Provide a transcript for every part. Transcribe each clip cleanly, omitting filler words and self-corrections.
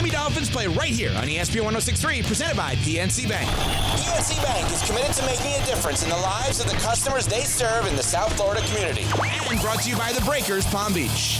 Miami Dolphins play right here on ESPN 106.3, presented by PNC Bank. PNC Bank is committed to making a difference in the lives of the customers they serve in the South Florida community. And brought to you by the Breakers Palm Beach.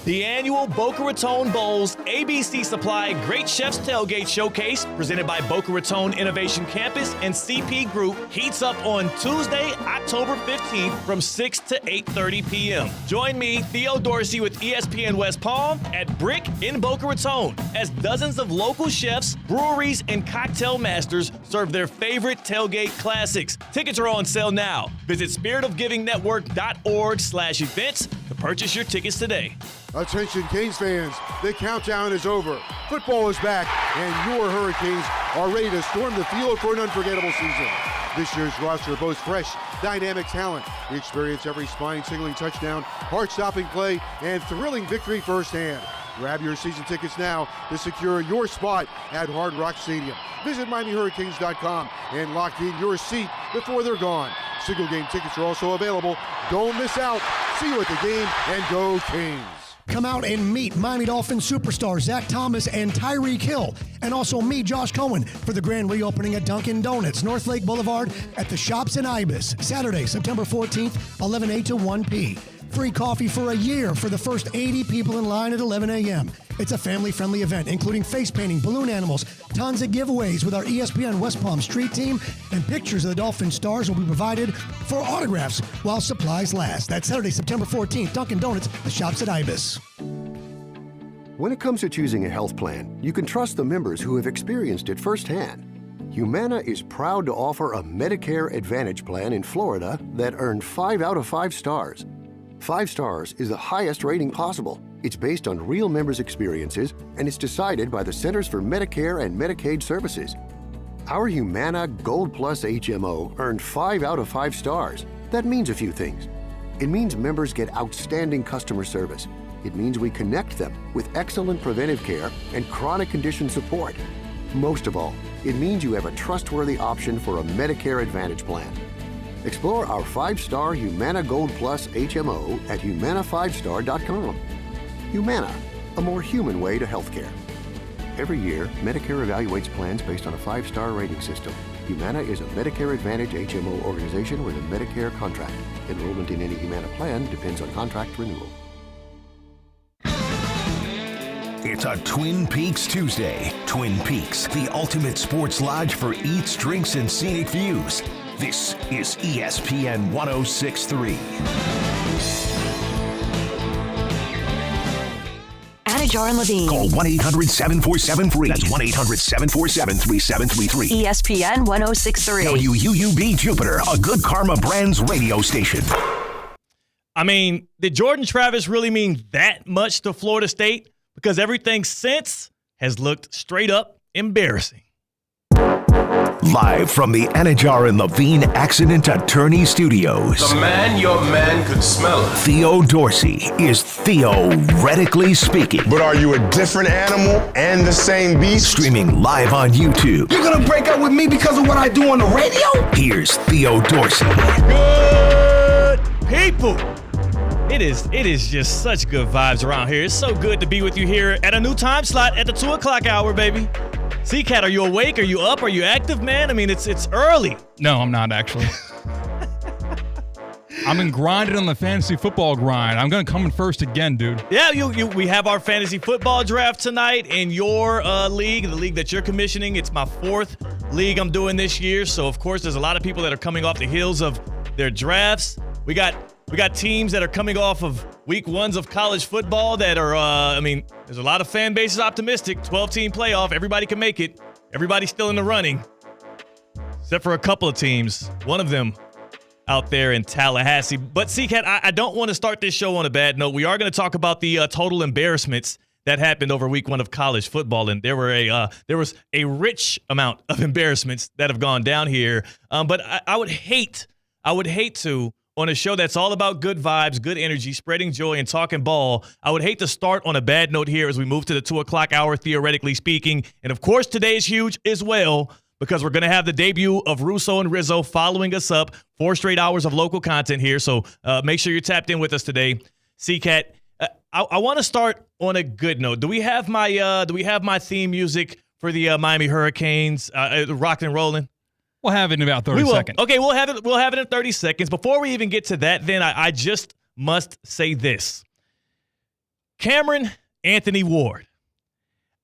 The annual Boca Raton Bowls ABC Supply Great Chefs Tailgate Showcase, presented by Boca Raton Innovation Campus and CP Group, heats up on Tuesday, October 15th from 6 to 8:30 p.m. Join me, Theo Dorsey, with ESPN West Palm at Brick in Boca Raton as dozens of local chefs, breweries, and cocktail masters serve their favorite tailgate classics. Tickets are on sale now. Visit spiritofgivingnetwork.org/events to purchase your tickets today. Attention Canes fans, the countdown is over. Football is back, and your Hurricanes are ready to storm the field for an unforgettable season. This year's roster boasts fresh, dynamic talent. We experience every spine-tingling touchdown, heart-stopping play, and thrilling victory firsthand. Grab your season tickets now to secure your spot at Hard Rock Stadium. Visit MiamiHurricanes.com and lock in your seat before they're gone. Single game tickets are also available. Don't miss out. See you at the game, and go Canes. Come out and meet Miami Dolphins superstars Zach Thomas and Tyreek Hill, and also me, Josh Cohen, for the grand reopening at Dunkin' Donuts, North Lake Boulevard at the Shops in Ibis, Saturday, September 14th, 11 a.m. to 1 p.m. Free coffee for a year for the first 80 people in line at 11 a.m. It's a family-friendly event, including face painting, balloon animals, tons of giveaways with our ESPN West Palm Street team, and pictures of the Dolphin stars will be provided for autographs while supplies last. That's Saturday, September 14th, Dunkin' Donuts, the Shops at Ibis. When it comes to choosing a health plan, you can trust the members who have experienced it firsthand. Humana is proud to offer a Medicare Advantage plan in Florida that earned 5 out of 5 stars. 5 stars is the highest rating possible. It's based on real members' experiences, and it's decided by the Centers for Medicare and Medicaid Services. Our Humana Gold Plus HMO earned 5 out of 5 stars. That means a few things. It means members get outstanding customer service. It means we connect them with excellent preventive care and chronic condition support. Most of all, it means you have a trustworthy option for a Medicare Advantage plan. Explore our 5-star Humana Gold Plus HMO at humana5star.com. Humana, a more human way to healthcare. Every year, Medicare evaluates plans based on a 5-star rating system. Humana is a Medicare Advantage HMO organization with a Medicare contract. Enrollment in any Humana plan depends on contract renewal. It's a Twin Peaks Tuesday. Twin Peaks, the ultimate sports lodge for eats, drinks, and scenic views. This is ESPN 106.3. Anajar and Levine. Call 1-800-747-FREE. That's 1-800-747-3733. ESPN 106.3. WUUB Jupiter, a Good Karma Brands radio station. I mean, did Jordan Travis really mean that much to Florida State? Because everything since has looked straight up embarrassing. Live from the Anajar and Levine Accident Attorney Studios. The man, your man could smell it. Theo Dorsey is theoretically speaking. But are you a different animal and the same beast? Streaming live on YouTube. You're gonna break up with me because of what I do on the radio? Here's Theo Dorsey. Good people. It is just such good vibes around here. It's so good to be with you here at a new time slot at the 2 o'clock hour, baby. C-Cat, are you awake? Are you up? Are you active, man? I mean, it's early. No, I'm not, actually. I'm been grinding on the fantasy football grind. I'm going to come in first again, dude. Yeah, we have our fantasy football draft tonight in your league, the league that you're commissioning. It's my 4th league I'm doing this year. So, of course, there's a lot of people that are coming off the heels of their drafts. We got teams that are coming off of week 1s of college football that are, there's a lot of fan bases optimistic. 12-team playoff. Everybody can make it. Everybody's still in the running, except for a couple of teams. One of them out there in Tallahassee. But, C-Cat, I don't want to start this show on a bad note. We are going to talk about the total embarrassments that happened over week 1 of college football, and there was a rich amount of embarrassments that have gone down here. But I would hate to, on a show that's all about good vibes, good energy, spreading joy, and talking ball, I would hate to start on a bad note here as we move to the 2 o'clock hour, theoretically speaking. And, of course, today is huge as well because we're going to have the debut of Russo and Rizzo following us up. 4 straight hours of local content here, so make sure you're tapped in with us today. C-Cat, I want to start on a good note. Do we have my theme music for the Miami Hurricanes rocking and rolling? We'll have it in about 30 seconds. Okay, we'll have it in 30 seconds. Before we even get to that, then I just must say this. Cameron Anthony Ward.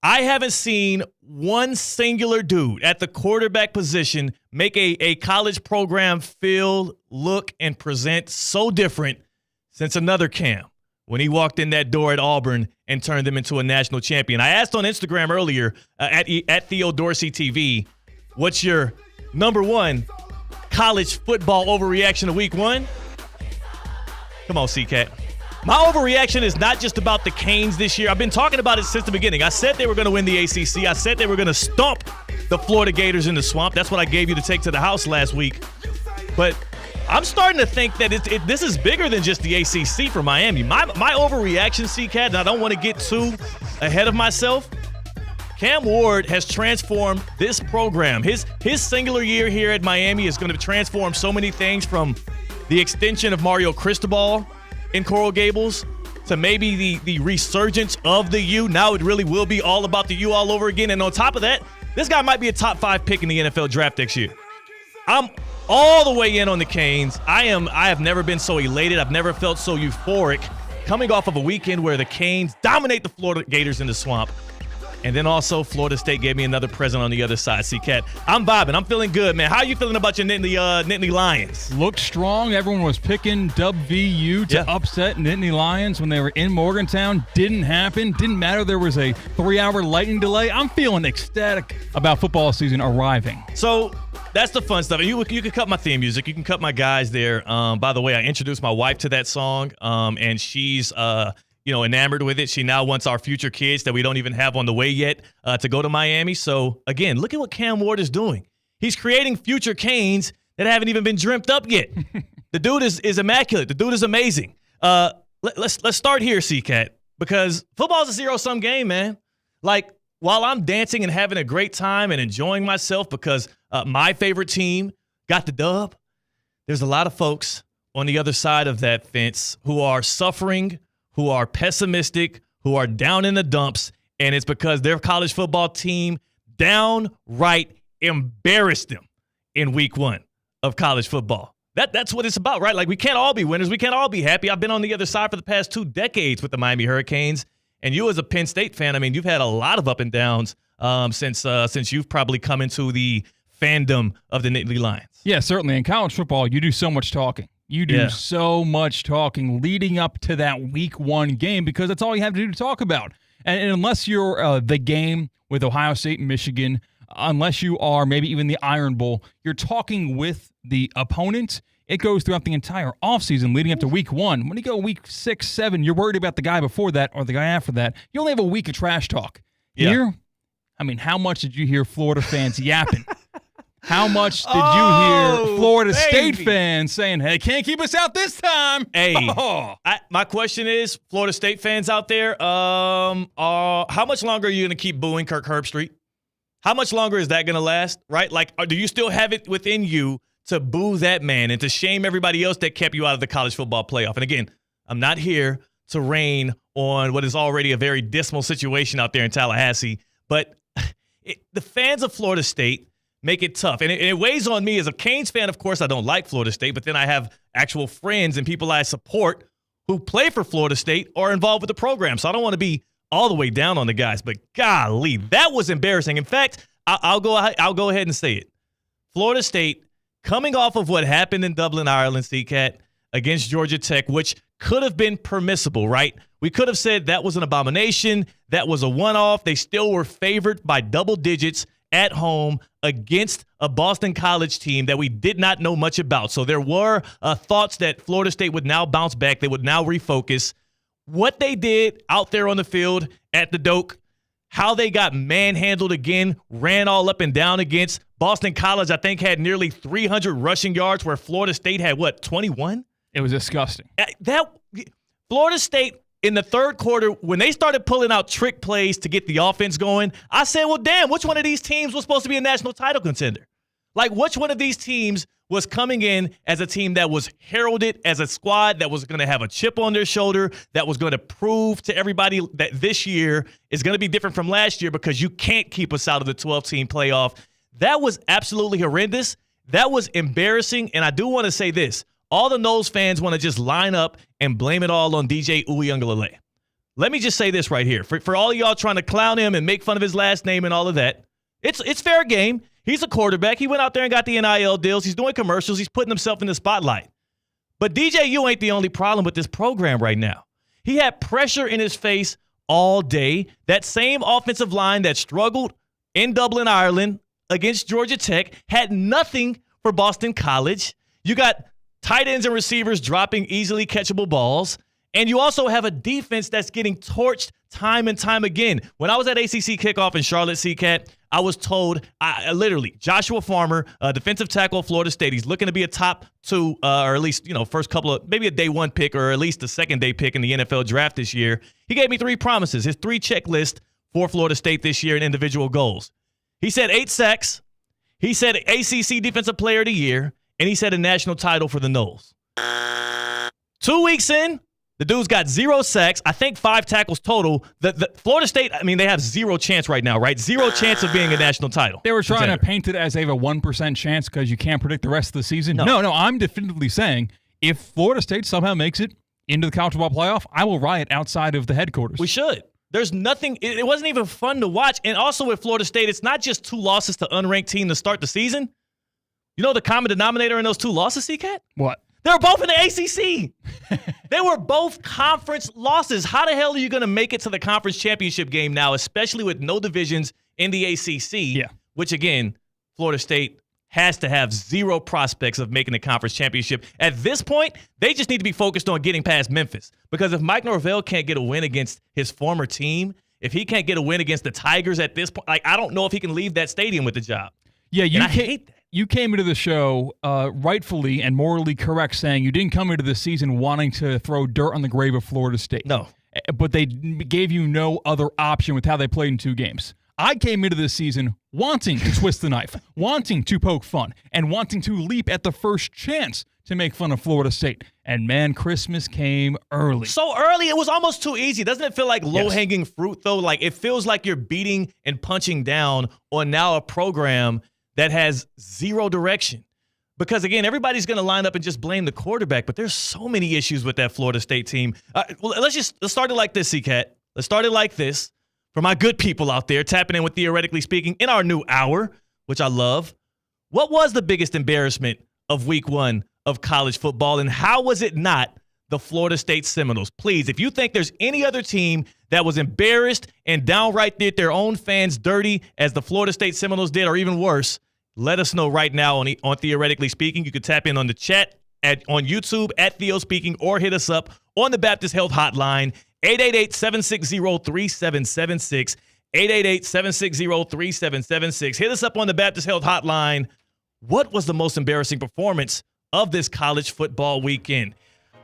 I haven't seen one singular dude at the quarterback position make a college program feel, look, and present so different since another Cam when he walked in that door at Auburn and turned them into a national champion. I asked on Instagram earlier at Theo Dorsey TV, what's your number one college football overreaction of week one? Come on, C-Cat. My overreaction is not just about the Canes this year. I've been talking about it since the beginning. I said they were going to win the ACC. I said they were going to stomp the Florida Gators in the swamp. That's what I gave you to take to the house last week. But I'm starting to think that this is bigger than just the ACC for Miami. My overreaction, C-Cat, and I don't want to get too ahead of myself, Cam Ward has transformed this program. His singular year here at Miami is going to transform so many things, from the extension of Mario Cristobal in Coral Gables to maybe the resurgence of the U. Now it really will be all about the U all over again. And on top of that, this guy might be a top 5 pick in the NFL draft next year. I'm all the way in on the Canes. I have never been so elated. I've never felt so euphoric coming off of a weekend where the Canes dominate the Florida Gators in the swamp. And then also Florida State gave me another present on the other side. C-Cat, I'm vibing. I'm feeling good, man. How are you feeling about your Nittany Lions? Looked strong. Everyone was picking WVU to upset Nittany Lions when they were in Morgantown. Didn't happen. Didn't matter. There was a 3-hour lightning delay. I'm feeling ecstatic about football season arriving. So that's the fun stuff. You can cut my theme music. You can cut my guys there. By the way, I introduced my wife to that song, and she's enamored with it. She now wants our future kids that we don't even have on the way yet to go to Miami. So, again, look at what Cam Ward is doing. He's creating future Canes that haven't even been dreamt up yet. The dude is immaculate. The dude is amazing. Let's start here, C-Cat, because football's a zero-sum game, man. Like, while I'm dancing and having a great time and enjoying myself because my favorite team got the dub, there's a lot of folks on the other side of that fence who are suffering, who are pessimistic, who are down in the dumps, and it's because their college football team downright embarrassed them in week one of college football. That's what it's about, right? Like, we can't all be winners. We can't all be happy. I've been on the other side for the past 2 decades with the Miami Hurricanes, and you as a Penn State fan, I mean, you've had a lot of up and downs since you've probably come into the fandom of the Nittany Lions. Yeah, certainly. In college football, you do so much talking. You do so much talking leading up to that week one game because that's all you have to do to talk about. And unless you're the game with Ohio State and Michigan, unless you are maybe even the Iron Bowl, you're talking with the opponent. It goes throughout the entire offseason leading up to week one. When you go week 6, 7, you're worried about the guy before that or the guy after that. You only have a week of trash talk. Yeah. Here, I mean, how much did you hear Florida fans yapping? How much did you hear Florida State fans saying, hey, can't keep us out this time? Hey, my question is, Florida State fans out there, how much longer are you going to keep booing Kirk Herbstreit? How much longer is that going to last, right? Like, do you still have it within you to boo that man and to shame everybody else that kept you out of the college football playoff? And again, I'm not here to rain on what is already a very dismal situation out there in Tallahassee, but the fans of Florida State make it tough. And it weighs on me as a Canes fan. Of course, I don't like Florida State, but then I have actual friends and people I support who play for Florida State or are involved with the program. So I don't want to be all the way down on the guys, but golly, that was embarrassing. In fact, I'll go ahead and say it. Florida State, coming off of what happened in Dublin, Ireland, C-Cat, against Georgia Tech, which could have been permissible, right? We could have said that was an abomination. That was a one-off. They still were favored by double digits at home against a Boston College team that we did not know much about. So there were thoughts that Florida State would now bounce back. They would now refocus. What they did out there on the field at the Doak, how they got manhandled again, ran all up and down against Boston College, I think had nearly 300 rushing yards where Florida State had, 21? It was disgusting. Florida State in the third quarter, when they started pulling out trick plays to get the offense going, I said, well, damn, which one of these teams was supposed to be a national title contender? Like, which one of these teams was coming in as a team that was heralded as a squad that was going to have a chip on their shoulder, that was going to prove to everybody that this year is going to be different from last year because you can't keep us out of the 12-team playoff. That was absolutely horrendous. That was embarrassing. And I do want to say this. All the Noles fans want to just line up and blame it all on DJ Uiagalelei. Let me just say this right here. For all of y'all trying to clown him and make fun of his last name and all of that, it's fair game. He's a quarterback. He went out there and got the NIL deals. He's doing commercials. He's putting himself in the spotlight. But DJU ain't the only problem with this program right now. He had pressure in his face all day. That same offensive line that struggled in Dublin, Ireland against Georgia Tech had nothing for Boston College. You got tight ends and receivers dropping easily catchable balls. And you also have a defense that's getting torched time and time again. When I was at ACC kickoff in Charlotte, CCAT, I was told, literally, Joshua Farmer, defensive tackle of Florida State, he's looking to be a top 2, or at least, first couple of, maybe a day 1 pick, or at least a second day pick in the NFL draft this year. He gave me 3 promises, his 3 checklist for Florida State this year in individual goals. He said 8 sacks. He said ACC Defensive Player of the Year. And he said a national title for the Noles. 2 weeks in, the dude's got 0 sacks. I think 5 tackles total. The Florida State, they have 0 chance right now, right? 0 chance of being a national title. They were trying to paint it as they have a 1% chance because you can't predict the rest of the season. No, I'm definitively saying if Florida State somehow makes it into the college football playoff, I will riot outside of the headquarters. We should. There's nothing. It wasn't even fun to watch. And also with Florida State, it's not just 2 losses to unranked team to start the season. You know the common denominator in those 2 losses, CCAT? What? They were both in the ACC. They were both conference losses. How the hell are you going to make it to the conference championship game now, especially with no divisions in the ACC? Yeah. Which, again, Florida State has to have 0 prospects of making the conference championship. At this point, they just need to be focused on getting past Memphis. Because if Mike Norvell can't get a win against his former team, if he can't get a win against the Tigers at this point, I don't know if he can leave that stadium with the job. Yeah, I hate that. You came into the show rightfully and morally correct, saying you didn't come into the season wanting to throw dirt on the grave of Florida State. No. But they gave you no other option with how they played in 2 games. I came into this season wanting to twist the knife, wanting to poke fun, and wanting to leap at the first chance to make fun of Florida State. And, man, Christmas came early. So early, it was almost too easy. Doesn't it feel like low-hanging fruit, though? Like, it feels like you're beating and punching down on now a program that has 0 direction. Because, again, everybody's going to line up and just blame the quarterback, but there's so many issues with that Florida State team. Let's start it like this, CCAT. Let's start it like this. For my good people out there tapping in with Theoretically Speaking in our new hour, which I love, what was the biggest embarrassment of week 1 of college football, and how was it not the Florida State Seminoles? Please, if you think there's any other team that was embarrassed and downright did their own fans dirty as the Florida State Seminoles did, or even worse, let us know right now on Theoretically Speaking. You can tap in on the chat on YouTube at Theo Speaking, or hit us up on the Baptist Health Hotline, 888-760-3776, 888-760-3776. Hit us up on the Baptist Health Hotline. What was the most embarrassing performance of this college football weekend?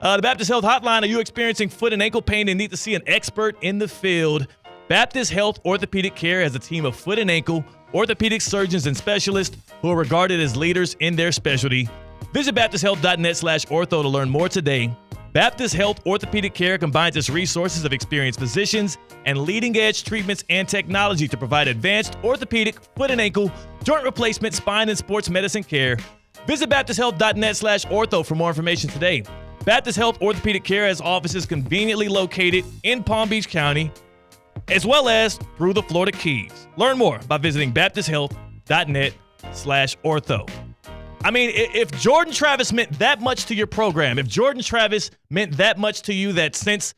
The Baptist Health Hotline, are you experiencing foot and ankle pain and need to see an expert in the field? Baptist Health Orthopedic Care has a team of foot and ankle orthopedic surgeons and specialists who are regarded as leaders in their specialty. Visit baptisthealth.net/ortho to learn more today. Baptist Health Orthopedic Care combines its resources of experienced physicians and leading-edge treatments and technology to provide advanced orthopedic, foot and ankle, joint replacement, spine, and sports medicine care. Visit baptisthealth.net/ortho for more information today. Baptist Health Orthopedic Care has offices conveniently located in Palm Beach County, as well as through the Florida Keys. Learn more by visiting baptisthealth.net/ortho. If Jordan Travis meant that much to your program, if Jordan Travis meant that much to you that since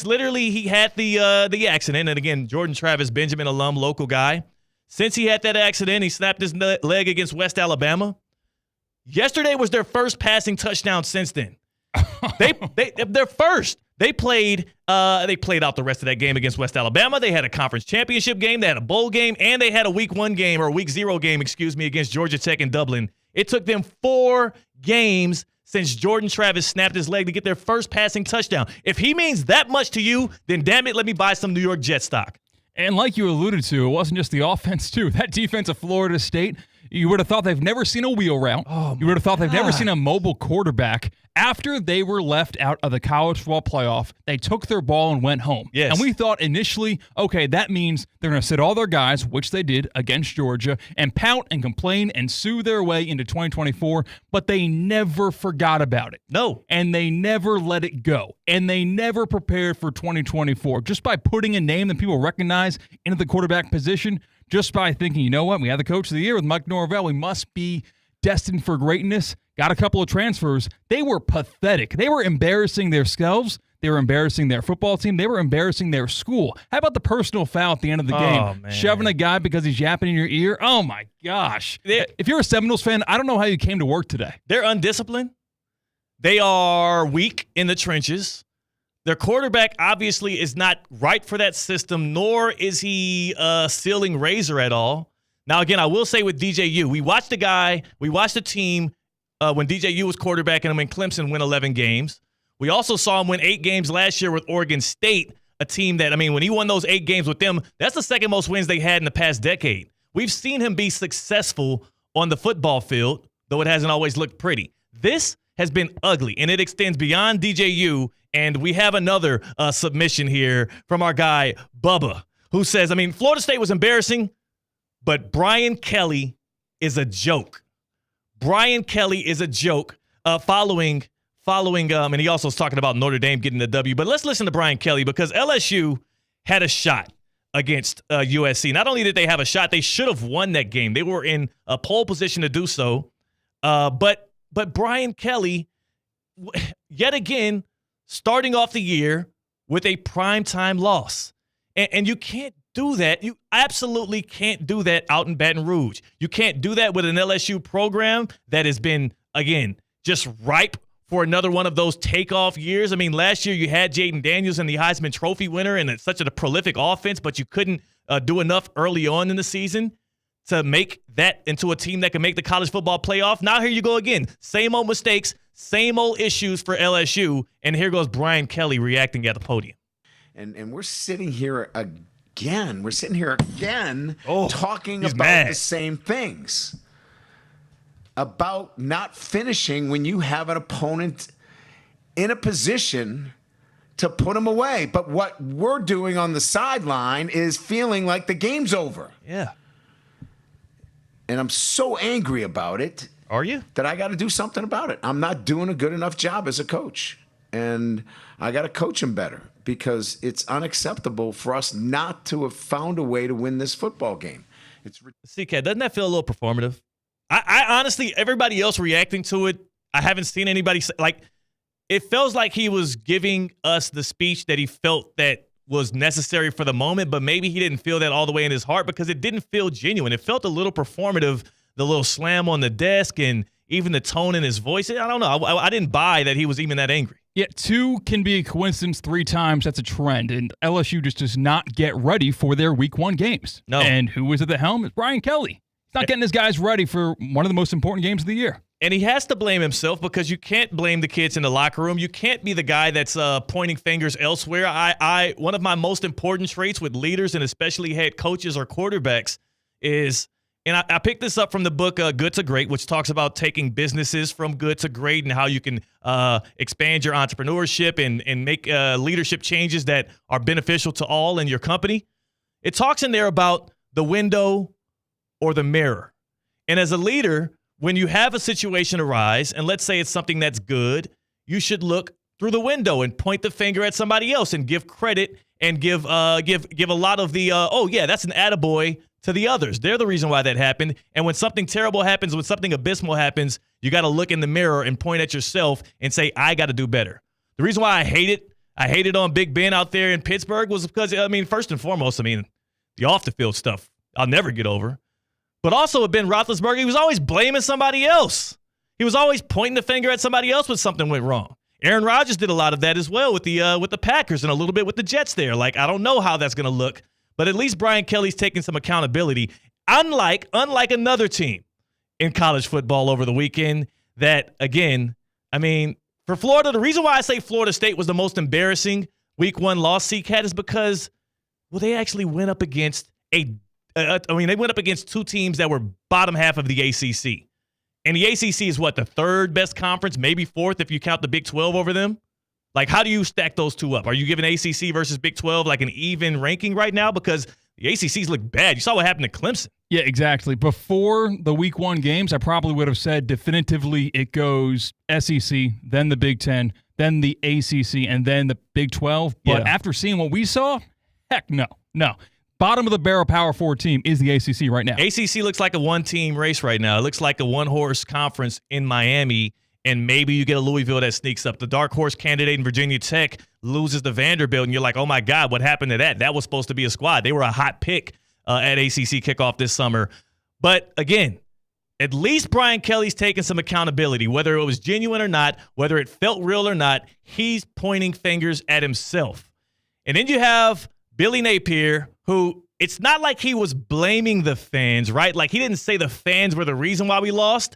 literally he had the accident, and again, Jordan Travis, Benjamin alum, local guy, since he had that accident, he snapped his leg against West Alabama. Yesterday was their first passing touchdown since then. Their first. They played out the rest of that game against West Alabama. They had a conference championship game. They had a bowl game, and they had a week 1 game, or week 0 game, against Georgia Tech in Dublin. It took them 4 games since Jordan Travis snapped his leg to get their first passing touchdown. If he means that much to you, then damn it, let me buy some New York Jets stock. And like you alluded to, it wasn't just the offense, too. That defense of Florida State, You would have thought they've never seen a wheel route. You would have thought they've never seen a mobile quarterback. After they were left out of the college football playoff, they took their ball and went home. Yes. And we thought initially, okay, that means they're going to sit all their guys, which they did against Georgia, and pout and complain and sue their way into 2024, but they never forgot about it. No. And they never let it go. And they never prepared for 2024. Just by putting a name that people recognize into the quarterback position, just by thinking, you know what, we have the coach of the year with Mike Norvell, we must be destined for greatness. Got a couple of transfers. They were pathetic. They were embarrassing themselves. They were embarrassing their football team. They were embarrassing their school. How about the personal foul at the end of the game? Man. Shoving a guy because he's yapping in your ear? Oh, my gosh. If you're a Seminoles fan, I don't know how you came to work today. They're undisciplined. They are weak in the trenches. Their quarterback obviously is not right for that system, nor is he a ceiling raiser at all. Now, again, I will say with DJU, we watched the team when DJU was quarterbacking him in Clemson win 11 games. We also saw him win 8 games last year with Oregon State, a team that, when he won those 8 games with them, that's the second most wins they had in the past decade. We've seen him be successful on the football field, though it hasn't always looked pretty. This has been ugly, and it extends beyond DJU, and we have another submission here from our guy, Bubba, who says, Florida State was embarrassing, but Brian Kelly is a joke. Brian Kelly is a joke following, and he also is talking about Notre Dame getting the W. But let's listen to Brian Kelly because LSU had a shot against USC. Not only did they have a shot, they should have won that game. They were in a pole position to do so. But Brian Kelly, yet again, starting off the year with a primetime loss. And you can't do that. You absolutely can't do that out in Baton Rouge. You can't do that with an LSU program that has been, again, just ripe for another one of those takeoff years. Last year you had Jaden Daniels and the Heisman Trophy winner, and it's such a prolific offense, but you couldn't do enough early on in the season to make that into a team that can make the college football playoff. Now here you go again. Same old mistakes, same old issues for LSU, and here goes Brian Kelly reacting at the podium. And we're sitting here again. We're sitting here again talking about mad. The same things. About not finishing when you have an opponent in a position to put them away. But what we're doing on the sideline is feeling like the game's over. Yeah. And I'm so angry about it. Are you? That I got to do something about it. I'm not doing a good enough job as a coach. And I got to coach him better because it's unacceptable for us not to have found a way to win this football game. CK, doesn't that feel a little performative? I honestly, everybody else reacting to it, I haven't seen anybody say, it feels like he was giving us the speech that he felt that was necessary for the moment, but maybe he didn't feel that all the way in his heart because it didn't feel genuine. It felt a little performative, the little slam on the desk and even the tone in his voice. I don't know. I didn't buy that he was even that angry. Yeah, 2 can be a coincidence, 3 times that's a trend. And LSU just does not get ready for their week 1 games. No. And who is at the helm? It's Brian Kelly. He's not getting his guys ready for one of the most important games of the year. And he has to blame himself because you can't blame the kids in the locker room. You can't be the guy that's pointing fingers elsewhere. One of my most important traits with leaders and especially head coaches or quarterbacks is, and I picked this up from the book Good to Great, which talks about taking businesses from good to great and how you can expand your entrepreneurship and make leadership changes that are beneficial to all in your company. It talks in there about the window or the mirror. And as a leader, when you have a situation arise, and let's say it's something that's good, you should look through the window and point the finger at somebody else and give credit and give a lot of the, that's an attaboy to the others. They're the reason why that happened. And when something terrible happens, when something abysmal happens, you got to look in the mirror and point at yourself and say, I got to do better. The reason why I hated on Big Ben out there in Pittsburgh was because, first and foremost, the off-the-field stuff I'll never get over. But also with Ben Roethlisberger, he was always blaming somebody else. He was always pointing the finger at somebody else when something went wrong. Aaron Rodgers did a lot of that as well with the Packers and a little bit with the Jets there. I don't know how that's going to look, but at least Brian Kelly's taking some accountability. Unlike another team in college football over the weekend that, again, for Florida, the reason why I say Florida State was the most embarrassing week 1 loss CCAT is because, they actually went up against a they went up against two teams that were bottom half of the ACC. And the ACC is what, the third best conference, maybe fourth if you count the Big 12 over them? Like, how do you stack those two up? Are you giving ACC versus Big 12 like an even ranking right now? Because the ACCs look bad. You saw what happened to Clemson. Yeah, exactly. Before the Week 1 games, I probably would have said definitively it goes SEC, then the Big 10, then the ACC, and then the Big 12. But after seeing what we saw, heck no. Bottom of the barrel Power 4 team is the ACC right now. ACC looks like a one-team race right now. It looks like a one-horse conference in Miami, and maybe you get a Louisville that sneaks up. The dark horse candidate in Virginia Tech loses to Vanderbilt, and you're like, oh, my God, what happened to that? That was supposed to be a squad. They were a hot pick at ACC kickoff this summer. But, again, at least Brian Kelly's taking some accountability, whether it was genuine or not, whether it felt real or not. He's pointing fingers at himself. And then you have Billy Napier, who it's not like he was blaming the fans, right? Like, he didn't say the fans were the reason why we lost,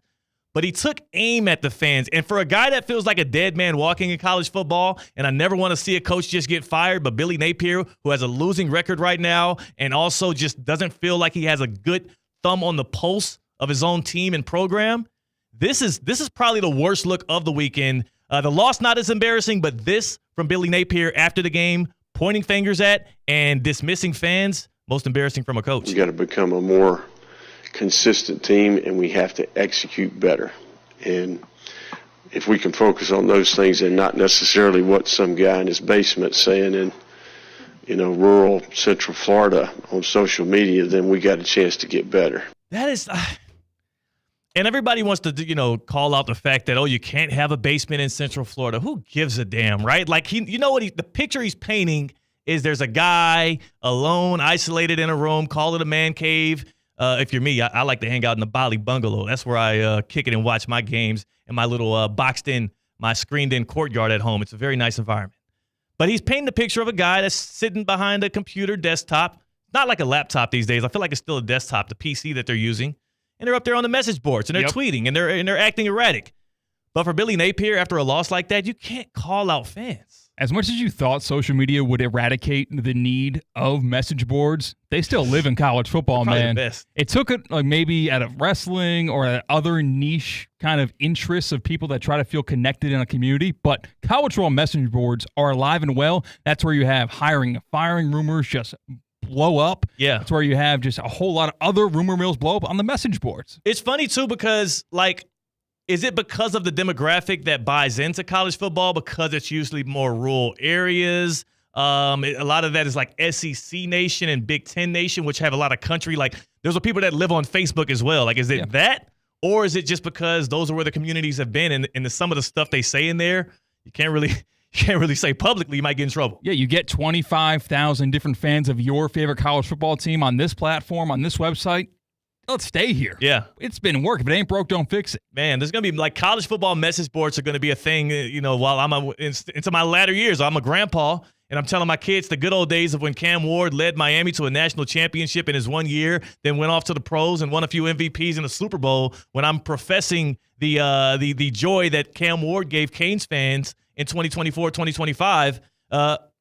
but he took aim at the fans. And for a guy that feels like a dead man walking in college football, and I never want to see a coach just get fired, but Billy Napier, who has a losing record right now and also just doesn't feel like he has a good thumb on the pulse of his own team and program, this is probably the worst look of the weekend. The loss not as embarrassing, but this from Billy Napier after the game, pointing fingers at and dismissing fans, most embarrassing from a coach. We got to become a more consistent team, and we have to execute better. And if we can focus on those things and not necessarily what some guy in his basement saying in rural Central Florida on social media, then we got a chance to get better. That is and everybody wants to, call out the fact that, you can't have a basement in Central Florida. Who gives a damn, right? Like, the picture he's painting is there's a guy alone, isolated in a room, call it a man cave. If you're me, I like to hang out in the Bali bungalow. That's where I kick it and watch my games in my little my screened-in courtyard at home. It's a very nice environment. But he's painting the picture of a guy that's sitting behind a computer desktop, not like a laptop these days. I feel like it's still a desktop, the PC that they're using. And they're up there on the message boards, and they're tweeting, and they're acting erratic. But for Billy Napier, after a loss like that, you can't call out fans. As much as you thought social media would eradicate the need of message boards, they still live in college football, man. It took it maybe out of wrestling or at other niche kind of interests of people that try to feel connected in a community. But college football message boards are alive and well. That's where you have hiring and firing rumors just blow up. Yeah. That's where you have just a whole lot of other rumor mills blow up on the message boards. It's funny, too, because, is it because of the demographic that buys into college football? Because it's usually more rural areas. A lot of that is like SEC Nation and Big Ten Nation, which have a lot of country. Like, there's people that live on Facebook as well. Like, is it that? Or is it just because those are where the communities have been and some of the stuff they say in there, you can't really say publicly, you might get in trouble. Yeah, you get 25,000 different fans of your favorite college football team on this platform, on this website. Let's stay here. Yeah. It's been work. If it ain't broke, don't fix it. Man, there's going to be college football message boards are going to be a thing, while I'm into my latter years. I'm a grandpa, and I'm telling my kids the good old days of when Cam Ward led Miami to a national championship in his 1 year, then went off to the pros and won a few MVPs in the Super Bowl. When I'm professing the joy that Cam Ward gave Canes fans in 2024, 2025,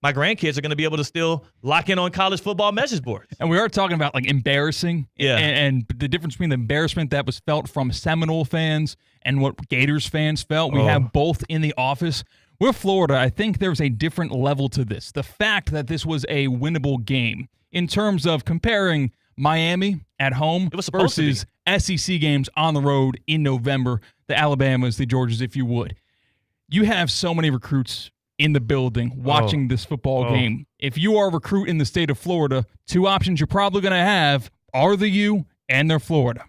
my grandkids are going to be able to still lock in on college football message boards. And we are talking about embarrassing, yeah, and the difference between the embarrassment that was felt from Seminole fans and what Gators fans felt. We have both in the office. With Florida, I think there's a different level to this. The fact that this was a winnable game in terms of comparing Miami at home versus SEC games on the road in November, the Alabamas, the Georgias, if you would. You have so many recruits in the building watching this football game. If you are a recruit in the state of Florida, two options you're probably going to have are the U and they're Florida.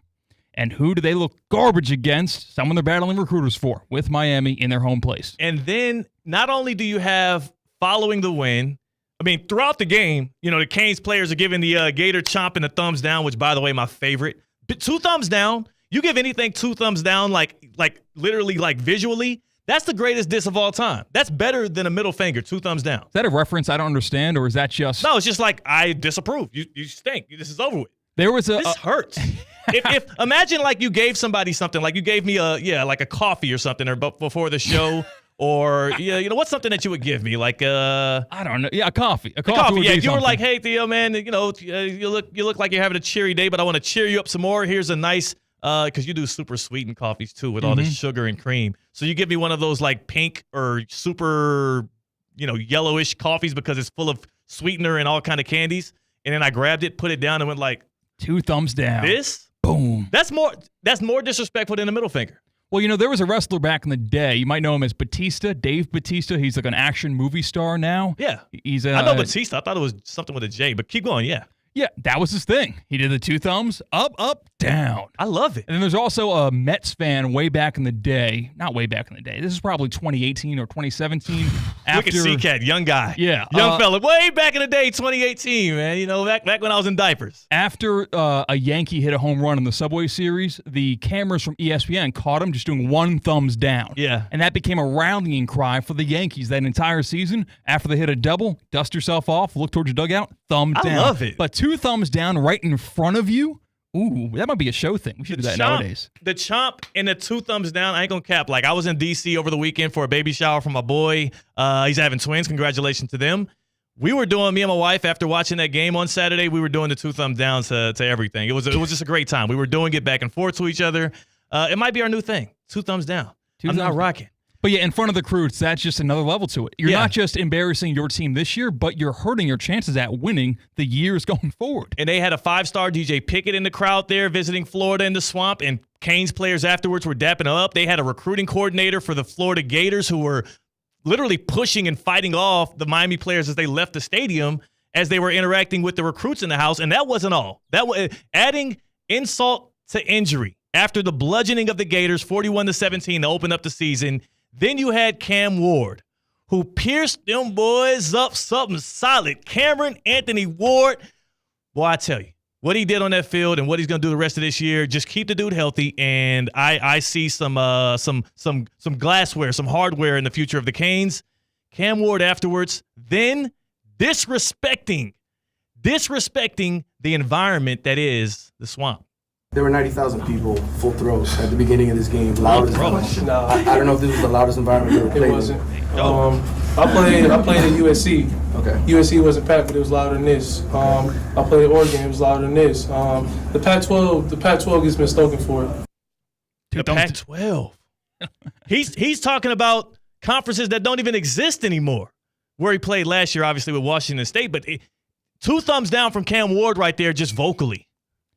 And who do they look garbage against? Someone they're battling recruiters for with Miami in their home place. And then not only do you have following the win, throughout the game, the Canes players are giving the Gator chomp and the thumbs down, which, by the way, my favorite. But 2 thumbs down. You give anything 2 thumbs down, like literally, like visually, that's the greatest diss of all time. That's better than a middle finger, 2 thumbs down. Is that a reference I don't understand, or is that just... No, it's just like, I disapprove. You stink. This is over with. This hurts. if imagine like you gave somebody something, like you gave me a coffee or something or before the show, Or what's something that you would give me? Like I don't know. Yeah, a coffee. A coffee. would Yeah, be if you were something. like, hey Theo, man, you look like you're having a cheery day, but I want to cheer you up some more. Here's a nice because you do super sweetened coffees too with all the sugar and cream. So you give me one of those like pink or super, yellowish coffees because it's full of sweetener and all kind of candies. And then I grabbed it, put it down, and went like 2 thumbs down. This? Boom. That's more disrespectful than the middle finger. Well, there was a wrestler back in the day. You might know him as Batista, Dave Batista. He's like an action movie star now. Yeah. He's I know Batista. I thought it was something with a J, but keep going, yeah. Yeah, that was his thing. He did the 2 thumbs, up, down. I love it. And then there's also a Mets fan way back in the day. Not way back in the day. This is probably 2018 or 2017. Look at C-Cat, young guy. Yeah. Young fella. Way back in the day, 2018, man. Back when I was in diapers. After a Yankee hit a home run in the Subway Series, the cameras from ESPN caught him just doing 1 thumbs down. Yeah. And that became a rallying cry for the Yankees that entire season. After they hit a double, dust yourself off, look towards your dugout, thumb down. I love it. But 2 thumbs down right in front of you? Ooh, that might be a show thing. We should do that nowadays. The chomp and the 2 thumbs down, I ain't gonna cap. Like, I was in D.C. over the weekend for a baby shower for my boy. He's having twins. Congratulations to them. Me and my wife, after watching that game on Saturday, we were doing the 2 thumbs down to everything. It was just a great time. We were doing it back and forth to each other. It might be our new thing. 2 thumbs down. I'm not rocking. But yeah, in front of the Croods, that's just another level to it. You're not just embarrassing your team this year, but you're hurting your chances at winning the years going forward. And they had a 5-star DJ Pickett in the crowd there visiting Florida in the Swamp, and Canes players afterwards were dapping up. They had a recruiting coordinator for the Florida Gators who were literally pushing and fighting off the Miami players as they left the stadium as they were interacting with the recruits in the house. And that wasn't all. That was adding insult to injury. After the bludgeoning of the Gators, 41-17 to open up the season, then you had Cam Ward, who pierced them boys up something solid. Cameron Anthony Ward, boy, I tell you, what he did on that field and what he's going to do the rest of this year, just keep the dude healthy. And I see some glassware, some hardware in the future of the Canes. Cam Ward afterwards, then disrespecting the environment that is the Swamp. There were 90,000 people, full throws, at the beginning of this game. Loudest. Nah. I don't know if this was the loudest environment you ever played. It wasn't. I played at USC. Okay. USC wasn't packed, but it was louder than this. I played at Oregon. It was louder than this. The Pac-12 gets mistaken for it. The Pac-12. He's talking about conferences that don't even exist anymore. Where he played last year, obviously with Washington State, but 2 thumbs down from Cam Ward right there, just vocally.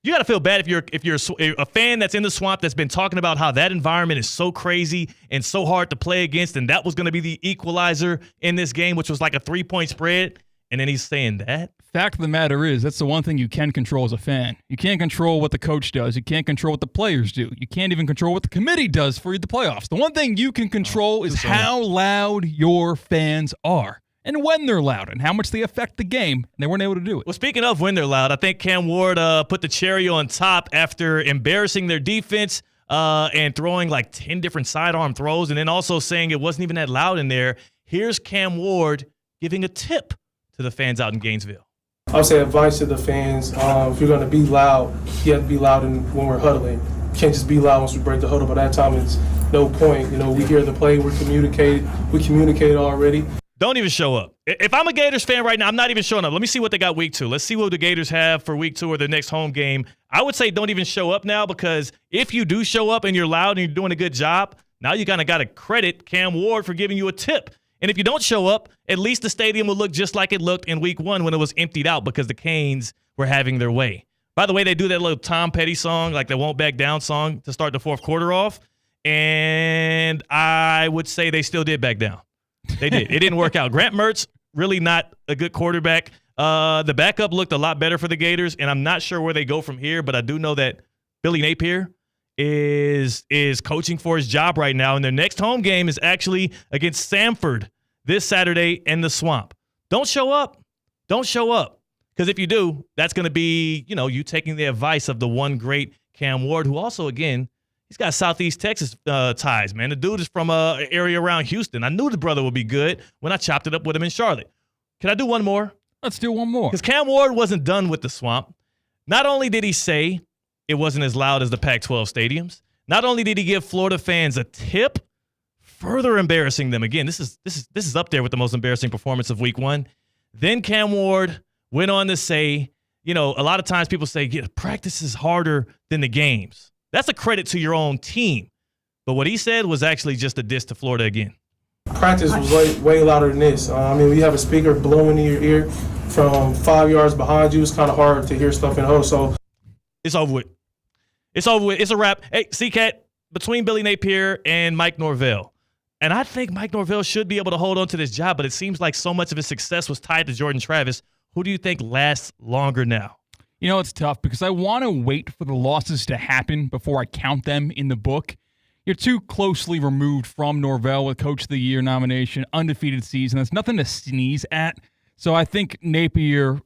You got to feel bad if you're a fan that's in the Swamp that's been talking about how that environment is so crazy and so hard to play against, and that was going to be the equalizer in this game, which was like a 3-point spread, and then he's saying that. Fact of the matter is, that's the one thing you can control as a fan. You can't control what the coach does. You can't control what the players do. You can't even control what the committee does for the playoffs. The one thing you can control is how loud your fans are. And when they're loud, and how much they affect the game, and they weren't able to do it. Well, speaking of when they're loud, I think Cam Ward put the cherry on top after embarrassing their defense and throwing like 10 different sidearm throws, and then also saying it wasn't even that loud in there. Here's Cam Ward giving a tip to the fans out in Gainesville. I would say advice to the fans, if you're going to be loud, you have to be loud when we're huddling. You can't just be loud once we break the huddle. By that time, it's no point. We hear the play, we communicated already. Don't even show up. If I'm a Gators fan right now, I'm not even showing up. Let me see what they got week 2. Let's see what the Gators have for week 2 or their next home game. I would say don't even show up now, because if you do show up and you're loud and you're doing a good job, now you kind of got to credit Cam Ward for giving you a tip. And if you don't show up, at least the stadium will look just like it looked in week 1 when it was emptied out because the Canes were having their way. By the way, they do that little Tom Petty song, like the Won't Back Down song, to start the fourth quarter off. And I would say they still did back down. They did. It didn't work out. Grant Mertz, really not a good quarterback. The backup looked a lot better for the Gators, and I'm not sure where they go from here, but I do know that Billy Napier is coaching for his job right now, and their next home game is actually against Samford this Saturday in the Swamp. Don't show up. Don't show up, because if you do, that's going to be, you taking the advice of the one great Cam Ward, who also, again, he's got Southeast Texas ties, man. The dude is from an area around Houston. I knew the brother would be good when I chopped it up with him in Charlotte. Can I do one more? Let's do one more. Because Cam Ward wasn't done with the Swamp. Not only did he say it wasn't as loud as the Pac-12 stadiums, not only did he give Florida fans a tip further embarrassing them. Again, this is up there with the most embarrassing performance of week 1. Then Cam Ward went on to say, a lot of times people say, practice is harder than the games. That's a credit to your own team. But what he said was actually just a diss to Florida again. Practice was way louder than this. We have a speaker blowing in your ear from 5 yards behind you. It's kind of hard to hear stuff in the huddle. So it's over with. It's over with. It's a wrap. Hey, C-Cat, between Billy Napier and Mike Norvell. And I think Mike Norvell should be able to hold on to this job, but it seems like so much of his success was tied to Jordan Travis. Who do you think lasts longer now? It's tough because I want to wait for the losses to happen before I count them in the book. You're too closely removed from Norvell with Coach of the Year nomination, undefeated season. That's nothing to sneeze at. So I think Napier,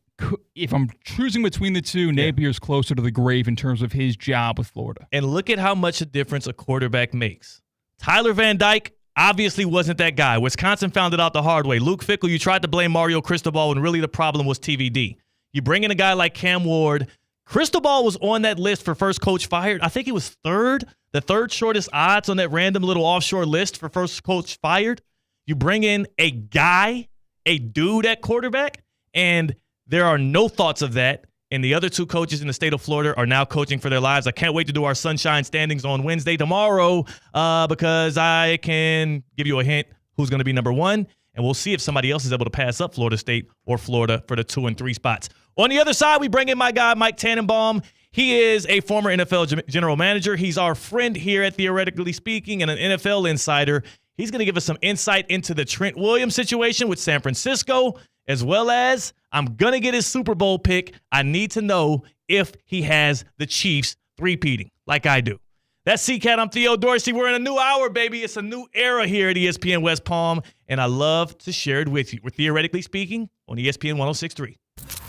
if I'm choosing between the two, Napier's closer to the grave in terms of his job with Florida. And look at how much a difference a quarterback makes. Tyler Van Dyke obviously wasn't that guy. Wisconsin found it out the hard way. Luke Fickell, you tried to blame Mario Cristobal when really the problem was TVD. You bring in a guy like Cam Ward. Cristobal was on that list for first coach fired. I think he was the third shortest odds on that random little offshore list for first coach fired. You bring in a dude at quarterback, and there are no thoughts of that. And the other two coaches in the state of Florida are now coaching for their lives. I can't wait to do our sunshine standings on Wednesday tomorrow because I can give you a hint who's going to be number 1. And we'll see if somebody else is able to pass up Florida State or Florida for the 2 and 3 spots. On the other side, we bring in my guy, Mike Tannenbaum. He is a former NFL general manager. He's our friend here at Theoretically Speaking and an NFL insider. He's going to give us some insight into the Trent Williams situation with San Francisco, as well as I'm going to get his Super Bowl pick. I need to know if he has the Chiefs three-peating like I do. That's C-Cat. I'm Theo Dorsey. We're in a new hour, baby. It's a new era here at ESPN West Palm, and I love to share it with you. We're Theoretically Speaking on ESPN 106.3.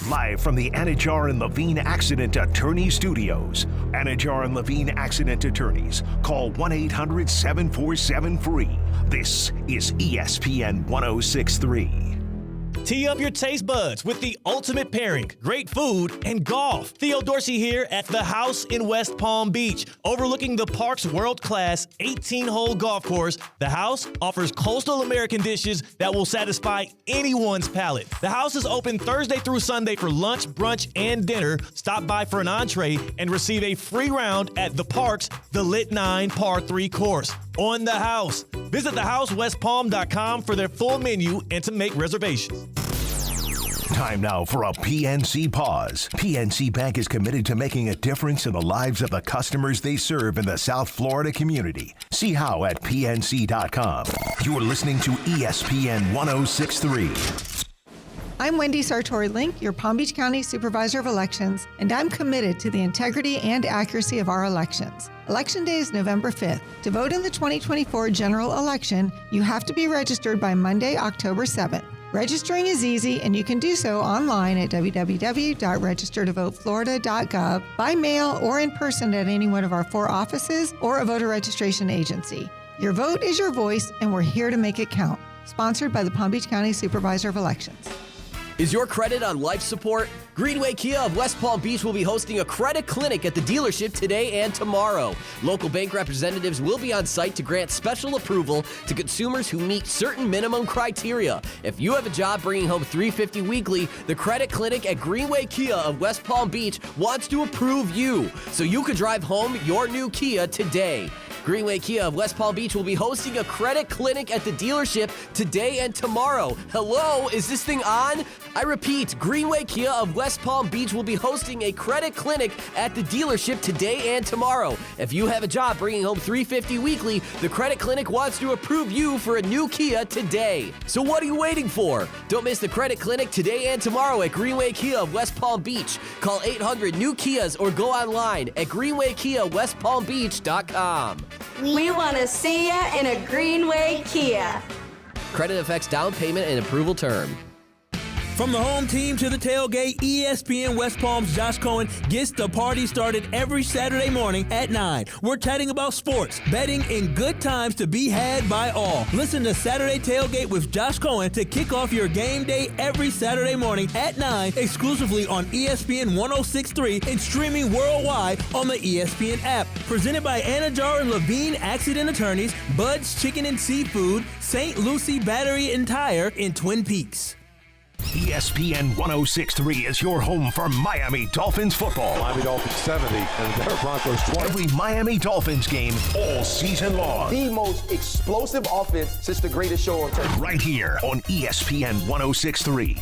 Live from the Anajar and Levine Accident Attorney Studios. Anajar and Levine Accident Attorneys. Call 1-800-747-FREE. This is ESPN 106.3. Tee up your taste buds with the ultimate pairing, great food and golf. Theo Dorsey here at The House in West Palm Beach. Overlooking the park's world-class 18-hole golf course, The House offers coastal American dishes that will satisfy anyone's palate. The House is open Thursday through Sunday for lunch, brunch, and dinner. Stop by for an entree and receive a free round at the park's The Lit 9 Par 3 course. On The House. Visit thehousewestpalm.com for their full menu and to make reservations. Time now for a PNC pause. PNC Bank is committed to making a difference in the lives of the customers they serve in the South Florida community. See how at pnc.com. You're listening to ESPN 106.3. I'm Wendy Sartori-Link, your Palm Beach County Supervisor of Elections, and I'm committed to the integrity and accuracy of our elections. Election Day is November 5th. To vote in the 2024 general election, you have to be registered by Monday, October 7th. Registering is easy, and you can do so online at www.registertovoteflorida.gov, by mail or in person at any one of our 4 offices or a voter registration agency. Your vote is your voice, and we're here to make it count. Sponsored by the Palm Beach County Supervisor of Elections. Is your credit on life support? Greenway Kia of West Palm Beach will be hosting a credit clinic at the dealership today and tomorrow. Local bank representatives will be on site to grant special approval to consumers who meet certain minimum criteria. If you have a job bringing home $350 weekly, the credit clinic at Greenway Kia of West Palm Beach wants to approve you so you can drive home your new Kia today. Greenway Kia of West Palm Beach will be hosting a credit clinic at the dealership today and tomorrow. Hello, is this thing on? I repeat, Greenway Kia of West Palm Beach will be hosting a credit clinic at the dealership today and tomorrow. If you have a job bringing home $350 weekly, the credit clinic wants to approve you for a new Kia today. So what are you waiting for? Don't miss the credit clinic today and tomorrow at Greenway Kia of West Palm Beach. Call 800-NEW-KIAs or go online at greenwaykiawestpalmbeach.com. We want to see ya in a Greenway Kia. Credit affects down payment and approval term. From the home team to the tailgate, ESPN West Palm's Josh Cohen gets the party started every Saturday morning at 9. We're chatting about sports, betting, and good times to be had by all. Listen to Saturday Tailgate with Josh Cohen to kick off your game day every Saturday morning at 9, exclusively on ESPN 106.3 and streaming worldwide on the ESPN app. Presented by Anajar and Levine Accident Attorneys, Bud's Chicken and Seafood, St. Lucie Battery and Tire in Twin Peaks. ESPN 106.3 is your home for Miami Dolphins football. Miami Dolphins 70 and the Denver Broncos 20. Every Miami Dolphins game all season long. The most explosive offense since the greatest show on turf. Right here on ESPN 106.3.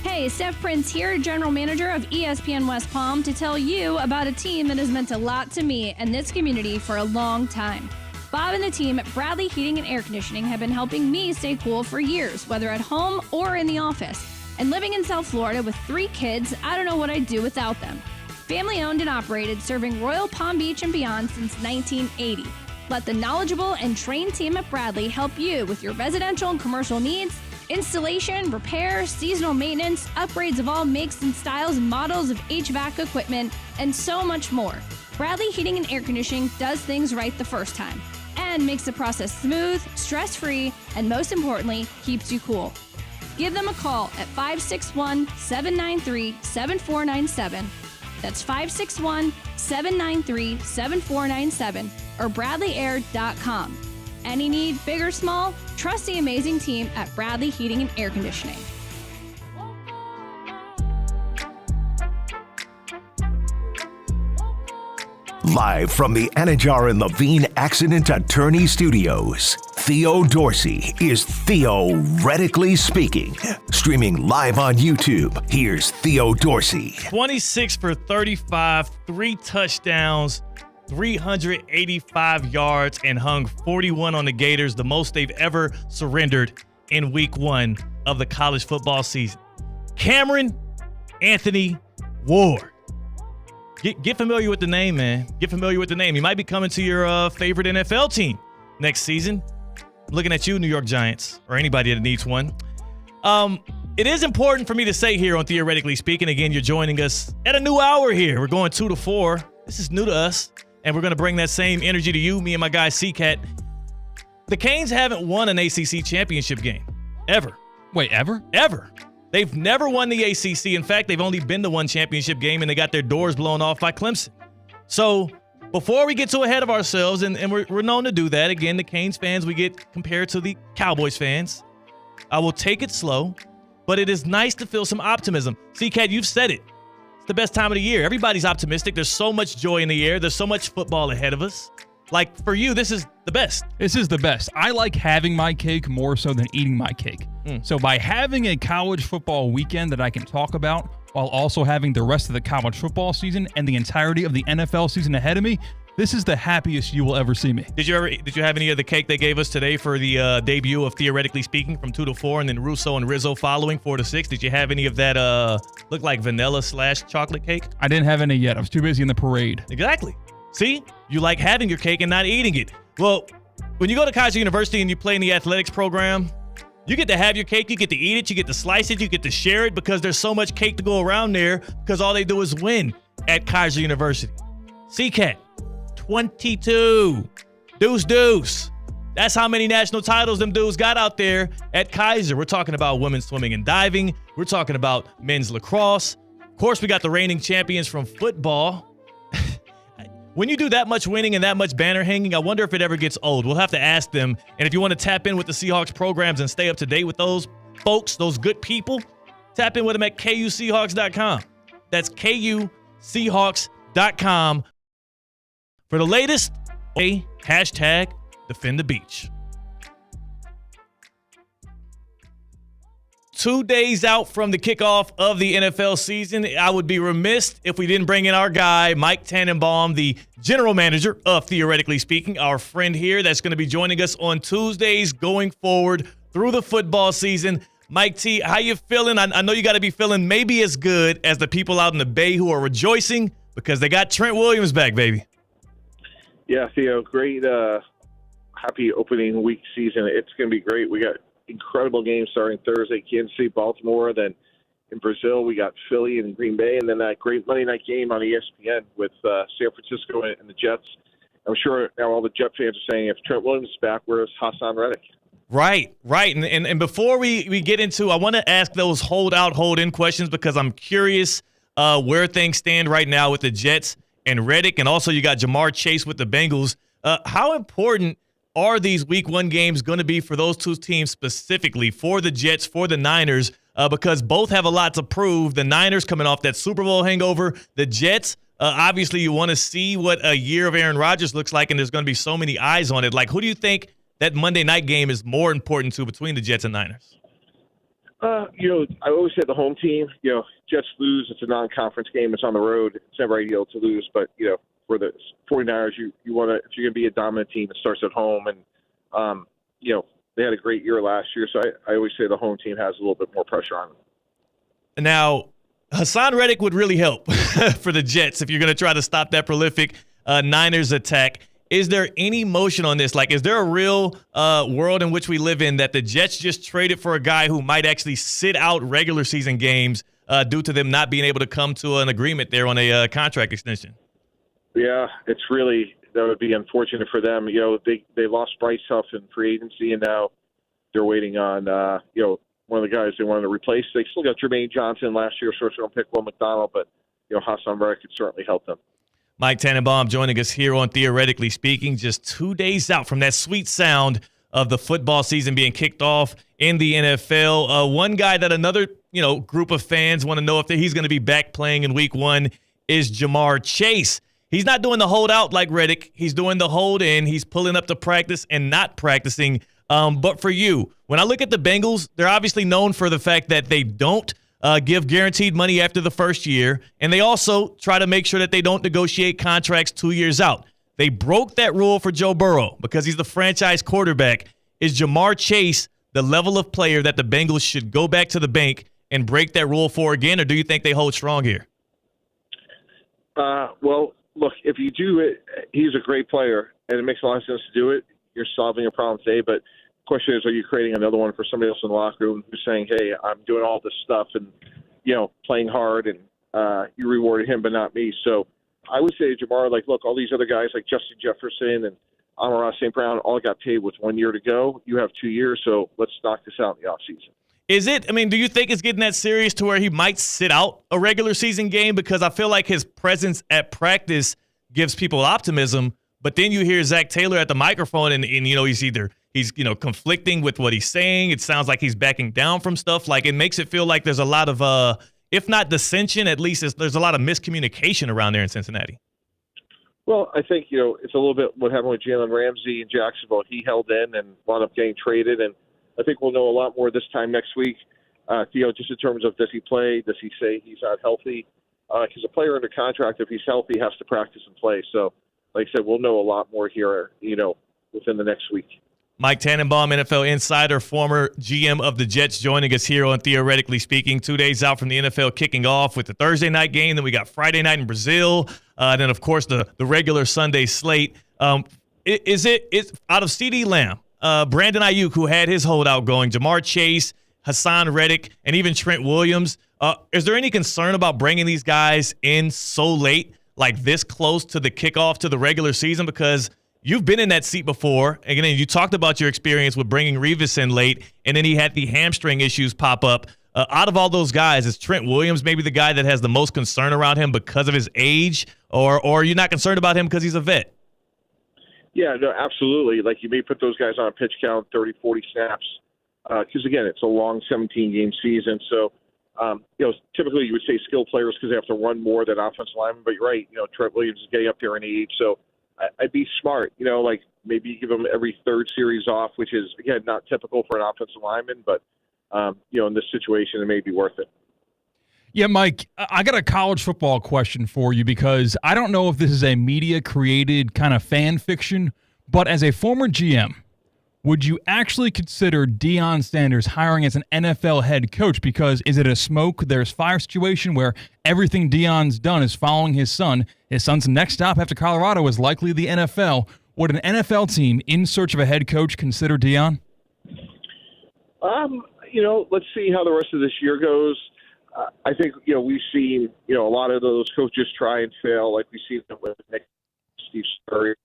Hey, Steph Prince here, General Manager of ESPN West Palm, to tell you about a team that has meant a lot to me and this community for a long time. Bob and the team at Bradley Heating and Air Conditioning have been helping me stay cool for years, whether at home or in the office. And living in South Florida with 3 kids, I don't know what I'd do without them. Family owned and operated, serving Royal Palm Beach and beyond since 1980. Let the knowledgeable and trained team at Bradley help you with your residential and commercial needs, installation, repair, seasonal maintenance, upgrades of all makes and styles and models of HVAC equipment, and so much more. Bradley Heating and Air Conditioning does things right the first time and makes the process smooth, stress-free, and most importantly, keeps you cool. Give them a call at 561-793-7497. That's 561-793-7497 or bradleyair.com. Any need, big or small, trust the amazing team at Bradley Heating and Air Conditioning. Live from the Anajar and Levine Accident Attorney Studios, Theo Dorsey is theoretically speaking. Streaming live on YouTube, here's Theo Dorsey. 26 for 35, 3 touchdowns, 385 yards, and hung 41 on the Gators, the most they've ever surrendered in week 1 of the college football season. Cameron Anthony Ward. Get familiar with the name, man. Get familiar with the name. He might be coming to your favorite NFL team next season. I'm looking at you, New York Giants, or anybody that needs one. It is important for me to say here on Theoretically Speaking, again, you're joining us at a new hour here. We're going 2 to 4. This is new to us, and we're going to bring that same energy to you, me and my guy, C-Cat. The Canes haven't won an ACC championship game, ever. Wait, ever? Ever. They've never won the ACC. In fact, they've only been to one championship game, and they got their doors blown off by Clemson. So before we get too ahead of ourselves, and we're known to do that, again, the Canes fans, we get compared to the Cowboys fans. I will take it slow, but it is nice to feel some optimism. C-Cat, you've said it. It's the best time of the year. Everybody's optimistic. There's so much joy in the air. There's so much football ahead of us. Like, for you, this is the best. This is the best. I like having my cake more so than eating my cake. So by having a college football weekend that I can talk about while also having the rest of the college football season and the entirety of the NFL season ahead of me, this is the happiest you will ever see me. Did you have any of the cake they gave us today for the debut of Theoretically Speaking from 2 to 4, and then Russo and Rizzo following 4 to 6? Did you have any of that look like vanilla/chocolate cake? I didn't have any yet. I was too busy in the parade. Exactly. See, you like having your cake and not eating it. Well, when you go to Kaiser University and you play in the athletics program, you get to have your cake, you get to eat it, you get to slice it, you get to share it, because there's so much cake to go around there, because all they do is win at Kaiser University. C-Cat, 22. Deuce. That's how many national titles them dudes got out there at Kaiser. We're talking about women's swimming and diving. We're talking about men's lacrosse. Of course, we got the reigning champions from football. When you do that much winning and that much banner hanging, I wonder if it ever gets old. We'll have to ask them. And if you want to tap in with the Seahawks programs and stay up to date with those folks, those good people, tap in with them at kuseahawks.com. That's kuseahawks.com for the latest. Hashtag defend the beach. 2 days out from the kickoff of the NFL season, I would be remiss if we didn't bring in our guy, Mike Tannenbaum, the general manager of Theoretically Speaking, our friend here that's going to be joining us on Tuesdays going forward through the football season. Mike T, how you feeling? I know you got to be feeling maybe as good as the people out in the Bay who are rejoicing because they got Trent Williams back, baby. Yeah, Theo, great. Happy opening week season. It's going to be great. We got incredible games starting Thursday, Kansas City, Baltimore, then in Brazil. We got Philly and Green Bay, and then that great Monday night game on ESPN with San Francisco and the Jets. I'm sure now all the Jet fans are saying, if Trent Williams is back, where's Hassan Reddick? Right. And before we get into, I want to ask those hold-in questions because I'm curious where things stand right now with the Jets and Reddick, and also you got Jamar Chase with the Bengals. How important are these Week 1 games going to be for those two teams specifically, for the Jets, for the Niners, because both have a lot to prove. The Niners coming off that Super Bowl hangover. The Jets, obviously you want to see what a year of Aaron Rodgers looks like, and there's going to be so many eyes on it. Like, who do you think that Monday night game is more important to between the Jets and Niners? I always say the home team. Jets lose. It's a non-conference game. It's on the road. It's never ideal to lose, but for the 49ers, you want to, if you're going to be a dominant team, it starts at home. And they had a great year last year, so I always say the home team has a little bit more pressure on them. Now, Hassan Reddick would really help for the Jets if you're going to try to stop that prolific Niners attack. Is there any motion on this? Like, is there a real world in which we live in that the Jets just traded for a guy who might actually sit out regular season games due to them not being able to come to an agreement there on a contract extension? Yeah, it's really, that would be unfortunate for them. They lost Bryce Huff in free agency, and now they're waiting on, one of the guys they wanted to replace. They still got Jermaine Johnson last year, first-round pick Will McDonald, but, Hassan Reddick could certainly help them. Mike Tannenbaum joining us here on Theoretically Speaking, just 2 days out from that sweet sound of the football season being kicked off in the NFL. One guy that another, group of fans want to know if he's going to be back playing in Week 1 is Jamar Chase. He's not doing the holdout like Reddick. He's doing the hold in. He's pulling up to practice and not practicing. But for you, when I look at the Bengals, they're obviously known for the fact that they don't give guaranteed money after the first year, and they also try to make sure that they don't negotiate contracts 2 years out. They broke that rule for Joe Burrow because he's the franchise quarterback. Is Jamar Chase the level of player that the Bengals should go back to the bank and break that rule for again, or do you think they hold strong here? Well, look, if you do it, he's a great player, and it makes a lot of sense to do it. You're solving a problem today, but question is, are you creating another one for somebody else in the locker room who's saying, hey, I'm doing all this stuff and, playing hard, and you rewarded him but not me. So I would say to Jamar, look, all these other guys like Justin Jefferson and Amon-Ra St. Brown all got paid with 1 year to go. You have 2 years, so let's knock this out in the offseason. Do you think it's getting that serious to where he might sit out a regular season game? Because I feel like his presence at practice gives people optimism, but then you hear Zach Taylor at the microphone and he's conflicting with what he's saying. It sounds like he's backing down from stuff. Like, it makes it feel like there's a lot of, if not dissension, at least there's a lot of miscommunication around there in Cincinnati. Well, I think, it's a little bit what happened with Jalen Ramsey in Jacksonville. He held in and wound up getting traded, and I think we'll know a lot more this time next week, just in terms of, does he play? Does he say he's not healthy? Because a player under contract, if he's healthy, has to practice and play. So, like I said, we'll know a lot more here, within the next week. Mike Tannenbaum, NFL insider, former GM of the Jets, joining us here on Theoretically Speaking. 2 days out from the NFL kicking off with the Thursday night game. Then we got Friday night in Brazil. Then, of course, the regular Sunday slate. It's out of CeeDee Lamb, Brandon Ayuk, who had his holdout going, Jamar Chase, Hassan Reddick, and even Trent Williams. Is there any concern about bringing these guys in so late, like this close to the kickoff to the regular season? Because you've been in that seat before. Again, you talked about your experience with bringing Revis in late, and then he had the hamstring issues pop up. Out of all those guys, is Trent Williams maybe the guy that has the most concern around him because of his age, or are you not concerned about him because he's a vet? Yeah, no, absolutely. Like, you may put those guys on a pitch count, 30, 40 snaps, because, again, it's a long 17-game season. So, typically you would say skilled players because they have to run more than offensive linemen. But you're right, Trent Williams is getting up there in age. So I'd be smart, maybe give him every third series off, which is, again, not typical for an offensive lineman. But, in this situation, it may be worth it. Yeah, Mike, I got a college football question for you because I don't know if this is a media-created kind of fan fiction, but as a former GM, would you actually consider Deion Sanders hiring as an NFL head coach? Because is it a smoke, there's fire situation where everything Deion's done is following his son? His son's next stop after Colorado is likely the NFL. Would an NFL team in search of a head coach consider Deion? Let's see how the rest of this year goes. I think, we've seen, a lot of those coaches try and fail, like we've seen with Nick, Steve Spurrier,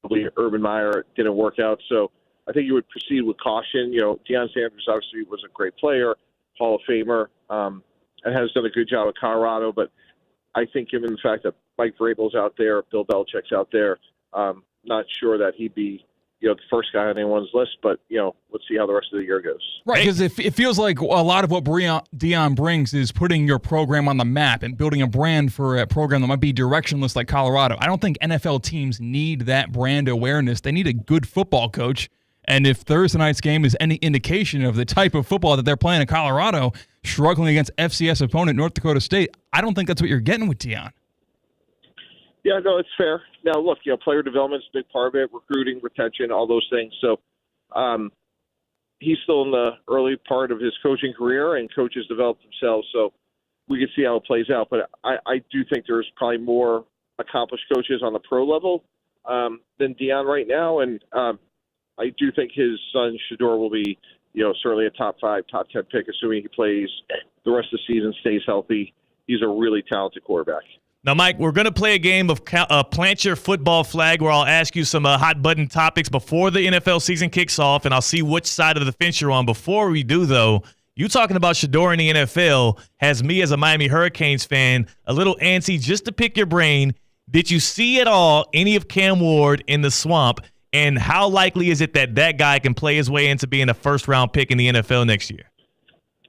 probably Urban Meyer didn't work out. So I think you would proceed with caution. Deion Sanders obviously was a great player, Hall of Famer, and has done a good job at Colorado. But I think given the fact that Mike Vrabel's out there, Bill Belichick's out there, not sure that he'd be the first guy on anyone's list, but, let's see how the rest of the year goes. Right, because it feels like a lot of what Deion brings is putting your program on the map and building a brand for a program that might be directionless like Colorado. I don't think NFL teams need that brand awareness. They need a good football coach. And if Thursday night's game is any indication of the type of football that they're playing in Colorado, struggling against FCS opponent North Dakota State, I don't think that's what you're getting with Deion. Yeah, no, it's fair. Now, look, player development's a big part of it, recruiting, retention, all those things. So he's still in the early part of his coaching career, and coaches develop themselves. So we can see how it plays out. But I do think there's probably more accomplished coaches on the pro level than Deion right now. And I do think his son, Shador, will be, certainly a top 5, top 10 pick, assuming he plays the rest of the season, stays healthy. He's a really talented quarterback. Now, Mike, we're going to play a game of Plant Your Football Flag where I'll ask you some hot-button topics before the NFL season kicks off, and I'll see which side of the fence you're on. Before we do, though, you talking about Shador in the NFL has me as a Miami Hurricanes fan a little antsy just to pick your brain. Did you see at all any of Cam Ward in the swamp, and how likely is it that that guy can play his way into being a first-round pick in the NFL next year?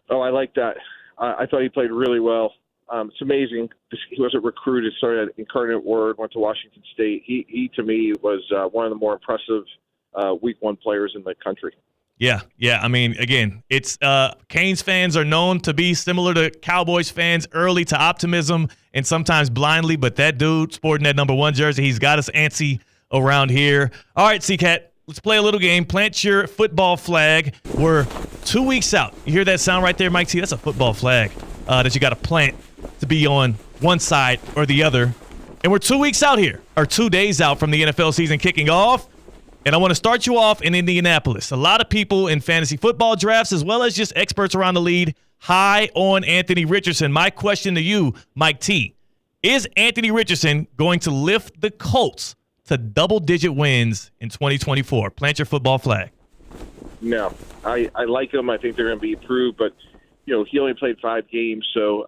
Oh, I like that. I thought he played really well. It's amazing. He wasn't recruited, started at Incarnate Word, went to Washington State. He to me, was one of the more impressive Week 1 players in the country. Yeah. I mean, again, it's Canes fans are known to be similar to Cowboys fans, early to optimism and sometimes blindly, but that dude sporting that number 1 jersey, he's got us antsy around here. All right, C-Cat, let's play a little game. Plant your football flag. We're 2 weeks out. You hear that sound right there, Mike T? That's a football flag that you got to plant to be on one side or the other. And we're 2 weeks out here, or 2 days out from the NFL season kicking off. And I want to start you off in Indianapolis. A lot of people in fantasy football drafts, as well as just experts around the league, high on Anthony Richardson. My question to you, Mike T, is Anthony Richardson going to lift the Colts to double-digit wins in 2024? Plant your football flag. No, I like him. I think they're going to be improved, but he only played 5 games. So,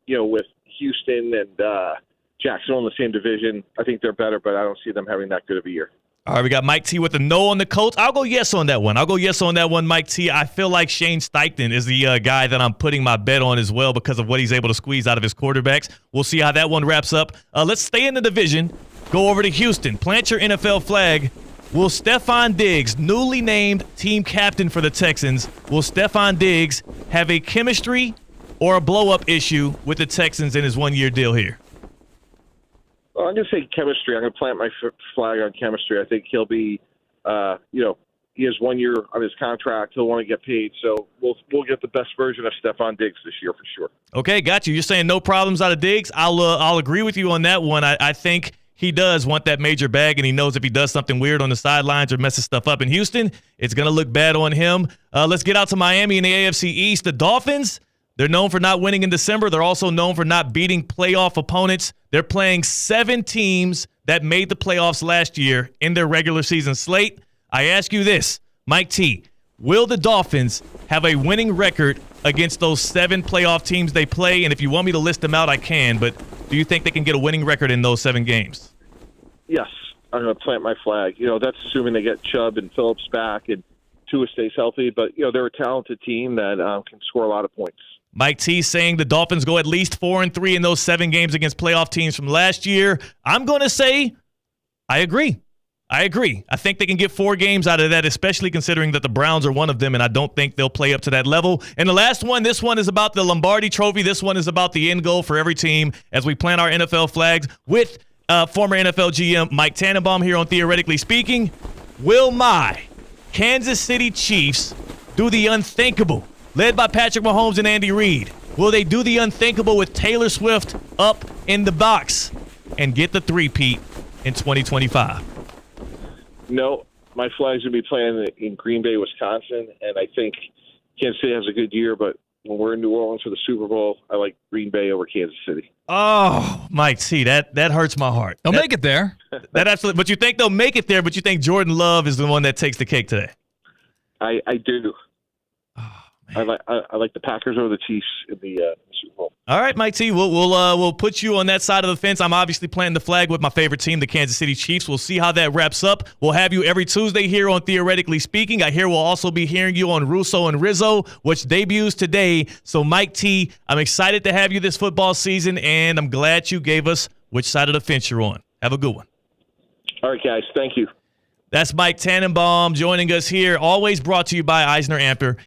with Houston and Jacksonville in the same division, I think they're better, but I don't see them having that good of a year. All right, we got Mike T with the no on the Colts. I'll go yes on that one. Mike T. I feel like Shane Steichen is the guy that I'm putting my bet on as well because of what he's able to squeeze out of his quarterbacks. We'll see how that one wraps up. Let's stay in the division. Go over to Houston. Plant your NFL flag. Will Stephon Diggs, newly named team captain for the Texans, will Stephon Diggs have a chemistry or a blow-up issue with the Texans in his one-year deal here? Well, I'm going to say chemistry. I'm going to plant my flag on chemistry. I think he'll be, he has 1 year on his contract. He'll want to get paid. So we'll get the best version of Stephon Diggs this year for sure. Okay, got you. You're saying no problems out of Diggs. I'll agree with you on that one. I think he does want that major bag, and he knows if he does something weird on the sidelines or messes stuff up in Houston, it's going to look bad on him. Let's get out to Miami in the AFC East. The Dolphins, they're known for not winning in December. They're also known for not beating playoff opponents. They're playing 7 teams that made the playoffs last year in their regular season slate. I ask you this, Mike T, will the Dolphins have a winning record against those 7 playoff teams they play? And if you want me to list them out, I can, but do you think they can get a winning record in those 7 games? Yes, I'm going to plant my flag. That's assuming they get Chubb and Phillips back and Tua stays healthy. But, they're a talented team that can score a lot of points. Mike T saying the Dolphins go at least 4-3 in those 7 games against playoff teams from last year. I'm going to say I agree. I think they can get 4 games out of that, especially considering that the Browns are one of them, and I don't think they'll play up to that level. And the last one, this one is about the Lombardi Trophy. This one is about the end goal for every team as we plant our NFL flags with former NFL GM Mike Tannenbaum here on Theoretically Speaking. Will my Kansas City Chiefs do the unthinkable, led by Patrick Mahomes and Andy Reid? Will they do the unthinkable with Taylor Swift up in the box and get the three-peat in 2025? No, my flag's going to be playing in Green Bay, Wisconsin, and I think Kansas City has a good year, but, when we're in New Orleans for the Super Bowl, I like Green Bay over Kansas City. Oh, Mike T, that hurts my heart. They'll make it there. That absolutely. But you think they'll make it there? But you think Jordan Love is the one that takes the cake today? I do. Oh, I like the Packers over the Chiefs in the Super Bowl. All right, Mike T, we'll put you on that side of the fence. I'm obviously planting the flag with my favorite team, the Kansas City Chiefs. We'll see how that wraps up. We'll have you every Tuesday here on Theoretically Speaking. I hear we'll also be hearing you on Russo and Rizzo, which debuts today. So, Mike T, I'm excited to have you this football season, and I'm glad you gave us which side of the fence you're on. Have a good one. All right, guys. Thank you. That's Mike Tannenbaum joining us here, always brought to you by Eisner Amper.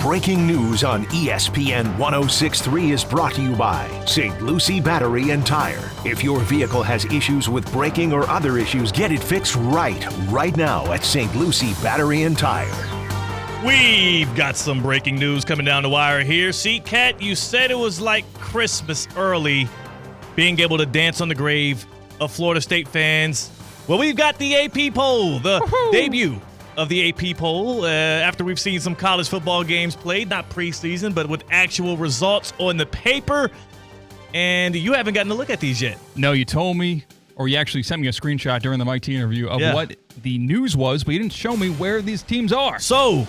Breaking news on ESPN 106.3 is brought to you by St. Lucie Battery and Tire. If your vehicle has issues with braking or other issues, get it fixed right now at St. Lucie Battery and Tire. We've got some breaking news coming down the wire here. See, Kat, you said it was like Christmas early, being able to dance on the grave of Florida State fans. Well, we've got the AP poll, the debut of the AP poll, after we've seen some college football games played, not preseason, but with actual results on the paper. And you haven't gotten to look at these yet. No, you told me, or you actually sent me a screenshot during the Mike T interview of what the news was, but you didn't show me where these teams are. So,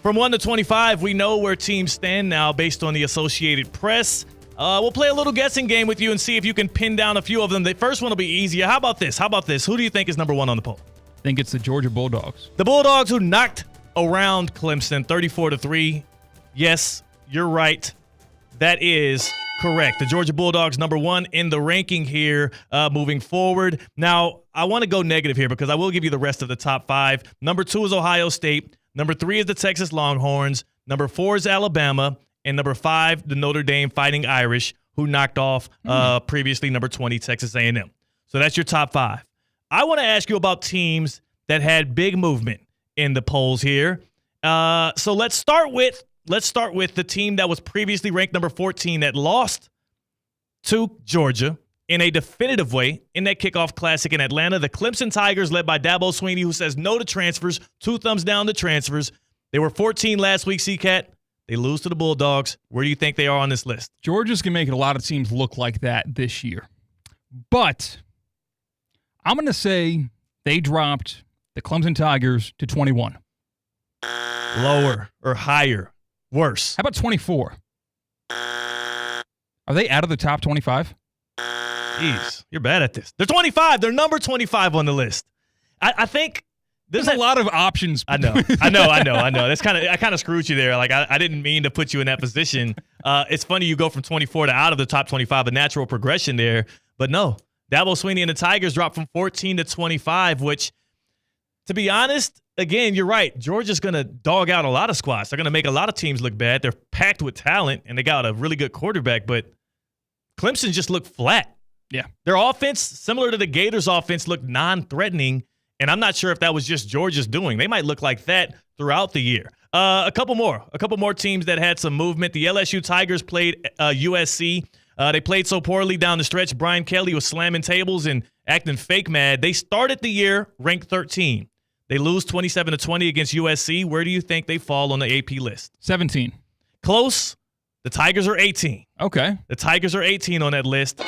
from 1 to 25, we know where teams stand now based on the Associated Press. We'll play a little guessing game with you and see if you can pin down a few of them. The first one will be easier. How about this? Who do you think is number one on the poll? I think it's the Georgia Bulldogs. The Bulldogs, who knocked around Clemson 34-3. Yes, you're right. That is correct. The Georgia Bulldogs, number one in the ranking here moving forward. Now, I want to go negative here because I will give you the rest of the top five. Number 2 is Ohio State. Number 3 is the Texas Longhorns. Number 4 is Alabama. And number 5, the Notre Dame Fighting Irish, who knocked off previously number 20, Texas A&M. So that's your top 5. I want to ask you about teams that had big movement in the polls here. So let's start with the team that was previously ranked number 14 that lost to Georgia in a definitive way in that kickoff classic in Atlanta. The Clemson Tigers, led by Dabo Swinney, who says no to transfers, 2 thumbs down to transfers. They were 14 last week, C-Cat. They lose to the Bulldogs. Where do you think they are on this list? Georgia's going to make a lot of teams look like that this year. But I'm going to say they dropped the Clemson Tigers to 21. Lower or higher? Worse? How about 24? Are they out of the top 25? Jeez, you're bad at this. They're 25. They're number 25 on the list. I think there's a lot of options. I know. I kind of screwed you there. Like I didn't mean to put you in that position. It's funny you go from 24 to out of the top 25, a natural progression there. But no, Dabo Swinney and the Tigers dropped from 14 to 25, which, to be honest, again, you're right. Georgia's going to dog out a lot of squads. They're going to make a lot of teams look bad. They're packed with talent, and they got a really good quarterback. But Clemson just looked flat. Yeah. Their offense, similar to the Gators' offense, looked non-threatening. And I'm not sure if that was just Georgia's doing. They might look like that throughout the year. A couple more teams that had some movement. The LSU Tigers played USC. They played so poorly down the stretch. Brian Kelly was slamming tables and acting fake mad. They started the year ranked 13. They lose 27-20 against USC. Where do you think they fall on the AP list? 17. Close. The Tigers are 18. Okay. The Tigers are 18 on that list.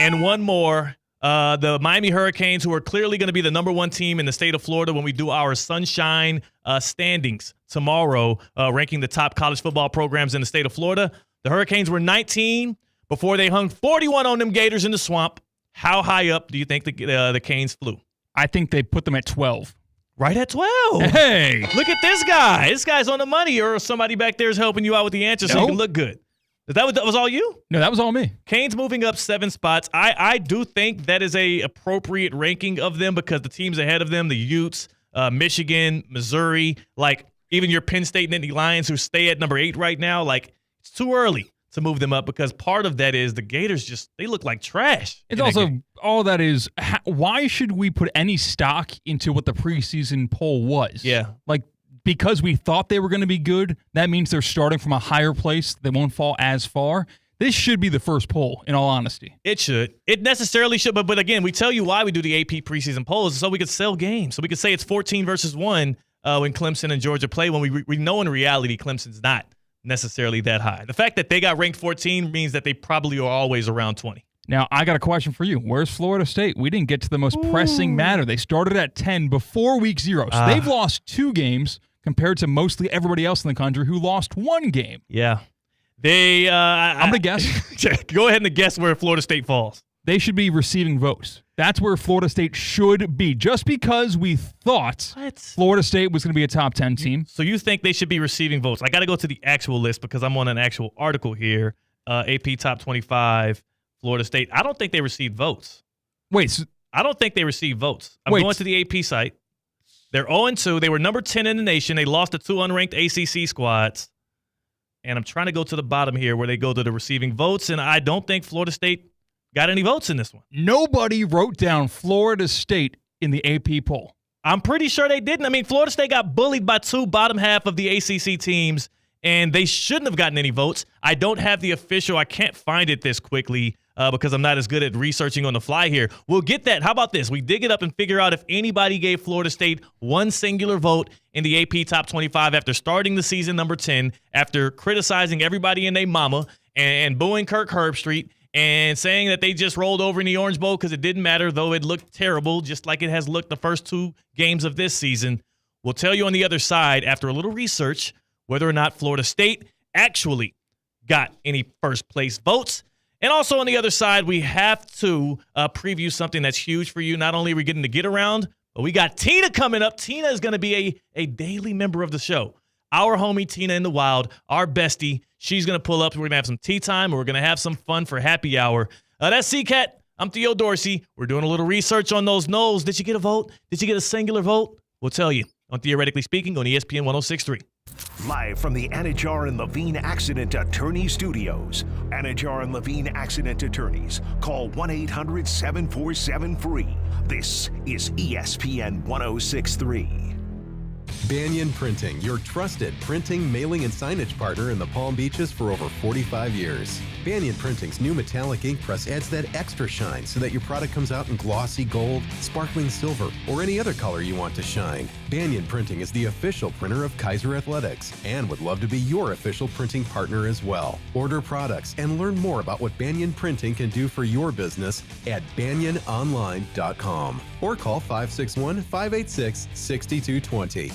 And one more. The Miami Hurricanes, who are clearly going to be the number one team in the state of Florida when we do our Sunshine standings tomorrow, ranking the top college football programs in the state of Florida. The Hurricanes were 19 before they hung 41 on them Gators in the swamp. How high up do you think the Canes flew? I think they put them at 12. Right at 12. Hey. Look at this guy. This guy's on the money, or somebody back there is helping you out with the answer so you can look good. That was all you? No, that was all me. Canes moving up 7 spots. I do think that is a appropriate ranking of them because the teams ahead of them, the Utes, Michigan, Missouri, like even your Penn State Nittany Lions who stay at number 8 right now, like it's too early to move them up because part of that is the Gators they look like trash. It's also all that is, why should we put any stock into what the preseason poll was? Yeah. Like, because we thought they were going to be good, that means they're starting from a higher place. They won't fall as far. This should be the first poll, in all honesty. It should. It necessarily should. But again, we tell you why we do the AP preseason polls so we could sell games. So we could say it's 14 versus 1. when Clemson and Georgia play, when we know in reality Clemson's not necessarily that high. The fact that they got ranked 14 means that they probably are always around 20. Now, I got a question for you. Where's Florida State? We didn't get to the most pressing matter. They started at 10 before week 0. So they've lost 2 games compared to mostly everybody else in the country who lost 1 game. Yeah. I'm going to guess. Go ahead and guess where Florida State falls. They should be receiving votes. That's where Florida State should be. Just because we thought Florida State was going to be a top 10 team. So you think they should be receiving votes? I got to go to the actual list because I'm on an actual article here. AP Top 25, Florida State. I don't think they received votes. Wait. I don't think they received votes. I'm going to the AP site. They're 0-2. They were number 10 in the nation. They lost to 2 unranked ACC squads. And I'm trying to go to the bottom here where they go to the receiving votes, and I don't think Florida State got any votes in this one. Nobody wrote down Florida State in the AP poll. I'm pretty sure they didn't. I mean, Florida State got bullied by 2 bottom half of the ACC teams, and they shouldn't have gotten any votes. I don't have the official. I can't find it this quickly because I'm not as good at researching on the fly here. We'll get that. How about this? We dig it up and figure out if anybody gave Florida State one singular vote in the AP Top 25 after starting the season number 10, after criticizing everybody and their mama and booing Kirk Herbstreit and saying that they just rolled over in the Orange Bowl because it didn't matter, though it looked terrible, just like it has looked the first 2 games of this season. We'll tell you on the other side, after a little research, whether or not Florida State actually got any first-place votes. And also on the other side, we have to preview something that's huge for you. Not only are we getting to get around, but we got Tina coming up. Tina is going to be a daily member of the show. Our homie Tina in the Wild, our bestie. She's going to pull up. We're going to have some tea time, and we're going to have some fun for happy hour. That's C-Cat. I'm Theo Dorsey. We're doing a little research on those no's. Did you get a vote? Did you get a singular vote? We'll tell you on Theoretically Speaking on ESPN 106.3. Live from the Anajar and Levine Accident Attorney Studios. Anajar and Levine Accident Attorneys. Call 1-800-747-FREE. This is ESPN 106.3. Banyan Printing, your trusted printing, mailing, and signage partner in the Palm Beaches for over 45 years. Banyan Printing's new metallic ink press adds that extra shine so that your product comes out in glossy gold, sparkling silver, or any other color you want to shine. Banyan Printing is the official printer of Kaiser Athletics and would love to be your official printing partner as well. Order products and learn more about what Banyan Printing can do for your business at banyanonline.com or call 561-586-6220.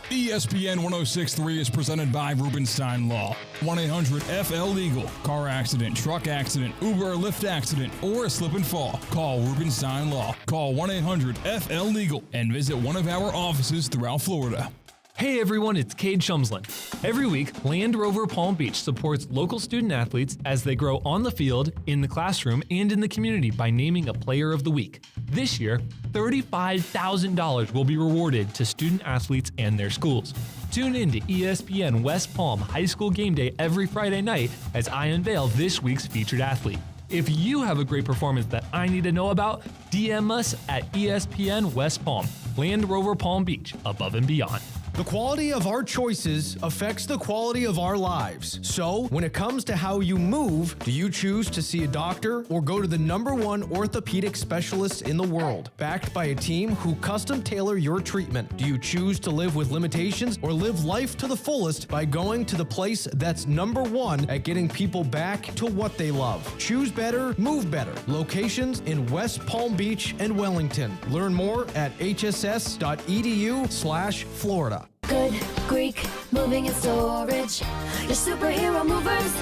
ESPN 106.3 is presented by Rubenstein Law. 1-800-FL-LEGAL. Car accident, truck accident, Uber or Lyft accident, or a slip and fall. Call Rubenstein Law. Call 1-800-FL-LEGAL and visit one of our offices throughout Florida. Hey everyone, it's Cade Shumslin. Every week, Land Rover Palm Beach supports local student athletes as they grow on the field, in the classroom, and in the community by naming a Player of the Week. This year, $35,000 will be rewarded to student athletes and their schools. Tune in to ESPN West Palm High School Game Day every Friday night as I unveil this week's featured athlete. If you have a great performance that I need to know about, DM us at ESPN West Palm, Land Rover Palm Beach, above and beyond. The quality of our choices affects the quality of our lives. So, when it comes to how you move, do you choose to see a doctor or go to the #1 orthopedic specialist in the world, backed by a team who custom tailor your treatment? Do you choose to live with limitations or live life to the fullest by going to the place that's #1 at getting people back to what they love? Choose better, move better. Locations in West Palm Beach and Wellington. Learn more at hss.edu/Florida. Good Greek Moving and Storage, your superhero movers.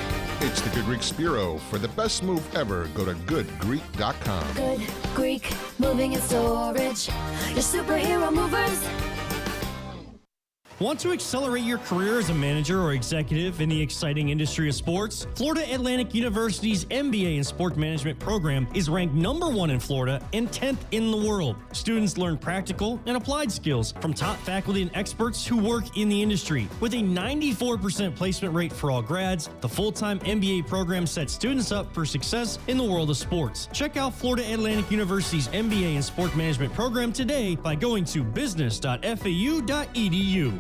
It's the Good Greek Spiro. For the best move ever, go to goodgreek.com. Good Greek Moving and Storage, your superhero movers. Want to accelerate your career as a manager or executive in the exciting industry of sports? Florida Atlantic University's MBA in Sport Management program is ranked #1 in Florida and 10th in the world. Students learn practical and applied skills from top faculty and experts who work in the industry. With a 94% placement rate for all grads, the full-time MBA program sets students up for success in the world of sports. Check out Florida Atlantic University's MBA in Sport Management program today by going to business.fau.edu.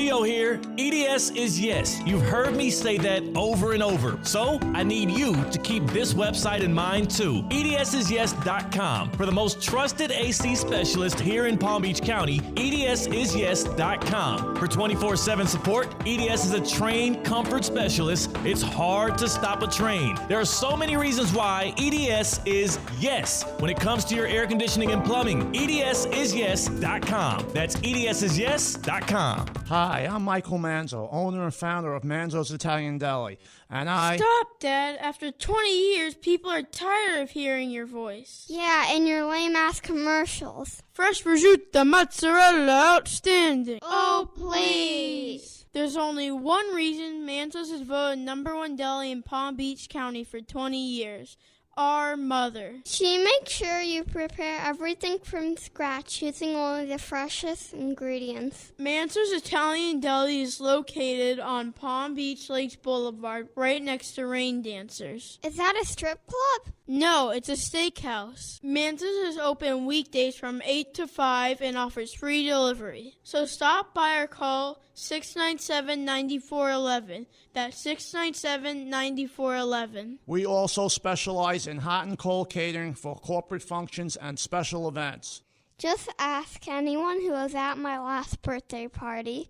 Theo here. EDS is yes. You've heard me say that over and over. So I need you to keep this website in mind too. EDSIsYes.com. For the most trusted AC specialist here in Palm Beach County, EDSIsYes.com. For 24/7 support, EDS is a trained comfort specialist. It's hard to stop a train. There are so many reasons why EDS is yes when it comes to your air conditioning and plumbing. EDSIsYes.com. That's EDSIsYes.com. Hi, I'm Michael Manzo, owner and founder of Manzo's Italian Deli, and Stop, Dad. After 20 years, people are tired of hearing your voice. Yeah, and your lame-ass commercials. Fresh prosciutto, mozzarella, outstanding. Oh, please. There's only one reason Manzo's is voted #1 deli in Palm Beach County for 20 years. Our mother. She makes sure you prepare everything from scratch using only the freshest ingredients. Manzo's Italian Deli is located on Palm Beach Lakes Boulevard, right next to Rain Dancers. Is that a strip club? No, it's a steakhouse. Manzo's is open weekdays from 8 to 5 and offers free delivery. So stop by or call 697-9411. That's 697-9411. we also specialize in hot and cold catering for corporate functions and special events. Just ask anyone who was at my last birthday party.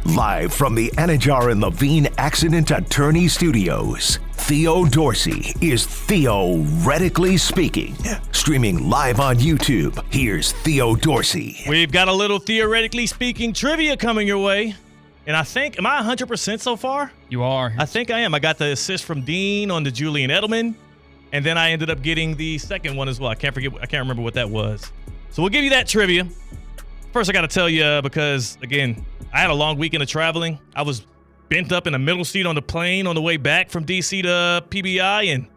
Live from the Anajar and Levine Accident Attorney Studios, Theo Dorsey is Theoretically Speaking. Streaming live on YouTube, here's Theo Dorsey. We've got a little Theoretically Speaking trivia coming your way. And I think, am I 100% so far? You are. I think I am. I got the assist from Dean on the Julian Edelman. And then I ended up getting the second one as well. I can't remember what that was. So we'll give you that trivia. First, I got to tell you, because, again, I had a long weekend of traveling. I was bent up in the middle seat on the plane on the way back from D.C. to PBI, and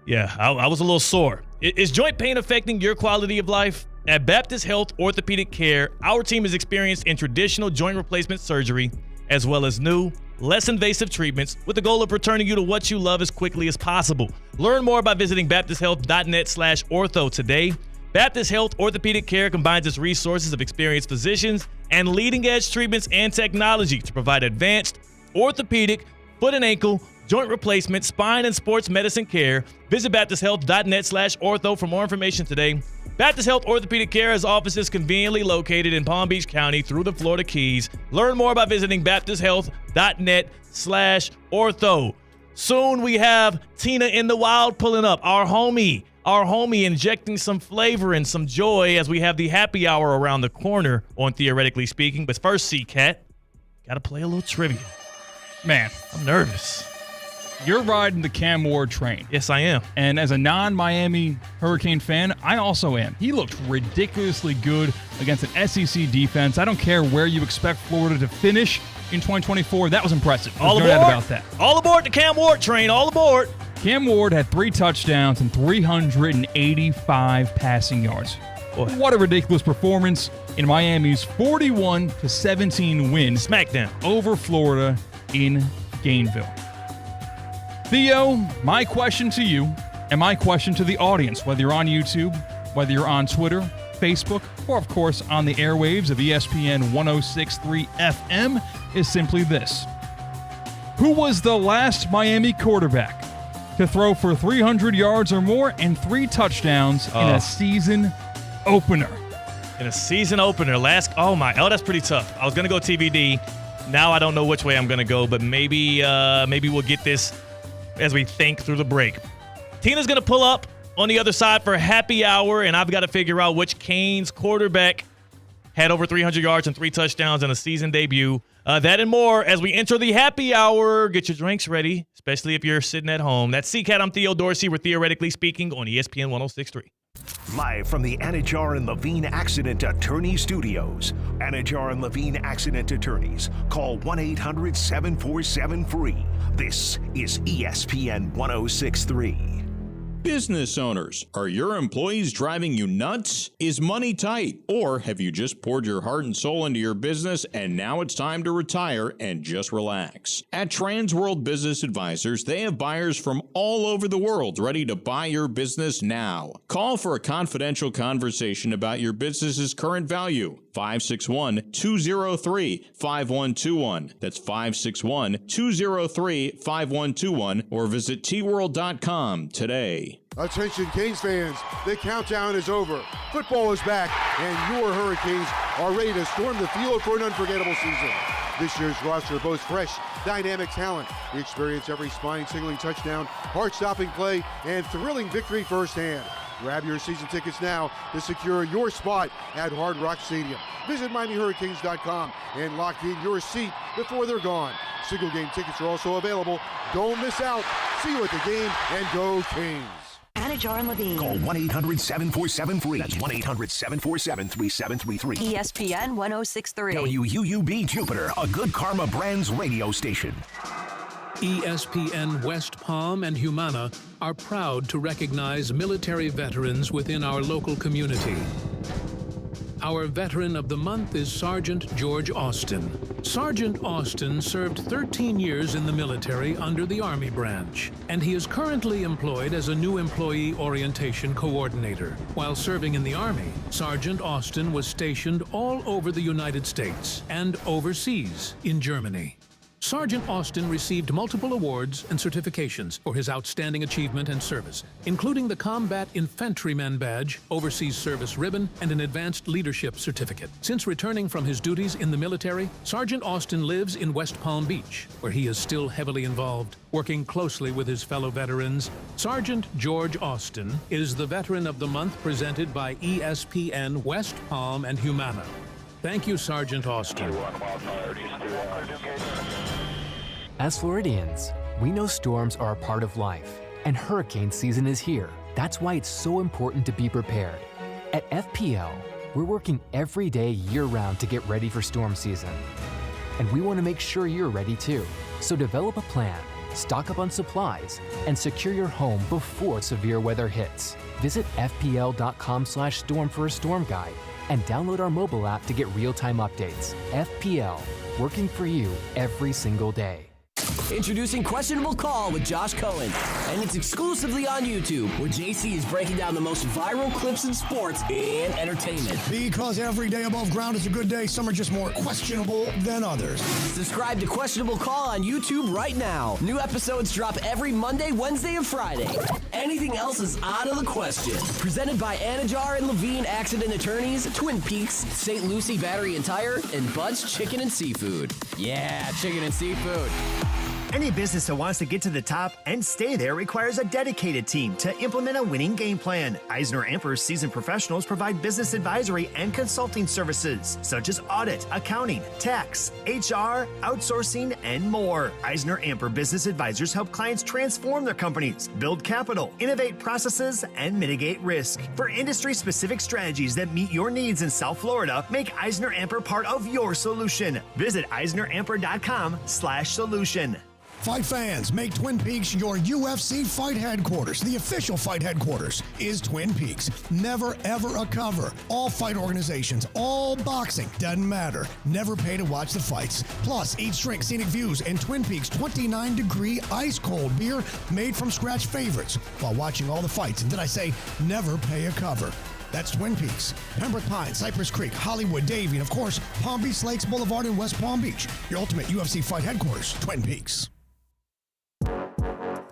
yeah, I was a little sore. Is joint pain affecting your quality of life? At Baptist Health Orthopedic Care, our team is experienced in traditional joint replacement surgery, as well as new, less invasive treatments, with the goal of returning you to what you love as quickly as possible. Learn more by visiting baptisthealth.net/ortho today. Baptist Health Orthopedic Care combines its resources of experienced physicians and leading-edge treatments and technology to provide advanced orthopedic, foot and ankle, joint replacement, spine, and sports medicine care. Visit baptisthealth.net/ortho for more information today. Baptist Health Orthopedic Care has offices conveniently located in Palm Beach County through the Florida Keys. Learn more by visiting baptisthealth.net/ortho. Soon we have Tina in the Wild pulling up, our homie injecting some flavor and some joy as we have the happy hour around the corner on Theoretically Speaking. But first, C-Cat, got to play a little trivia. Man, I'm nervous. You're riding the Cam Ward train. Yes, I am. And as a non-Miami Hurricane fan, I also am. He looked ridiculously good against an SEC defense. I don't care where you expect Florida to finish in 2024. That was impressive. All aboard. No doubt about that. All aboard the Cam Ward train. All aboard. Cam Ward had 3 touchdowns and 385 passing yards. Boy. What a ridiculous performance in Miami's 41-17 win. Smackdown. Over Florida in Gainesville. Theo, my question to you and my question to the audience, whether you're on YouTube, whether you're on Twitter, Facebook, or of course on the airwaves of ESPN 106.3 FM, is simply this. Who was the last Miami quarterback to throw for 300 yards or more and 3 touchdowns in a season opener? In a season opener. That's pretty tough. I was going to go TBD. Now I don't know which way I'm going to go, but maybe we'll get this as we think through the break. Tina's going to pull up on the other side for happy hour, and I've got to figure out which Canes quarterback had over 300 yards and 3 touchdowns in a season debut. That and more as we enter the happy hour. Get your drinks ready, especially if you're sitting at home. That's C-Cat. I'm Theo Dorsey. We're Theoretically Speaking on ESPN 106.3. Live from the Anajar and Levine Accident Attorney Studios. Anajar and Levine Accident Attorneys. Call 1-800-747-FREE. This is ESPN 106.3. Business owners, are your employees driving you nuts? Is money tight? Or have you just poured your heart and soul into your business and now it's time to retire and just relax? At Transworld Business Advisors, they have buyers from all over the world ready to buy your business now. Call for a confidential conversation about your business's current value. 561-203-5121. That's 561-203-5121 or visit tworld.com today. Attention Canes fans, the countdown is over. Football is back, and your Hurricanes are ready to storm the field for an unforgettable season. This year's roster boasts fresh, dynamic talent. Experience every spine-tingling touchdown, heart-stopping play, and thrilling victory firsthand. Grab your season tickets now to secure your spot at Hard Rock Stadium. Visit MiamiHurricanes.com and lock in your seat before they're gone. Single game tickets are also available. Don't miss out. See you at the game, and go Canes. Anajar and Levine. Call 1-800-747-FREE. That's 1-800-747-3733. ESPN 1063. WUUB Jupiter, a Good Karma Brands radio station. ESPN West Palm and Humana are proud to recognize military veterans within our local community. Our Veteran of the Month is Sergeant George Austin. Sergeant Austin served 13 years in the military under the Army branch, and he is currently employed as a new employee orientation coordinator. While serving in the Army, Sergeant Austin was stationed all over the United States and overseas in Germany. Sergeant Austin received multiple awards and certifications for his outstanding achievement and service, including the Combat Infantryman Badge, Overseas Service Ribbon, and an Advanced Leadership Certificate. Since returning from his duties in the military, Sergeant Austin lives in West Palm Beach, where he is still heavily involved, working closely with his fellow veterans. Sergeant George Austin is the Veteran of the Month presented by ESPN West Palm and Humana. Thank you, Sergeant Austin. As Floridians, we know storms are a part of life, and hurricane season is here. That's why it's so important to be prepared. At FPL, we're working every day year-round to get ready for storm season. And we want to make sure you're ready too. So develop a plan, stock up on supplies, and secure your home before severe weather hits. Visit fpl.com/storm for a storm guide and download our mobile app to get real-time updates. FPL, working for you every single day. Introducing Questionable Call with Josh Cohen. And it's exclusively on YouTube, where JC is breaking down the most viral clips in sports and entertainment. Because every day above ground is a good day, some are just more questionable than others. Subscribe to Questionable Call on YouTube right now. New episodes drop every Monday, Wednesday, and Friday. Anything else is out of the question. Presented by Anajar and Levine Accident Attorneys, Twin Peaks, St. Lucie Battery and Tire, and Bud's Chicken and Seafood. Yeah, chicken and seafood. Any business that wants to get to the top and stay there requires a dedicated team to implement a winning game plan. Eisner-Amper's seasoned professionals provide business advisory and consulting services, such as audit, accounting, tax, HR, outsourcing, and more. Eisner-Amper Business Advisors help clients transform their companies, build capital, innovate processes, and mitigate risk. For industry-specific strategies that meet your needs in South Florida, make Eisner-Amper part of your solution. Visit EisnerAmper.com/solution. Fight fans, make Twin Peaks your UFC fight headquarters. The official fight headquarters is Twin Peaks. Never, ever a cover. All fight organizations, all boxing, doesn't matter. Never pay to watch the fights. Plus, eat, drink, scenic views, and Twin Peaks 29-degree ice-cold beer made from scratch favorites while watching all the fights. And did I say never pay a cover? That's Twin Peaks, Pembroke Pines, Cypress Creek, Hollywood, Davie, and of course, Palm Beach Lakes Boulevard in West Palm Beach. Your ultimate UFC fight headquarters, Twin Peaks.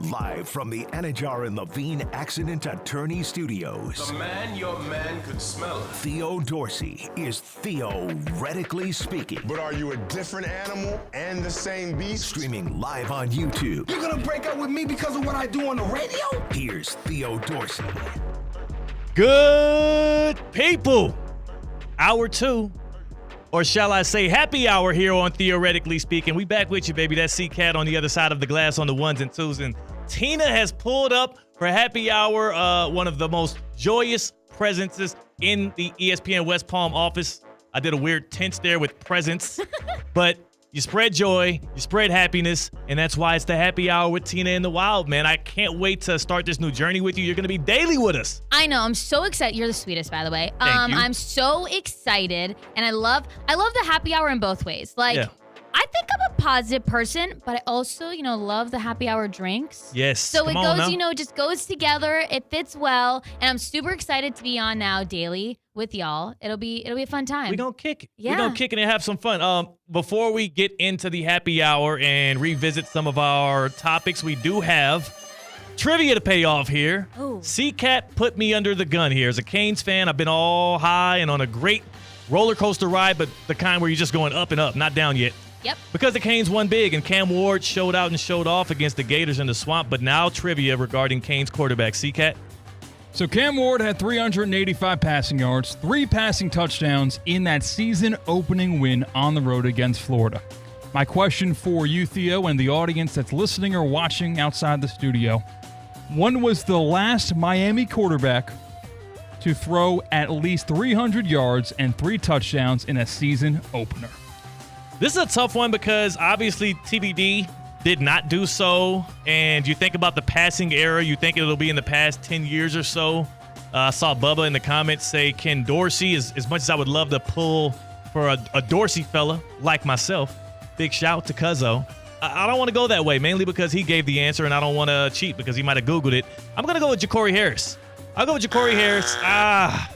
Live from the Anajar and Levine Accident Attorney Studios. The man your man could smell. Theo Dorsey is theoretically speaking. But are you a different animal and the same beast? Streaming live on YouTube. You're gonna break up with me because of what I do on the radio? Here's Theo Dorsey. Good people. Hour 2. Or shall I say happy hour here on Theoretically Speaking. We back with you, baby. That's C-Cat on the other side of the glass on the ones and twos. And Tina has pulled up for happy hour, one of the most joyous presences in the ESPN West Palm office. I did a weird tense there with presents. But You spread joy, you spread happiness, and that's why it's the happy hour with Tina in the Wild, man. I can't wait to start this new journey with you. You're going to be daily with us. I know. I'm so excited. You're the sweetest, by the way. Thank you. I'm so excited, and I love the happy hour in both ways. Like, Yeah. I think I'm a positive person, but I also, love the happy hour drinks. Yes. So Come it on goes, now. just goes together. It fits well, and I'm super excited to be on now daily with y'all. It'll be a fun time. We're going to kick it. Yeah. We're going to kick it and have some fun. Before we get into the happy hour and revisit some of our topics, we do have trivia to pay off here. Ooh. C-Cat put me under the gun here. As a Canes fan, I've been all high and on a great roller coaster ride, but the kind where you're just going up and up, not down yet. Yep. Because the Canes won big and Cam Ward showed out and showed off against the Gators in the Swamp. But now trivia regarding Canes quarterback C-Cat. So Cam Ward had 385 passing yards, 3 passing touchdowns in that season-opening win on the road against Florida. My question for you, Theo, and the audience that's listening or watching outside the studio, when was the last Miami quarterback to throw at least 300 yards and 3 touchdowns in a season opener? This is a tough one because obviously TBD did not do so. And you think about the passing era, you think it'll be in the past 10 years or so. I saw Bubba in the comments say Ken Dorsey. As much as I would love to pull for a Dorsey fella like myself, big shout to Cuzzo. I don't want to go that way, mainly because he gave the answer and I don't want to cheat because he might have Googled it. I'm going to go with Ja'Cory Harris. I'll go with Ja'Cory Harris. I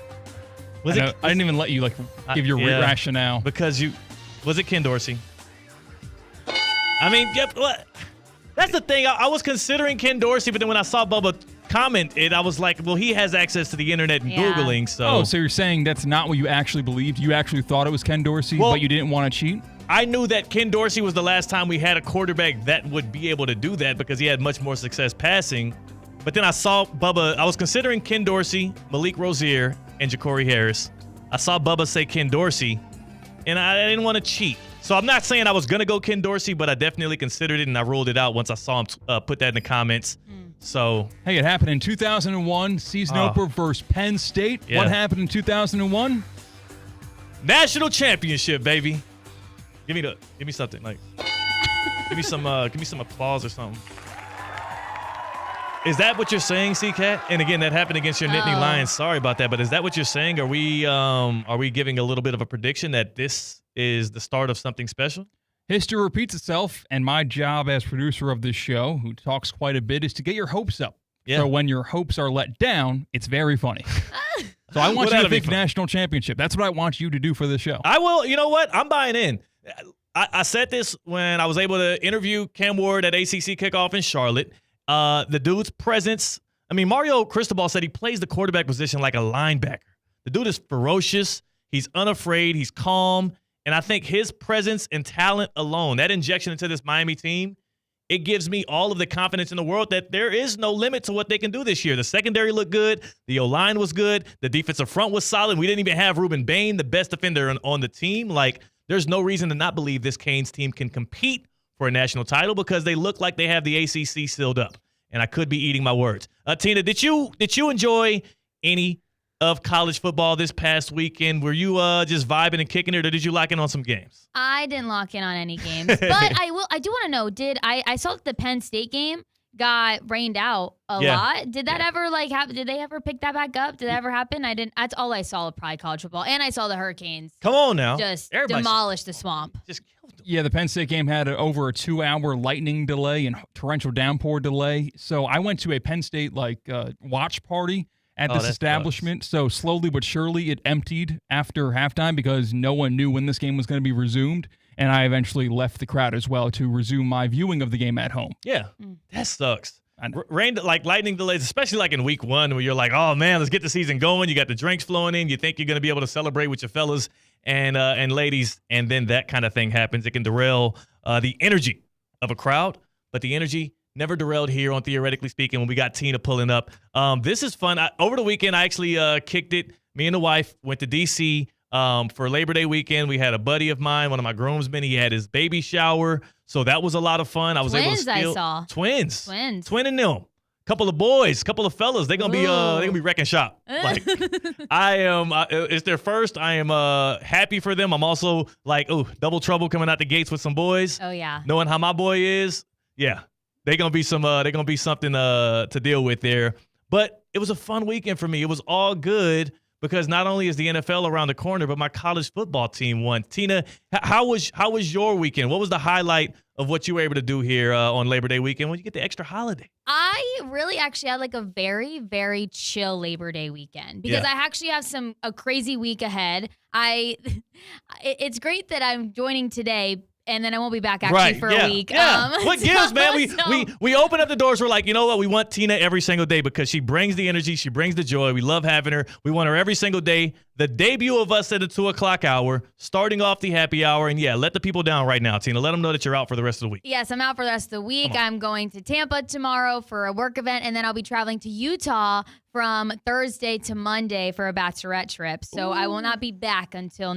didn't even let you give your rationale. Because was it Ken Dorsey? I mean, yep. That's the thing. I was considering Ken Dorsey, but then when I saw Bubba comment it, I was like, well, he has access to the internet and Googling. So you're saying that's not what you actually believed? You actually thought it was Ken Dorsey, but you didn't want to cheat? I knew that Ken Dorsey was the last time we had a quarterback that would be able to do that because he had much more success passing. But then I saw Bubba. I was considering Ken Dorsey, Malik Rozier, and Ja'Cory Harris. I saw Bubba say Ken Dorsey, and I didn't want to cheat. So I'm not saying I was going to go Ken Dorsey, but I definitely considered it, and I ruled it out once I saw him put that in the comments. So, hey, it happened in 2001, season opener versus Penn State. Yeah. What happened in 2001? National championship, baby. Give me something like, give me some applause or something. Is that what you're saying, C-Cat? And again, that happened against your Nittany Lions. Sorry about that, but is that what you're saying? Are we giving a little bit of a prediction that this is the start of something special? History repeats itself, and my job as producer of this show, who talks quite a bit, is to get your hopes up. Yeah. So when your hopes are let down, it's very funny. So I want you to pick national championship. That's what I want you to do for this show. I will. You know what? I'm buying in. I said this when I was able to interview Cam Ward at ACC kickoff in Charlotte. The dude's presence. I mean, Mario Cristobal said he plays the quarterback position like a linebacker. The dude is ferocious. He's unafraid. He's calm. And I think his presence and talent alone, that injection into this Miami team, it gives me all of the confidence in the world that there is no limit to what they can do this year. The secondary looked good. The O-line was good. The defensive front was solid. We didn't even have Ruben Bain, the best defender on the team. Like, there's no reason to not believe this Canes team can compete for a national title because they look like they have the ACC sealed up. And I could be eating my words. Tina, did you enjoy any of college football this past weekend? Were you just vibing and kicking it, or did you lock in on some games? I didn't lock in on any games, but I do want to know, I saw the Penn State game got rained out a lot. Did that ever happen? Did they ever pick that back up? Did that ever happen? I didn't. That's all I saw of probably college football, and I saw the Hurricanes. Come on now, just demolish the Swamp. Yeah, the Penn State game had over a 2-hour lightning delay and torrential downpour delay. So I went to a Penn State watch party at this establishment. So slowly but surely it emptied after halftime because no one knew when this game was going to be resumed. And I eventually left the crowd as well to resume my viewing of the game at home. Yeah, that sucks. Rain, lightning delays, especially in week one where you're like, oh man, let's get the season going. You got the drinks flowing in. You think you're going to be able to celebrate with your fellas and ladies. And then that kind of thing happens. It can derail the energy of a crowd, but the energy never derailed here on Theoretically Speaking when we got Tina pulling up. This is fun. Over the weekend, I actually kicked it. Me and the wife went to D.C. For Labor Day weekend. We had a buddy of mine, one of my groomsmen. He had his baby shower. So that was a lot of fun. I was able to I saw. Twins. Twins. Twin and them. couple of boys, couple of fellas. They're gonna be wrecking shop. Like I am. It's their first. I am happy for them. I'm also like, double trouble coming out the gates with some boys. Oh yeah. Knowing how my boy is, yeah, they're gonna be some. They're gonna be something to deal with there. But it was a fun weekend for me. It was all good because not only is the NFL around the corner, but my college football team won. Tina, how was your weekend? What was the highlight of what you were able to do here on Labor Day weekend when you get the extra holiday? I really actually had like a very, very chill Labor Day weekend because I actually have a crazy week ahead. It's great that I'm joining today. And then I won't be back actually for a week. Yeah. What gives, man? We open up the doors. We're like, you know what? We want Tina every single day because she brings the energy. She brings the joy. We love having her. We want her every single day. The debut of us at the 2 o'clock hour, starting off the happy hour. And let the people down right now, Tina. Let them know that you're out for the rest of the week. Yes, I'm out for the rest of the week. I'm going to Tampa tomorrow for a work event. And then I'll be traveling to Utah from Thursday to Monday for a bachelorette trip. So I will not be back until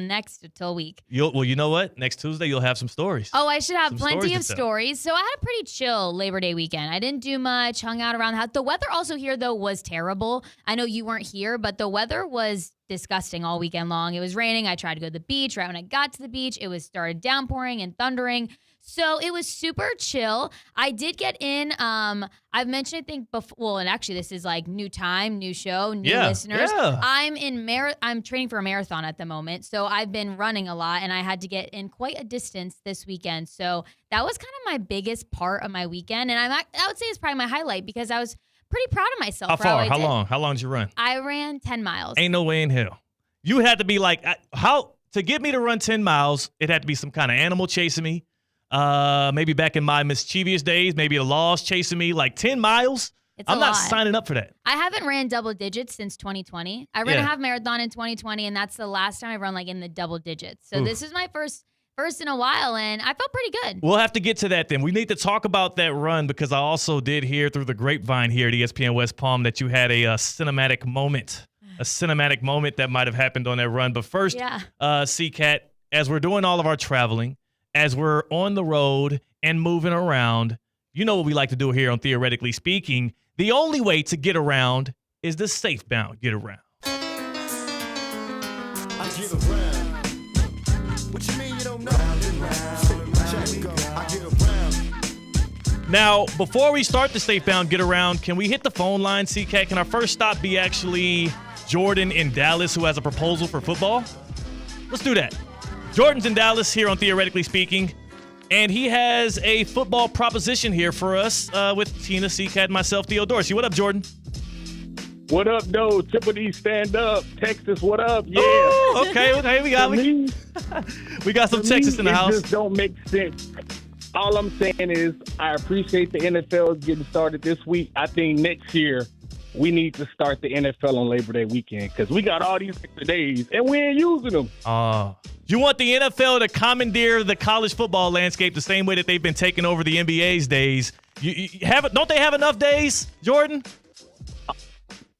week. Well, you know what? Next Tuesday, you'll have some stories. Oh, I should have plenty of stories. So I had a pretty chill Labor Day weekend. I didn't do much, hung out around the house. The weather also here, though, was terrible. I know you weren't here, but the weather was disgusting all weekend long. It was raining. I tried to go to the beach. Right when I got to the beach, it started downpouring and thundering. So it was super chill. I did get in. I've mentioned, I think, before. Well, and actually, this is like new time, new show, new listeners. Yeah. I'm training for a marathon at the moment, so I've been running a lot, and I had to get in quite a distance this weekend. So that was kind of my biggest part of my weekend, and I would say it's probably my highlight because I was pretty proud of myself. How far? How long? How long did you run? I ran 10 miles. Ain't no way in hell. You had to be like, to get me to run 10 miles, it had to be some kind of animal chasing me. Maybe back in my mischievous days, maybe a law's chasing me, like 10 miles. I'm not signing up for that. I haven't ran double digits since 2020. I ran a half marathon in 2020, and that's the last time I run like in the double digits. So this is my first in a while, and I felt pretty good. We'll have to get to that then. We need to talk about that run because I also did hear through the grapevine here at ESPN West Palm that you had a cinematic moment. A cinematic moment that might have happened on that run. But first, C-Cat, as we're doing all of our traveling, as we're on the road and moving around, you know what we like to do here on Theoretically Speaking. The only way to get around is the safe-bound get around. I get around. What you mean you don't know? Round and round. I get around. Now, before we start the safe-bound get around, can we hit the phone line, C-Cat? Can our first stop be actually Jordan in Dallas, who has a proposal for football? Let's do that. Jordan's in Dallas here on Theoretically Speaking, and he has a football proposition here for us with Tina, C-Cat, and myself, Theo Dorsey. What up, Jordan? What up, though? Triple D, stand up. Texas, what up? Yeah. Ooh, okay. We got some Texas in the house. It just don't make sense. All I'm saying is I appreciate the NFL getting started this week. I think next year we need to start the NFL on Labor Day weekend because we got all these extra days, and we ain't using them. You want the NFL to commandeer the college football landscape the same way that they've been taking over the NBA's days. Don't they have enough days, Jordan?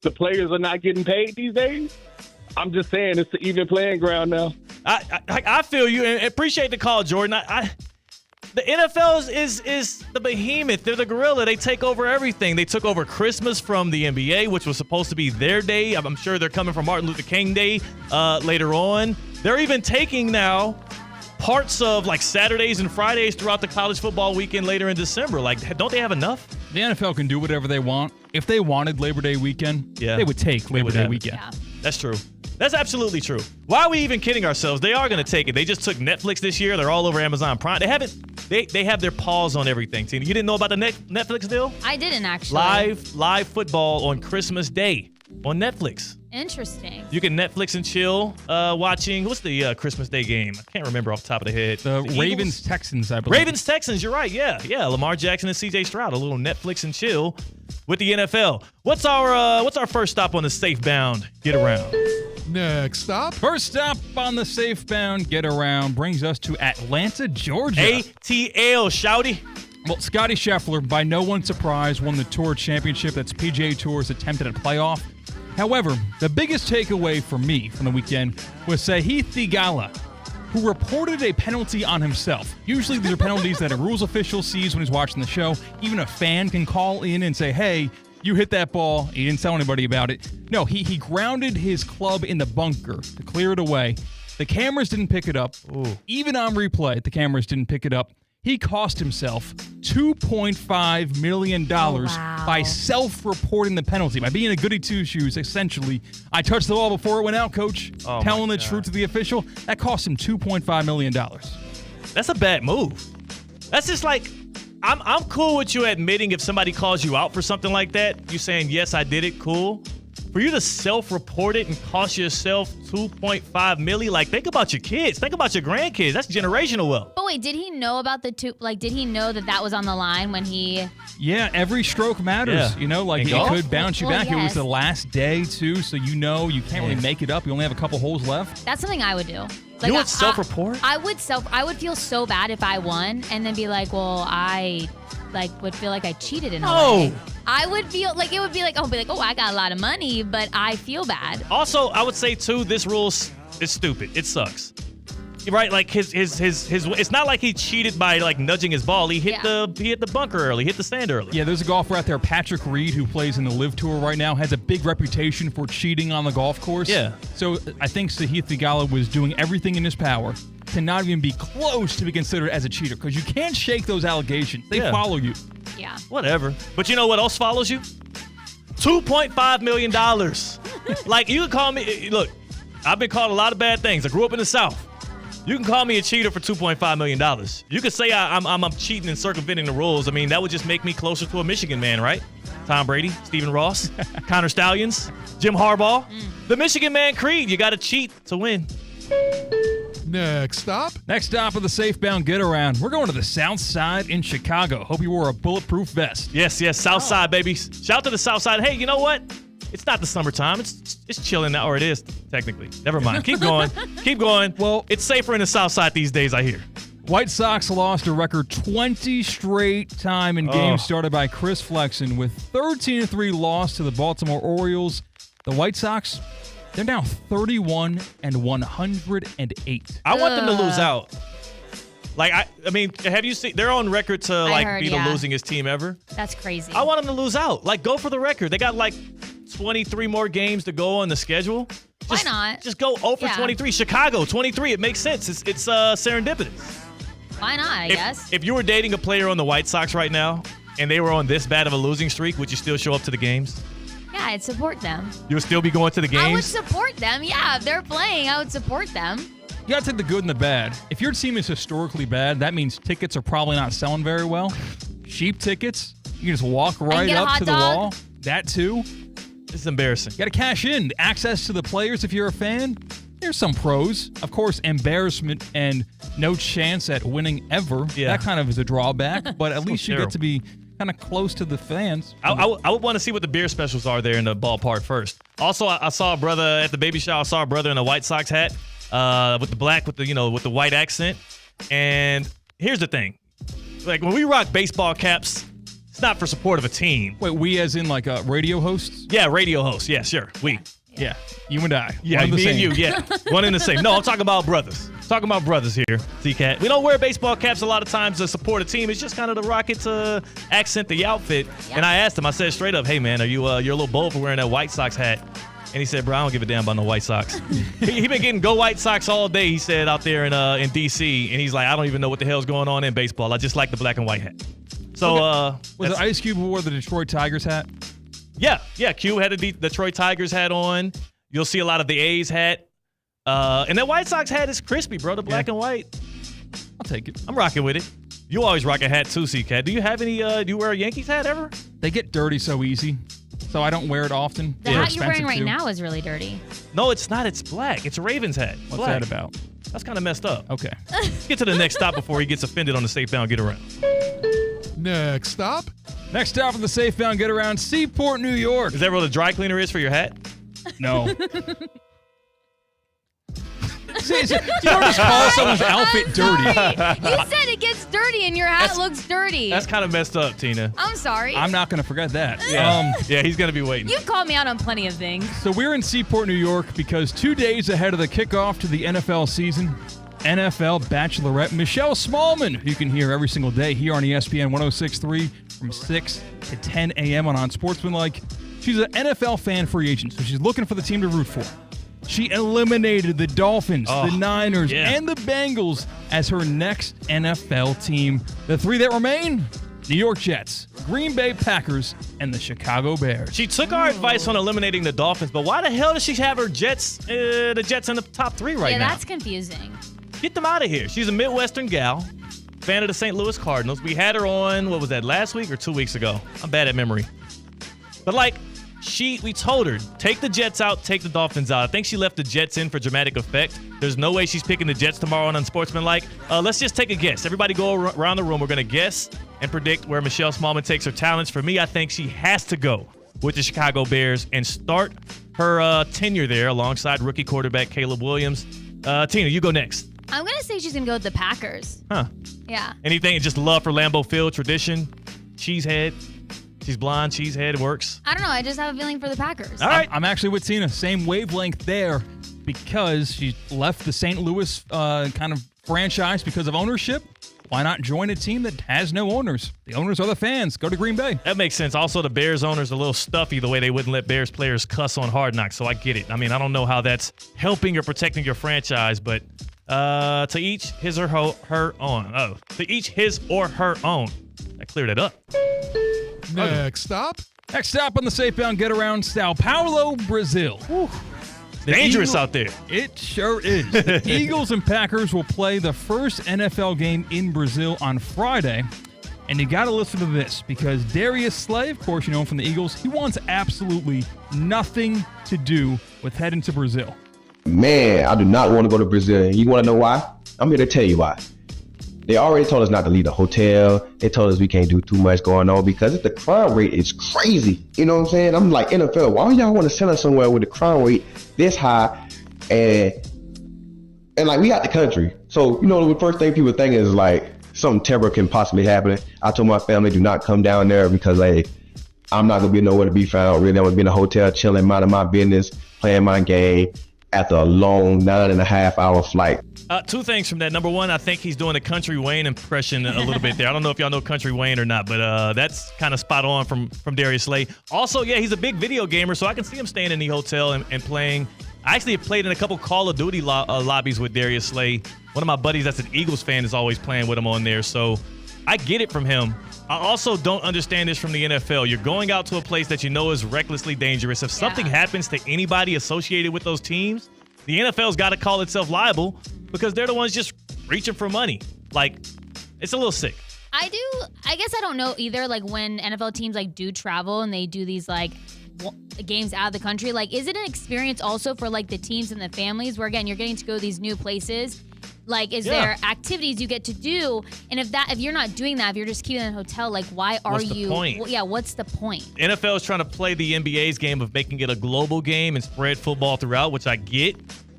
The players are not getting paid these days. I'm just saying it's an even playing ground now. I feel you and appreciate the call, Jordan. The NFL is the behemoth. They're the gorilla. They take over everything. They took over Christmas from the NBA, which was supposed to be their day. I'm sure they're coming from Martin Luther King Day later on. They're even taking now parts of like Saturdays and Fridays throughout the college football weekend later in December. Like, don't they have enough? The NFL can do whatever they want. If they wanted Labor Day weekend, they would take Labor Day weekend. Yeah. That's true. That's absolutely true. Why are we even kidding ourselves? They are going to take it. They just took Netflix this year. They're all over Amazon Prime. They have their paws on everything, Tina. You didn't know about the Netflix deal? I didn't actually. Live football on Christmas Day on Netflix. Interesting. You can Netflix and chill watching. What's the Christmas Day game? I can't remember off the top of the head. The Ravens-Texans, I believe. Ravens-Texans, you're right. Yeah. Lamar Jackson and C.J. Stroud. A little Netflix and chill with the NFL. What's our first stop on the safe-bound get around? Next stop. First stop on the safe-bound get around brings us to Atlanta, Georgia. ATL, shouty. Well, Scotty Scheffler, by no one's surprise, won the Tour Championship. That's PGA Tour's attempt at a playoff. However, the biggest takeaway for me from the weekend was Sahith Theegala, who reported a penalty on himself. Usually these are penalties that a rules official sees when he's watching the show. Even a fan can call in and say, hey, You hit that ball. He didn't tell anybody about it. No, he grounded his club in the bunker to clear it away. The cameras didn't pick it up. Ooh. Even on replay, the cameras didn't pick it up. He cost himself $2.5 million by self-reporting the penalty, by being a goody two-shoes, essentially. I touched the ball before it went out, Coach. Telling the truth to the official. That cost him $2.5 million. That's a bad move. That's just like, I'm cool with you admitting if somebody calls you out for something like that. You saying, yes, I did it, cool. For you to self-report it and cost yourself $2.5 million, like, think about your kids. Think about your grandkids. That's generational wealth. But wait, did he know about did he know that was on the line when he... Yeah, every stroke matters. Yeah. You know, like In it golf? could bounce you back. Yes. It was the last day, too, so you know you can't really make it up. You only have a couple holes left. That's something I would do. Like, You would self-report? I would feel so bad if I won and then be like, well, I would feel like I cheated in a way. I would feel like it would be like, oh, I got a lot of money, but I feel bad. Also, I would say, too, this rule is stupid. It sucks. Right? Like, his it's not like he cheated by, like, nudging his ball. He hit the bunker early, hit the sand early. Yeah, there's a golfer out there, Patrick Reed, who plays in the Live Tour right now, has a big reputation for cheating on the golf course. Yeah. So I think Sahith Theegala was doing everything in his power to not even be close to be considered as a cheater, because you can't shake those allegations. They follow you. Yeah. Whatever. But you know what else follows you? $2.5 million. Like, you can call me, look, I've been called a lot of bad things. I grew up in the South. You can call me a cheater for $2.5 million. You could say I'm cheating and circumventing the rules. I mean, that would just make me closer to a Michigan man, right? Tom Brady, Stephen Ross, Connor Stallions, Jim Harbaugh. The Michigan man creed, you got to cheat to win. Next stop of the Safebound Get Around. We're going to the South Side in Chicago. Hope you wore a bulletproof vest. Yes, South Side, baby. Shout out to the South Side. Hey, you know what? It's not the summertime. It's chilling now, or it is technically. Never mind. Keep going. Keep going. Well, it's safer in the South Side these days, I hear. White Sox lost a record 20 straight time in games started by Chris Flexen with 13-3 loss to the Baltimore Orioles. The White Sox, they're now 31-108. I want them to lose out. Like, I mean, have you seen? They're on record to be the losingest team ever. That's crazy. I want them to lose out. Like, go for the record. They got like 23 more games to go on the schedule. Why not? Just go 0 for 23. Chicago 23. It makes sense. It's serendipitous. Why not? I guess. If you were dating a player on the White Sox right now and they were on this bad of a losing streak, would you still show up to the games? Yeah, I'd support them. You would still be going to the games? I would support them. Yeah, if they're playing, I would support them. You got to take the good and the bad. If your team is historically bad, that means tickets are probably not selling very well. Cheap tickets, you can just walk right up to the wall. That too. It's embarrassing. You got to cash in. Access to the players if you're a fan. There's some pros. Of course, embarrassment and no chance at winning ever. Yeah. That kind of is a drawback, but at least you get to be kind of close to the fans. I would want to see what the beer specials are there in the ballpark first. Also, I saw a brother at the baby shower. I saw a brother in a White Sox hat with the black, with the white accent. And here's the thing. Like, when we rock baseball caps, it's not for support of a team. Wait, we as in like radio hosts? Yeah, radio hosts. Yeah, sure. We. Yeah, you and I. Yeah, me and you, yeah. One and the same. No, I'm talking about brothers. Talking about brothers here, C-Cat. We don't wear baseball caps a lot of times to support a team. It's just kind of the Rocket to accent the outfit. Yeah. And I asked him, I said straight up, hey, man, you're a little bold for wearing that White Sox hat. And he said, bro, I don't give a damn about no White Sox. he been getting go White Sox all day, he said, out there in D.C. And he's like, I don't even know what the hell's going on in baseball. I just like the black and white hat. So, was it Ice Cube who wore the Detroit Tigers hat? Yeah. Cube had a Detroit Tigers hat on. You'll see a lot of the A's hat. And that White Sox hat is crispy, bro. The black and white. I'll take it. I'm rocking with it. You always rock a hat too, C-Cat. Do you have any, do you wear a Yankees hat ever? They get dirty so easy, so I don't wear it often. The hat you're wearing right now is really dirty. No, it's not. It's black. It's a Ravens hat. What's that about? That's kind of messed up. Okay. Let's get to the next stop before he gets offended on the Safebound Get Around. Next stop of the Safebound Get Around, Seaport, New York. Is that where the dry cleaner is for your hat? No. You don't just call someone's outfit dirty. You said it gets dirty and your hat looks dirty. That's kind of messed up, Tina. I'm sorry. I'm not going to forget that. Yeah, he's going to be waiting. You've called me out on plenty of things. So we're in Seaport, New York, because 2 days ahead of the kickoff to the NFL season, NFL Bachelorette Michelle Smallman, who you can hear every single day here on ESPN 106.3, from 6 to 10 a.m. on Unsportsmanlike. She's an NFL fan free agent, so she's looking for the team to root for. She eliminated the Dolphins, the Niners, and the Bengals as her next NFL team. The three that remain, New York Jets, Green Bay Packers, and the Chicago Bears. She took our advice on eliminating the Dolphins, but why the hell does she have her Jets, the Jets in the top 3 right now? Yeah, that's confusing. Get them out of here. She's a Midwestern gal, fan of the St. Louis Cardinals. We had her on, what was that, last week or 2 weeks ago? I'm bad at memory. But we told her, take the Jets out, take the Dolphins out. I think she left the Jets in for dramatic effect. There's no way she's picking the Jets tomorrow on Unsportsmanlike. Let's just take a guess. Everybody go around the room. We're going to guess and predict where Michelle Smallman takes her talents. For me, I think she has to go with the Chicago Bears and start her tenure there alongside rookie quarterback Caleb Williams. Tina, you go next. I'm going to say she's going to go with the Packers. Huh. Yeah. Anything, just love for Lambeau Field, tradition, cheesehead. She's blonde, cheesehead, works. I don't know. I just have a feeling for the Packers. All right. I'm actually with Tina. Same wavelength there because she left the St. Louis kind of franchise because of ownership. Why not join a team that has no owners? The owners are the fans. Go to Green Bay. That makes sense. Also, the Bears owners are a little stuffy the way they wouldn't let Bears players cuss on Hard Knocks, so I get it. I mean, I don't know how that's helping or protecting your franchise, but to each his or her own. Oh, to each his or her own. I cleared it up. Next stop. Next stop on the Safebound Get Around, Sao Paulo, Brazil. Dangerous out there. It sure is. The Eagles and Packers will play the first NFL game in Brazil on Friday. And you got to listen to this because Darius Slay, of course, you know him from the Eagles, he wants absolutely nothing to do with heading to Brazil. Man, I do not want to go to Brazil. And you want to know why? I'm here to tell you why. They already told us not to leave the hotel. They told us we can't do too much going on because the crime rate is crazy. You know what I'm saying? I'm like, NFL, why y'all want to send us somewhere with the crime rate this high? And like, we out the country. So, you know, the first thing people think is like something terrible can possibly happen. I told my family, do not come down there because, like, I'm not going to be nowhere to be found. Really, I'm going to be in a hotel chilling, minding my business, playing my game after a long 9.5-hour flight. Two things from that. Number one, I think he's doing a Country Wayne impression a little bit there. I don't know if y'all know Country Wayne or not, but that's kind of spot on from Darius Slay. Also, yeah, he's a big video gamer, so I can see him staying in the hotel and playing. I actually have played in a couple Call of Duty lobbies with Darius Slay. One of my buddies that's an Eagles fan is always playing with him on there, so I get it from him. I also don't understand this from the NFL. You're going out to a place that you know is recklessly dangerous. If something happens to anybody associated with those teams, the NFL's got to call itself liable because they're the ones just reaching for money. Like, it's a little sick. I guess I don't know either, like, when NFL teams, like, do travel and they do these, like, games out of the country, like, is it an experience also for, like, the teams and the families where, again, you're getting to go to these new places? Like, is there activities you get to do? And if you're not doing that, if you're just keeping it in a hotel, like, why are What's the you? point? Yeah, what's the point? NFL is trying to play the NBA's game of making it a global game and spread football throughout, which I get.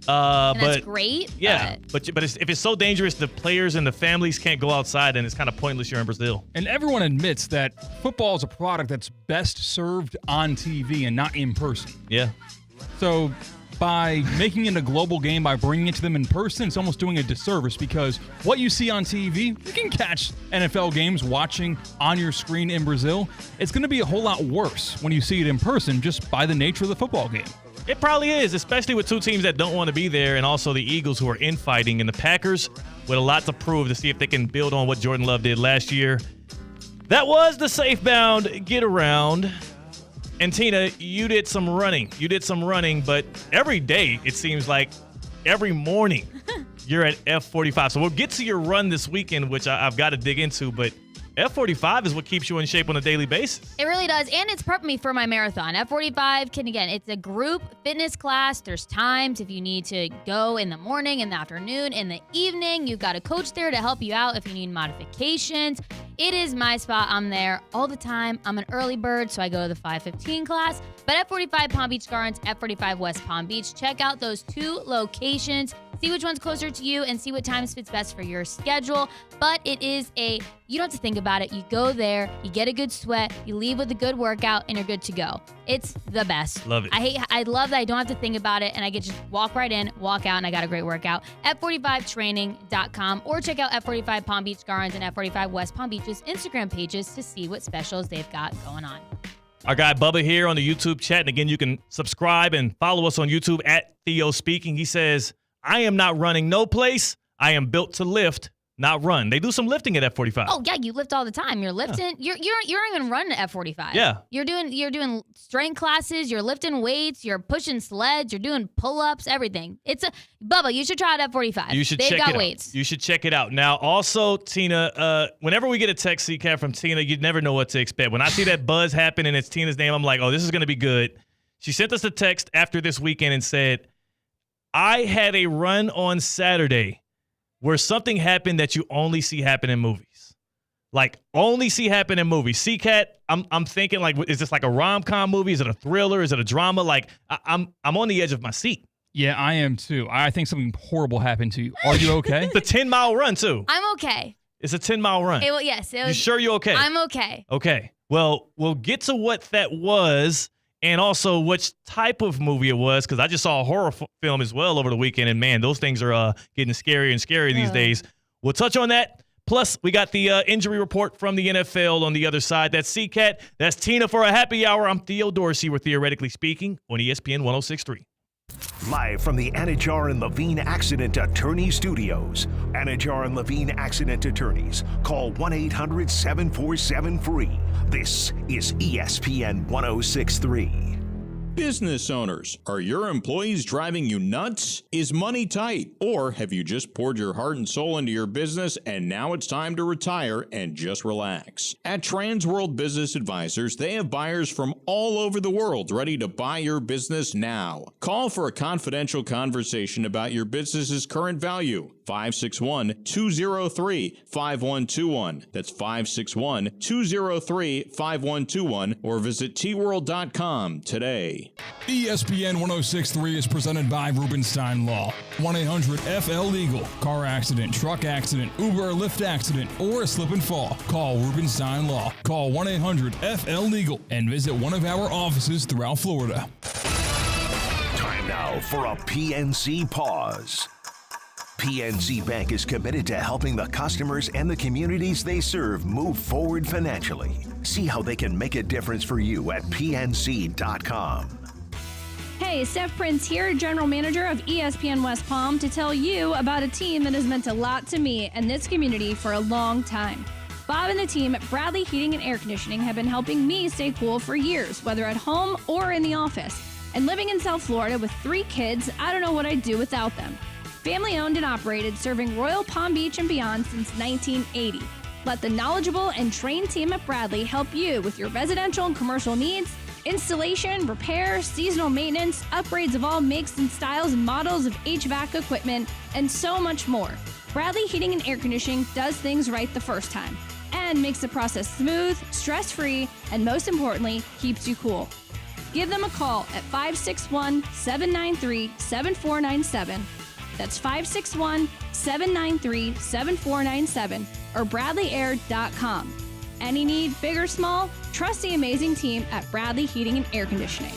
And that's great. Yeah, but if it's so dangerous, the players and the families can't go outside, and it's kind of pointless you're in Brazil. And everyone admits that football is a product that's best served on TV and not in person. Yeah. So by making it a global game, by bringing it to them in person, it's almost doing a disservice because what you see on TV, you can catch NFL games watching on your screen in Brazil. It's going to be a whole lot worse when you see it in person just by the nature of the football game. It probably is, especially with two teams that don't want to be there and also the Eagles who are infighting and the Packers with a lot to prove to see if they can build on what Jordan Love did last year. That was the Safebound Get Around. And Tina, you did some running. But every day, it seems like every morning, you're at F45. So we'll get to your run this weekend, which I've got to dig into, but F45 is what keeps you in shape on a daily basis. It really does, and it's prepping me for my marathon. F45 it's a group fitness class. There's times if you need to go in the morning, in the afternoon, in the evening. You've got a coach there to help you out if you need modifications. It is my spot. I'm there all the time. I'm an early bird, so I go to the 5:15 class. But F45 Palm Beach Gardens, F45 West Palm Beach. Check out those two locations. See which one's closer to you and see what times fits best for your schedule. But it is a You don't have to think about it. You go there, you get a good sweat, you leave with a good workout, and you're good to go. It's the best. Love it. I love that I don't have to think about it, and I get to just walk right in, walk out, and I got a great workout. F45training.com, or check out F45 Palm Beach Gardens and F45 West Palm Beach's Instagram pages to see what specials they've got going on. Our guy Bubba here on the YouTube chat. And again, you can subscribe and follow us on YouTube at Theo Speaking. He says, I am not running no place. I am built to lift, not run. They do some lifting at F45. Oh yeah, you lift all the time. You're lifting. Yeah. You're even running at F45. Yeah. You're doing strength classes. You're lifting weights. You're pushing sleds. You're doing pull-ups. Everything. Bubba. You should try it at F45. You should They've check got it out. weights. You should check it out. Now, also, Tina, whenever we get a text CCAT from Tina, you never know what to expect. When I see that buzz happen and it's Tina's name, I'm like, oh, this is going to be good. She sent us a text after this weekend and said, I had a run on Saturday where something happened that you only see happen in movies. Like, only see happen in movies. CCAT, I'm thinking, like, is this like a rom-com movie? Is it a thriller? Is it a drama? Like, I'm on the edge of my seat. Yeah, I am too. I think something horrible happened to you. Are you okay? It's a 10-mile run, too. I'm okay. It's a 10-mile run. Yes. You sure you're okay? I'm okay. Okay. Well, we'll get to what that was and also which type of movie it was, because I just saw a horror film as well over the weekend, and man, those things are getting scarier and scarier these days. We'll touch on that. Plus, we got the injury report from the NFL on the other side. That's CCAT. That's Tina for a happy hour. I'm Theo Dorsey. We're Theoretically Speaking on ESPN 106.3. Live from the Anajar and Levine Accident Attorney Studios. Anajar and Levine Accident Attorneys. Call 1-800-747-FREE. This is ESPN 106.3. Business owners, are your employees driving you nuts? Is money tight? Or have you just poured your heart and soul into your business and now it's time to retire and just relax? At Transworld Business Advisors, they have buyers from all over the world ready to buy your business now. Call for a confidential conversation about your business's current value. 561-203-5121. That's 561-203-5121, or visit tworld.com today. ESPN 106.3 is presented by Rubenstein Law. 1-800-FL-LEGAL. Car accident, truck accident, Uber or Lyft accident, or a slip and fall. Call Rubenstein Law. Call 1-800-FL-LEGAL and visit one of our offices throughout Florida. Time now for a PNC pause. PNC Bank is committed to helping the customers and the communities they serve move forward financially. See how they can make a difference for you at PNC.com. Hey, Steph Prince here, General Manager of ESPN West Palm, to tell you about a team that has meant a lot to me and this community for a long time. Bob and the team at Bradley Heating and Air Conditioning have been helping me stay cool for years, whether at home or in the office. And living in South Florida with 3 kids, I don't know what I'd do without them. Family owned and operated, serving Royal Palm Beach and beyond since 1980. Let the knowledgeable and trained team at Bradley help you with your residential and commercial needs, installation, repair, seasonal maintenance, upgrades of all makes and styles and models of HVAC equipment, and so much more. Bradley Heating and Air Conditioning does things right the first time and makes the process smooth, stress-free, and most importantly, keeps you cool. Give them a call at 561-793-7497. That's 561-793-7497 or BradleyAir.com. Any need, big or small, trust the amazing team at Bradley Heating and Air Conditioning.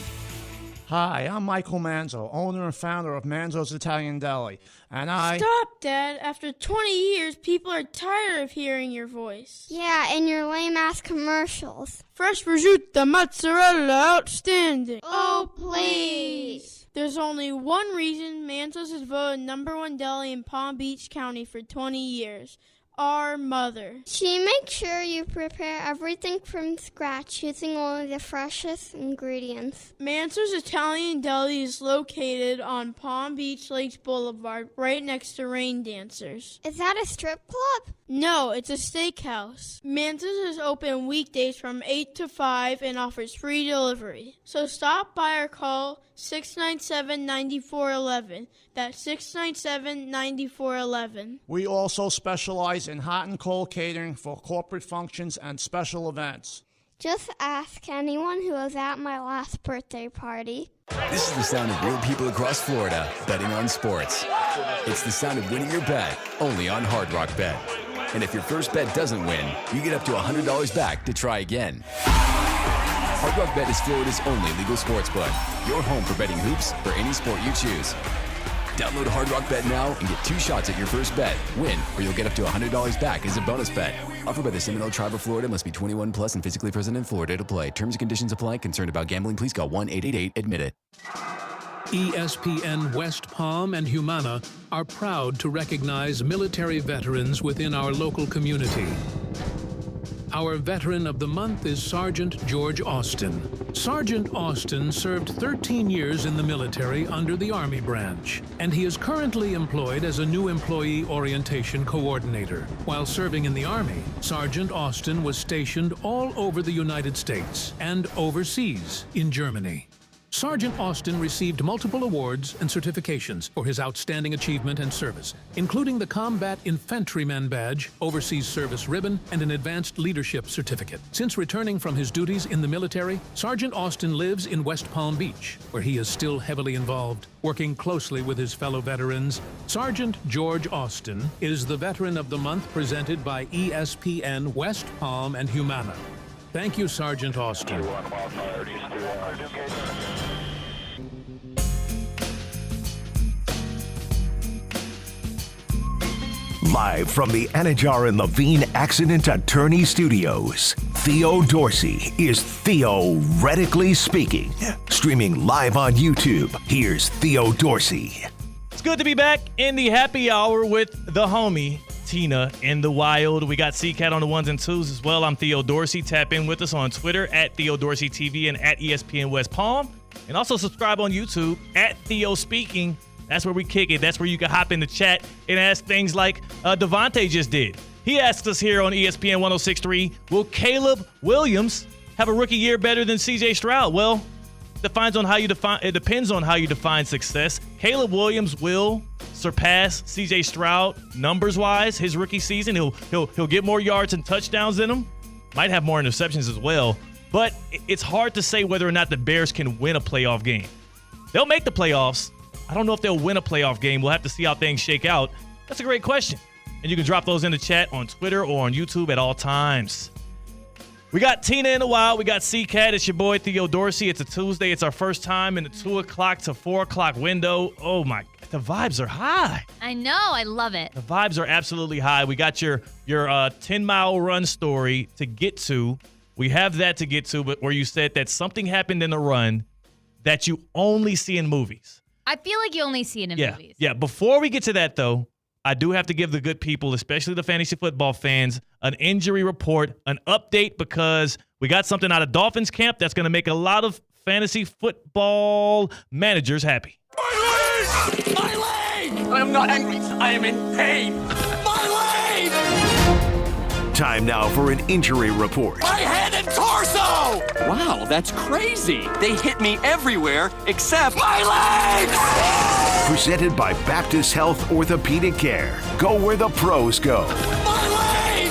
Hi, I'm Michael Manzo, owner and founder of Manzo's Italian Deli, and Stop, Dad. After 20 years, people are tired of hearing your voice. Yeah, and your lame-ass commercials. Fresh prosciutto, mozzarella, outstanding. Oh, please. There's only one reason Manzo's has voted #1 deli in Palm Beach County for 20 years. Our mother. She makes sure you prepare everything from scratch using only the freshest ingredients. Manzo's Italian Deli is located on Palm Beach Lakes Boulevard, right next to Rain Dancers. Is that a strip club? No, it's a steakhouse. Manzo's is open weekdays from 8 to 5 and offers free delivery. So stop by or call 697-9411. That's 697-9411. we also specialize in hot and cold catering for corporate functions and special events. Just ask anyone who was at my last birthday party. This is the sound of real people across Florida betting on sports. It's the sound of winning your bet, only on Hard Rock Bet. And if your first bet doesn't win, you get up to $100 back to try again. Hard Rock Bet is Florida's only legal sportsbook. Your home for betting hoops for any sport you choose. Download Hard Rock Bet now and get 2 shots at your first bet. Win, or you'll get up to $100 back as a bonus bet. Offered by the Seminole Tribe of Florida. Must be 21 plus and physically present in Florida to play. Terms and conditions apply. Concerned about gambling? Please call 1-888-ADMIT-IT. ESPN West Palm and Humana are proud to recognize military veterans within our local community. Our Veteran of the Month is Sergeant George Austin. Sergeant Austin served 13 years in the military under the Army branch, and he is currently employed as a new employee orientation coordinator. While serving in the Army, Sergeant Austin was stationed all over the United States and overseas in Germany. Sergeant Austin received multiple awards and certifications for his outstanding achievement and service, including the Combat Infantryman Badge, Overseas Service Ribbon, and an Advanced Leadership Certificate. Since returning from his duties in the military, Sergeant Austin lives in West Palm Beach, where he is still heavily involved, working closely with his fellow veterans. Sergeant George Austin is the Veteran of the Month presented by ESPN West Palm and Humana. Thank you, Sergeant Austin. Live from the Anajar and Levine Accident Attorney Studios, Theo Dorsey is theoretically speaking. Streaming live on YouTube, here's Theo Dorsey. It's good to be back in the happy hour with the homie, Tina in the wild. We got C-Cat on the ones and twos as well. I'm Theo Dorsey. Tap in with us on Twitter at Theo Dorsey TV and at ESPN West Palm. And also subscribe on YouTube at Theo Speaking. That's where we kick it. That's where you can hop in the chat and ask things like Devontae just did. He asked us here on ESPN 106.3, will Caleb Williams have a rookie year better than C.J. Stroud? Well, it depends on how you define success. Caleb Williams will surpass C.J. Stroud numbers-wise his rookie season. He'll get more yards and touchdowns than him. Might have more interceptions as well. But it's hard to say whether or not the Bears can win a playoff game. They'll make the playoffs. I don't know if they'll win a playoff game. We'll have to see how things shake out. That's a great question. And you can drop those in the chat on Twitter or on YouTube at all times. We got Tina in the wild. We got C-Cat. It's your boy, Theo Dorsey. It's a Tuesday. It's our first time in the 2 o'clock to 4 o'clock window. Oh, my. The vibes are high. I know. I love it. The vibes are absolutely high. We got your 10-mile run story to get to. We have that to get to, but where you said that something happened in the run that you only see in movies. I feel like you only see it in movies. Yeah. Before we get to that, though, I do have to give the good people, especially the fantasy football fans, an injury report, an update, because we got something out of Dolphins camp that's going to make a lot of fantasy football managers happy. My leg! My leg! I am not angry. I am in pain. My leg! Time now for an injury report. My head and torso! Wow, that's crazy. They hit me everywhere except my legs! Presented by Baptist Health Orthopedic Care. Go where the pros go. My leg!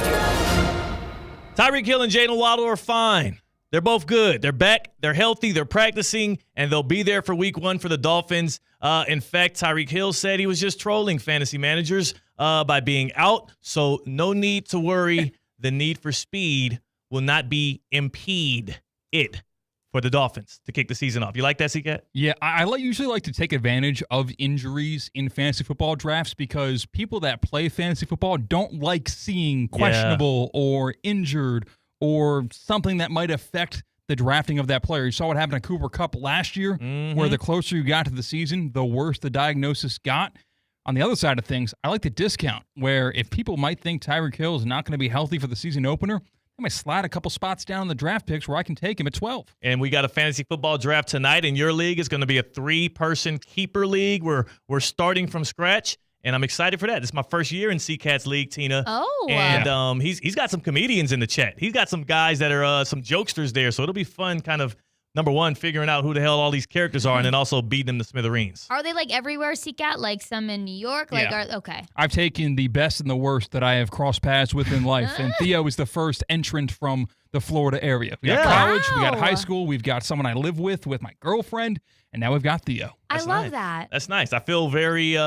Tyreek Hill and Jalen Waddle are fine. They're both good. They're back. They're healthy. They're practicing, and they'll be there for week 1 for the Dolphins. In fact, Tyreek Hill said he was just trolling fantasy managers by being out, so no need to worry. The need for speed will not impede it for the Dolphins to kick the season off. You like that, C-Cat? Yeah, I usually like to take advantage of injuries in fantasy football drafts because people that play fantasy football don't like seeing questionable or injured or something that might affect the drafting of that player. You saw what happened to Cooper Kupp last year, where the closer you got to the season, the worse the diagnosis got. On the other side of things, I like the discount, where if people might think Tyreek Hill is not going to be healthy for the season opener, I might slide a couple spots down in the draft picks where I can take him at 12. And we got a fantasy football draft tonight in your league. It's going to be a 3-person keeper league. We're starting from scratch, and I'm excited for that. This is my first year in C-Cat's league, Tina. Oh. And he's got some comedians in the chat. He's got some guys that are some jokesters there, so it'll be fun kind of, number one, figuring out who the hell all these characters are, and then also beating them to smithereens. Are they like everywhere, C-Cat? Like some in New York? Okay. I've taken the best and the worst that I have crossed paths with in life, and Theo is the first entrant from the Florida area. We got college, we got high school, we've got someone I live with my girlfriend, and now we've got Theo. I love that. That's nice. I feel very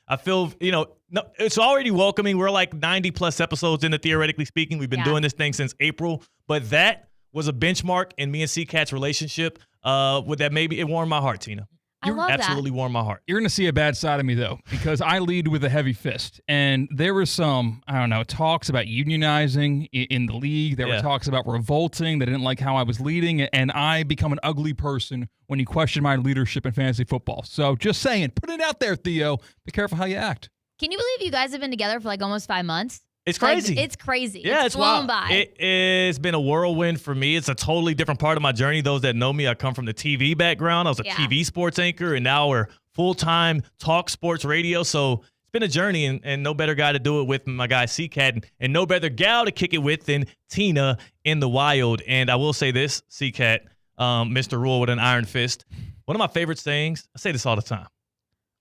I feel, no, it's already welcoming. We're like 90-plus episodes into Theoretically Speaking. We've been doing this thing since April. But that was a benchmark in me and C-Cat's relationship. With that, maybe it warmed my heart, Tina. I love absolutely warmed my heart. You're going to see a bad side of me, though, because I lead with a heavy fist. And there were some, talks about unionizing in the league. There were talks about revolting. They didn't like how I was leading. And I become an ugly person when you question my leadership in fantasy football. So just saying, put it out there, Theo. Be careful how you act. Can you believe you guys have been together for like almost 5 months? It's crazy. It's crazy. Yeah, it's flown wild. by. It's been a whirlwind for me. It's a totally different part of my journey. Those that know me, I come from the TV background. I was a TV sports anchor, and now we're full-time talk sports radio. So it's been a journey, and no better guy to do it with than my guy C-Cat, and no better gal to kick it with than Tina in the wild. And I will say this, C-Cat, Mr. Rule with an iron fist. One of my favorite sayings, I say this all the time.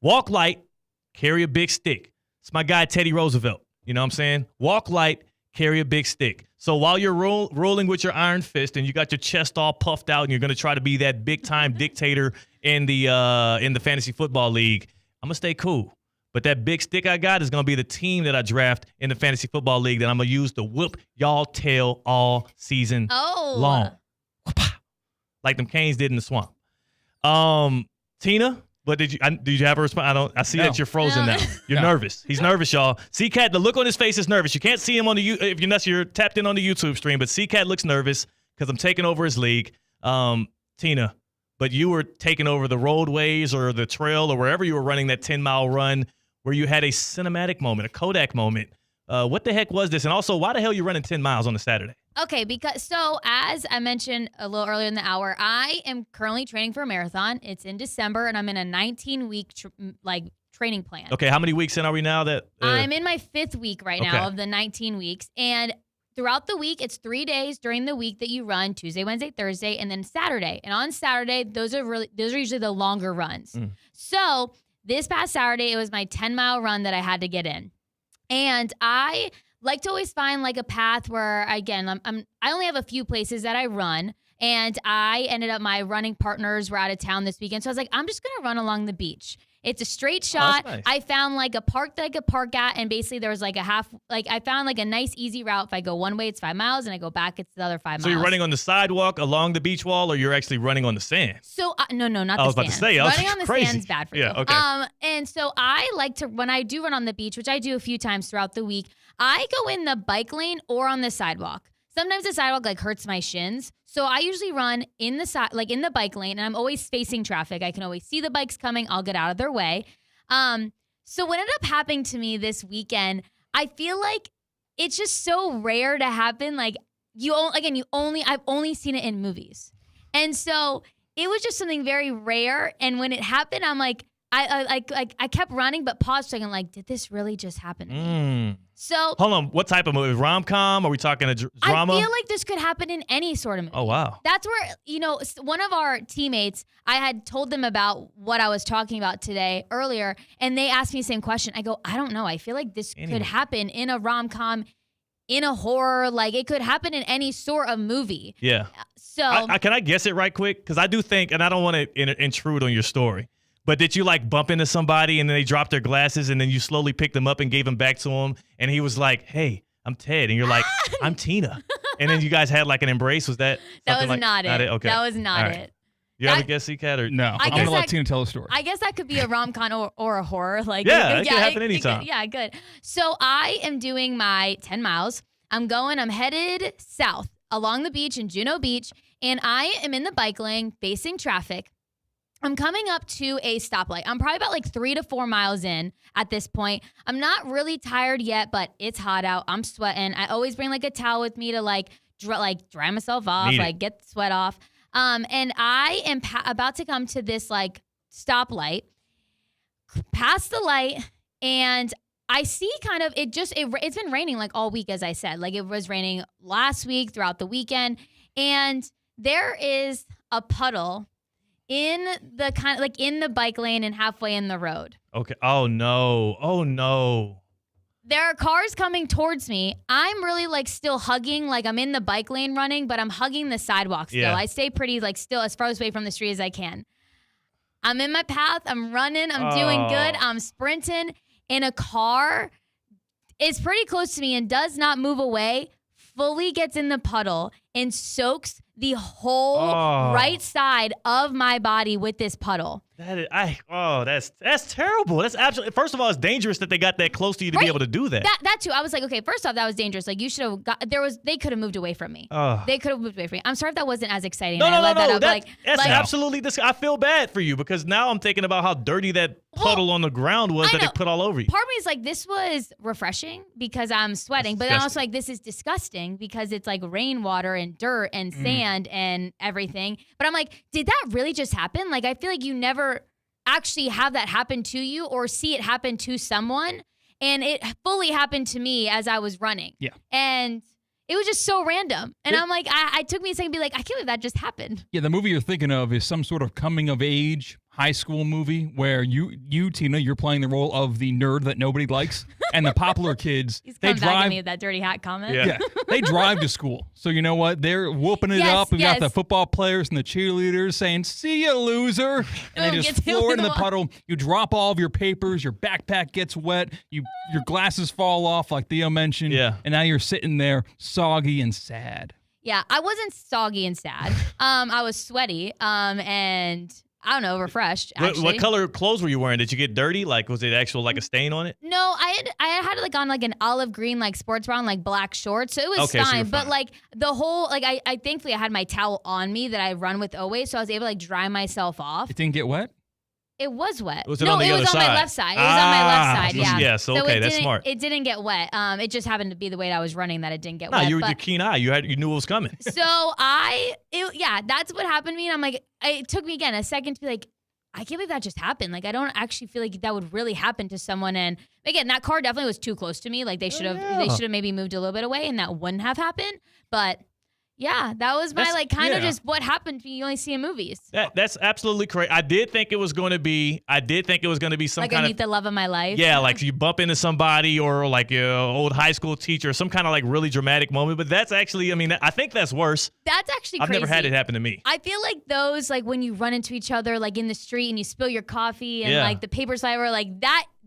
Walk light, carry a big stick. It's my guy Teddy Roosevelt. You know what I'm saying? Walk light, carry a big stick. So while you're rolling with your iron fist and you got your chest all puffed out and you're going to try to be that big-time dictator in the fantasy football league, I'm going to stay cool. But that big stick I got is going to be the team that I draft in the fantasy football league that I'm going to use to whoop y'all tail all season long. Like them Canes did in the swamp. Tina? But did you have a response? I see that you're frozen now. You're nervous. He's nervous, y'all. C-Cat, the look on his face is nervous. You can't see him on if you're tapped in on the YouTube stream, but C-Cat looks nervous because I'm taking over his league. Tina, but you were taking over the roadways or the trail or wherever you were running that 10-mile run where you had a cinematic moment, a Kodak moment. What the heck was this? And also, why the hell are you running 10 miles on a Saturday? Okay, so as I mentioned a little earlier in the hour, I am currently training for a marathon. It's in December, and I'm in a 19-week training plan. Okay, how many weeks in are we now? I'm in my 5th week right now of the 19 weeks, and throughout the week, it's 3 days during the week that you run: Tuesday, Wednesday, Thursday, and then Saturday. And on Saturday, those are usually the longer runs. So this past Saturday, it was my 10-mile run that I had to get in, and I like to always find like a path where, again, I only have a few places that I run, and I ended up, my running partners were out of town this weekend, so I was like, I'm just gonna run along the beach. It's a straight shot. Nice. I found like a park that I could park at, and basically there was like I found like a nice easy route. If I go one way, it's 5 miles, and I go back, it's the other 5 miles. So you're running on the sidewalk along the beach wall, or you're actually running on the sand? So no, not the sand. I was about to say, running on the sand's bad for you. Yeah, okay. And so I like to, when I do run on the beach, which I do a few times throughout the week, I go in the bike lane or on the sidewalk. Sometimes the sidewalk like hurts my shins. So I usually run in the in the bike lane, and I'm always facing traffic. I can always see the bikes coming. I'll get out of their way. So what ended up happening to me this weekend, I feel like it's just so rare to happen. Like I've only seen it in movies. And so it was just something very rare. And when it happened, I'm like, I kept running, but paused a second, like, did this really just happen to me? So hold on, what type of movie? Rom-com? Are we talking a drama? I feel like this could happen in any sort of movie. Oh, wow. That's where, one of our teammates, I had told them about what I was talking about today earlier, and they asked me the same question. I go, I don't know. I feel like this could happen in a rom-com, in a horror. Like, it could happen in any sort of movie. Yeah. So can I guess it right quick? Because I do think, and I don't want to intrude on your story, but did you like bump into somebody and then they dropped their glasses and then you slowly picked them up and gave them back to him, and he was like, "Hey, I'm Ted," and you're like, "I'm Tina," and then you guys had like an embrace? Was that? That was like, not it. Okay. That was not it. You have a guess, C-Cat, or no? I'm gonna let Tina tell the story. I guess that could be a rom-com or a horror. Like, yeah, it could happen anytime. Yeah, good. So I am doing my 10 miles. I'm headed south along the beach in Juno Beach, and I am in the bike lane facing traffic. I'm coming up to a stoplight. I'm probably about like 3 to 4 miles in at this point. I'm not really tired yet, but it's hot out. I'm sweating. I always bring like a towel with me to dry myself off, get the sweat off. And I am about to come to this like stoplight, past the light, and I see kind of it's been raining like all week, as I said. Like, it was raining last week throughout the weekend, and there is a puddle in the in the bike lane and halfway in the road. Okay. Oh no. There are cars coming towards me. I'm really like still hugging, like I'm in the bike lane running, but I'm hugging the sidewalk still. Yeah. I stay pretty like still as far away from the street as I can. I'm in my path. I'm running. I'm doing good. I'm sprinting. in a car is pretty close to me and does not move away, fully gets in the puddle and soaks the whole right side of my body with this puddle. That's terrible. That's absolutely. First of all, it's dangerous that they got that close to you to be able to do that. That too. I was like, okay, first off, that was dangerous. Like you should have got. They could have moved away from me. They could have moved away from me. I'm sorry if that wasn't as exciting. No. That's absolutely. I feel bad for you because now I'm thinking about how dirty that puddle on the ground was that they put all over you. Part of me is like, this was refreshing because I'm sweating, but then also like, this is disgusting because it's like rainwater and dirt and sand and everything. But I'm like, did that really just happen? Like, I feel like you never actually have that happen to you or see it happen to someone. And it fully happened to me as I was running. Yeah. And it was just so random. And I'm like, I took me a second to be like, I can't believe that just happened. Yeah, the movie you're thinking of is some sort of coming of age high school movie where you Tina, you're playing the role of the nerd that nobody likes, and the popular kids, He's they coming back at drive. me with that dirty hat comment. Yeah, they drive to school. So you know what? They're whooping it up. We got the football players and the cheerleaders saying, "See ya, loser!" And they just floor into the puddle. You drop all of your papers. Your backpack gets wet. Your glasses fall off, like Theo mentioned. Yeah. And now you're sitting there soggy and sad. Yeah, I wasn't soggy and sad. I was sweaty. And I don't know, refreshed. Actually. What color clothes were you wearing? Did you get dirty? Like, was it actual like a stain on it? No, I had like on like an olive green like sports bra and like black shorts, so it was Okay, so fine. you're But fine. like the whole like I thankfully I had my towel on me that I run with always, so I was able to like dry myself off. It didn't get wet? It was wet. Was it no, on the it other was on side? my left side. It was on my left side. Yeah. Yeah. So okay, it that's didn't- smart. It didn't get wet. It just happened to be the way that I was running that it didn't get No, wet. you were but- your keen eye. You knew what was coming. So that's what happened to me. And I'm like, it took me again a second to be like, I can't believe that just happened. Like, I don't actually feel like that would really happen to someone. And again, that car definitely was too close to me. Like they should have maybe moved a little bit away and that wouldn't have happened. But yeah, that was my like kind of just what happened to me. You only see in movies. That's absolutely correct. I did think it was going to be some Like kind I meet of the love of my life. yeah, like you bump into somebody or like your old high school teacher, some kind of like really dramatic moment. But that's actually, I mean, I think that's worse. That's actually I've crazy. never had it happen to me. I feel like those, like when you run into each other, like in the street and you spill your coffee and like the paper slider, like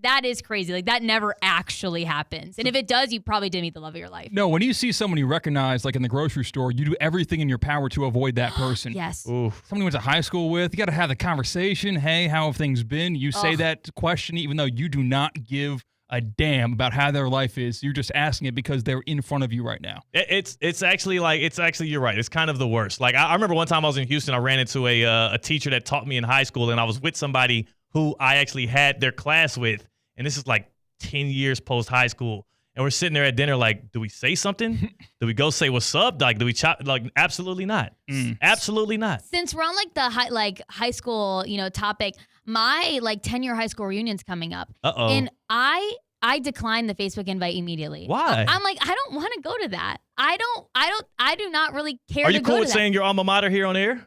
that is crazy. Like that never actually happens. And if it does, you probably did meet the love of your life. No, when you see someone you recognize, like in the grocery store, you do everything in your power to avoid that person. Yes. Someone you went to high school with, you got to have the conversation. Hey, how have things been? You say that question even though you do not give a damn about how their life is. You're just asking it because they're in front of you right now. It's actually you're right. It's kind of the worst. Like I remember one time I was in Houston, I ran into a teacher that taught me in high school, and I was with somebody who I actually had their class with, and this is like 10 years post high school. And we're sitting there at dinner like, do we say something? Do we go say what's up? Like, do we chop? Like, absolutely not. Absolutely not. Since we're on like the high school, topic, my like 10-year high school reunion's coming up. Uh-oh. And I declined the Facebook invite immediately. Why? I'm like, I don't want to go to that. I do not really care Are to you go cool to with that. saying your alma mater here on air?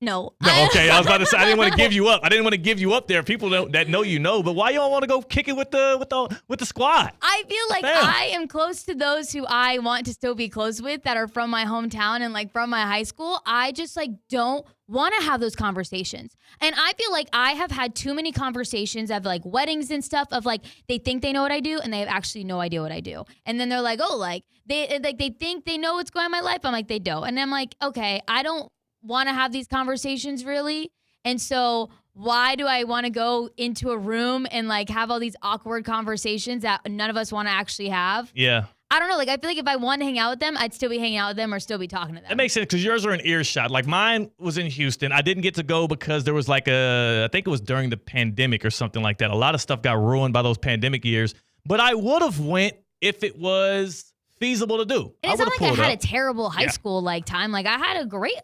No. No, okay. I was about to say I didn't want to give you up. I didn't want to give you up there. People that know you know, but why you don't want to go kick it with the squad? I feel like Damn. I am close to those who I want to still be close with that are from my hometown and like from my high school. I just like don't want to have those conversations. And I feel like I have had too many conversations of like weddings and stuff of like they think they know what I do and they have actually no idea what I do. And then they're like, oh, like they think they know what's going on in my life. I'm like, they don't. And I'm like, okay, I don't want to have these conversations really. And so why do I want to go into a room and like have all these awkward conversations that none of us want to actually have? Yeah. I don't know. Like, I feel like if I wanted to hang out with them, I'd still be hanging out with them or still be talking to them. That makes sense because yours are in earshot. Like mine was in Houston. I didn't get to go because there was I think it was during the pandemic or something like that. A lot of stuff got ruined by those pandemic years. But I would have went if it was feasible to do. And it's not like I had up. a terrible high school like time. Like I had a great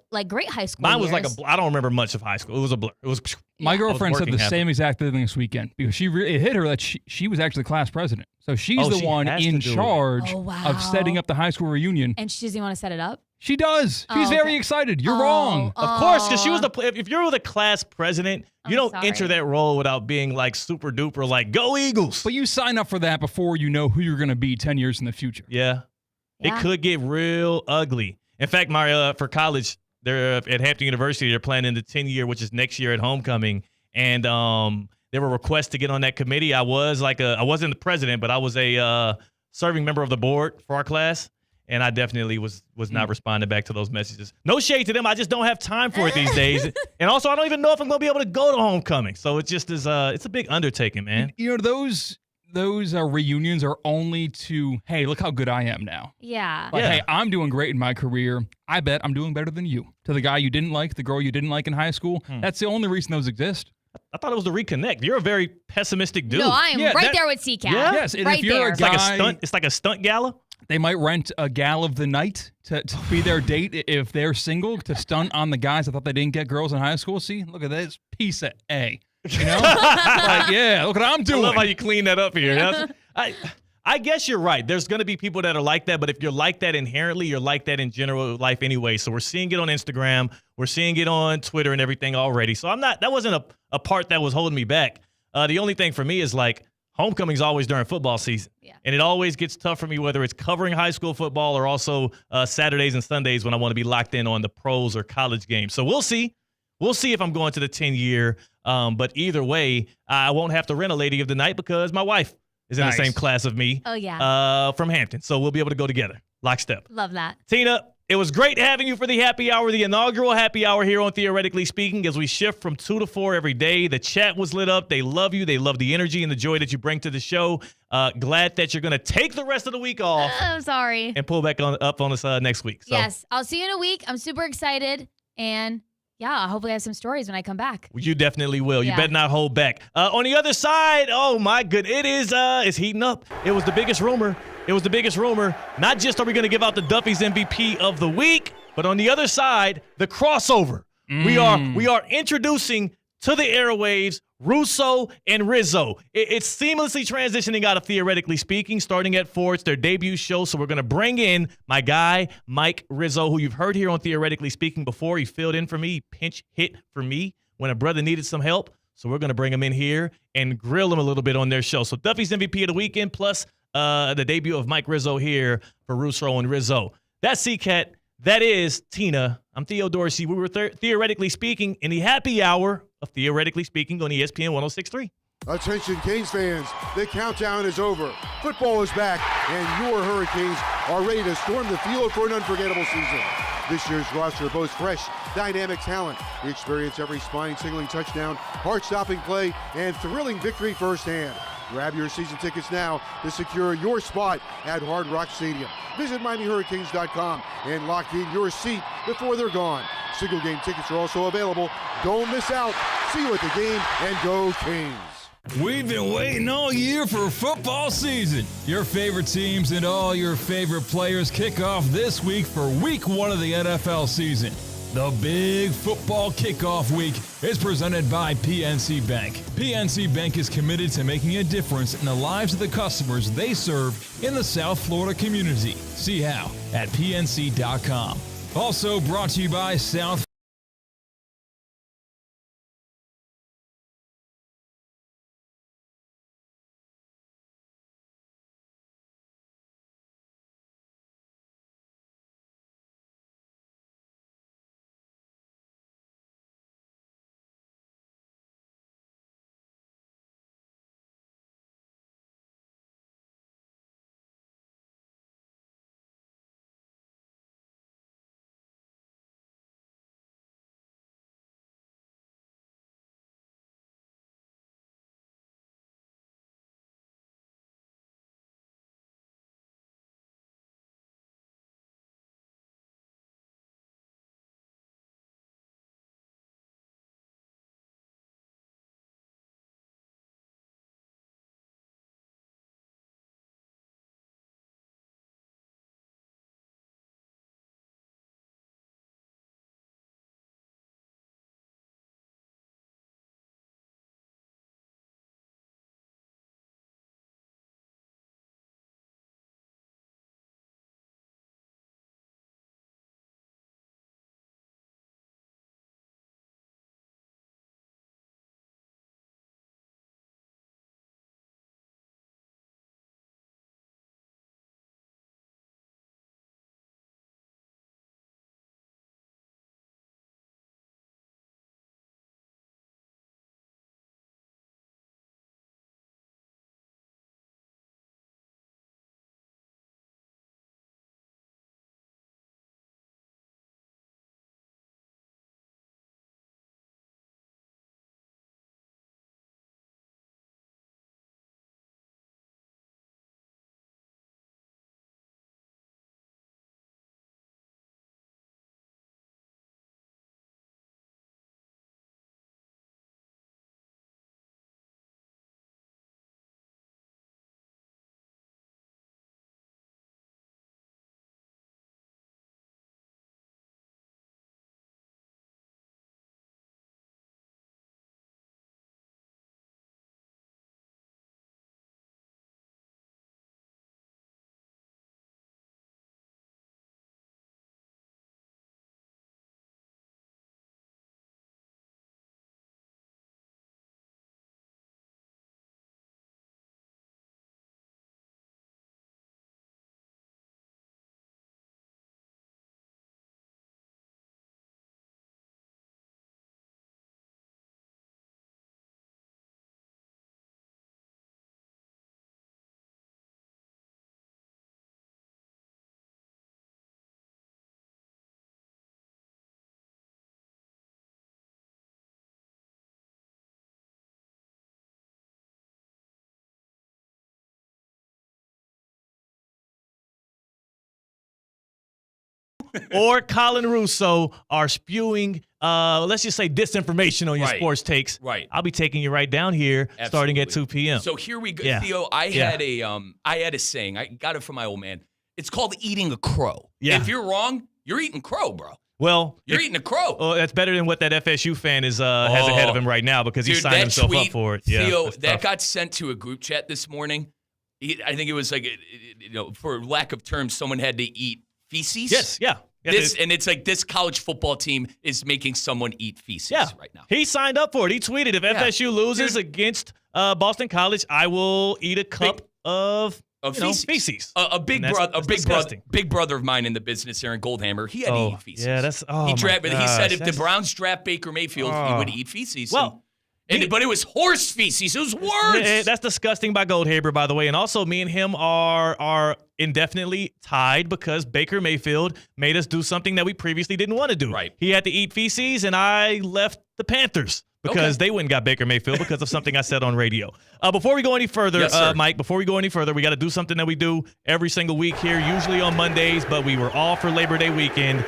high school. Mine was years. I don't remember much of high school. It was a blur. It was. My girlfriend said the working same exact thing this weekend because it hit her that she was actually class president. So she's the she one has in to do it. charge Oh, wow. of setting up the high school reunion. And she doesn't want to set it up? She does. She's Oh, very okay. excited. You're wrong. Of course, because she was if you're the class president, you don't sorry. enter that role without being like super duper like go Eagles. But you sign up for that before you know who you're going to be 10 years in the future. Yeah. It could get real ugly. In fact, Mario, for college, they're at Hampton University. They're planning the 10-year, which is next year at homecoming, and there were requests to get on that committee. I wasn't the president, but I was a serving member of the board for our class. And I definitely was not responding back to those messages. No shade to them. I just don't have time for it these days. And also, I don't even know if I'm going to be able to go to homecoming. So it just is it's a big undertaking, man. You know, those reunions are only to, hey, look how good I am now. Yeah. Like, hey, I'm doing great in my career. I bet I'm doing better than you. To the guy you didn't like, the girl you didn't like in high school. That's the only reason those exist. I thought it was to reconnect. You're a very pessimistic dude. No, I am right there with CCAT. Yeah? Yes, and right if you're there. a guy, It's like a stunt gala. They might rent a gal of the night to be their date if they're single, to stunt on the guys that thought they didn't get girls in high school. See, look at this piece of A. You know? Like, yeah, look what I'm doing. I love how you clean that up here. I guess you're right. There's going to be people that are like that, but if you're like that inherently, you're like that in general life anyway. So we're seeing it on Instagram. We're seeing it on Twitter and everything already. So that wasn't a part that was holding me back. The only thing for me is like, homecoming's always during football season. Yeah. And it always gets tough for me, whether it's covering high school football or also Saturdays and Sundays when I want to be locked in on the pros or college games. So we'll see. We'll see if I'm going to the 10-year. But either way, I won't have to rent a lady of the night because my wife is in the same class of me. Oh, yeah. From Hampton. So we'll be able to go together. Lockstep. Love that. Tina, it was great having you for the happy hour, the inaugural happy hour here on Theoretically Speaking, as we shift from 2 to 4 every day. The chat was lit up. They love you. They love the energy and the joy that you bring to the show. Glad that you're going to take the rest of the week off. I'm sorry. And pull back up on us next week. So. Yes. I'll see you in a week. I'm super excited. And yeah, hopefully I have some stories when I come back. You definitely will. You Yeah. better not hold back. On the other side, oh my goodness, it's heating up. It was the biggest rumor. Not just are we going to give out the Duffy's MVP of the week, but on the other side, the crossover. We are introducing to the airwaves Russo and Rizzo. It's seamlessly transitioning out of Theoretically Speaking, starting at 4. It's their debut show, so we're going to bring in my guy, Mike Rizzo, who you've heard here on Theoretically Speaking before. He filled in for me, he pinch hit for me when a brother needed some help. So we're going to bring him in here and grill him a little bit on their show. So Duffy's MVP of the weekend, plus the debut of Mike Rizzo here for Russo and Rizzo. That's CCAT. That is Tina. I'm Theo Dorsey. We were Theoretically Speaking in the happy hour of Theoretically Speaking on ESPN 106.3. Attention Canes fans, the countdown is over. Football is back, and your Hurricanes are ready to storm the field for an unforgettable season. This year's roster boasts fresh, dynamic talent. Experience every spine-tingling touchdown, heart-stopping play, and thrilling victory firsthand. Grab your season tickets now to secure your spot at Hard Rock Stadium. Visit MiamiHurricanes.com and lock in your seat before they're gone. Single game tickets are also available. Don't miss out. See you at the game, and go Canes. We've been waiting all year for football season. Your favorite teams and all your favorite players kick off this week for week 1 of the NFL season. The Big Football Kickoff Week is presented by PNC Bank. PNC Bank is committed to making a difference in the lives of the customers they serve in the South Florida community. See how at PNC.com. Also brought to you by South or Colin Russo are spewing, let's just say disinformation on your sports takes, I'll be taking you right down here starting at 2 p.m. So here we go. Yeah. Theo, I had a saying. I got it from my old man. It's called eating a crow. Yeah. If you're wrong, you're eating crow, bro. Well, you're eating a crow. Oh, that's better than what that FSU fan is has ahead of him right now because he signed himself up for it. Yeah, Theo, that got sent to a group chat this morning. I think it was like, for lack of terms, someone had to eat feces. Yes, yeah. And it's like this college football team is making someone eat feces right now. He signed up for it. He tweeted, if FSU loses against Boston College, I will eat a cup of feces. A big brother of mine in the business, Aaron Goldhammer, he had to eat feces. Yeah, he said if the Browns draft Baker Mayfield, he would eat feces. Well, but it was horse feces. It was worse. That's disgusting by Goldhaber, by the way. And also, me and him are indefinitely tied because Baker Mayfield made us do something that we previously didn't want to do. Right. He had to eat feces, and I left the Panthers because they went and got Baker Mayfield because of something I said on radio. Before we go any further, Mike, we got to do something that we do every single week here, usually on Mondays, but we were all for Labor Day weekend.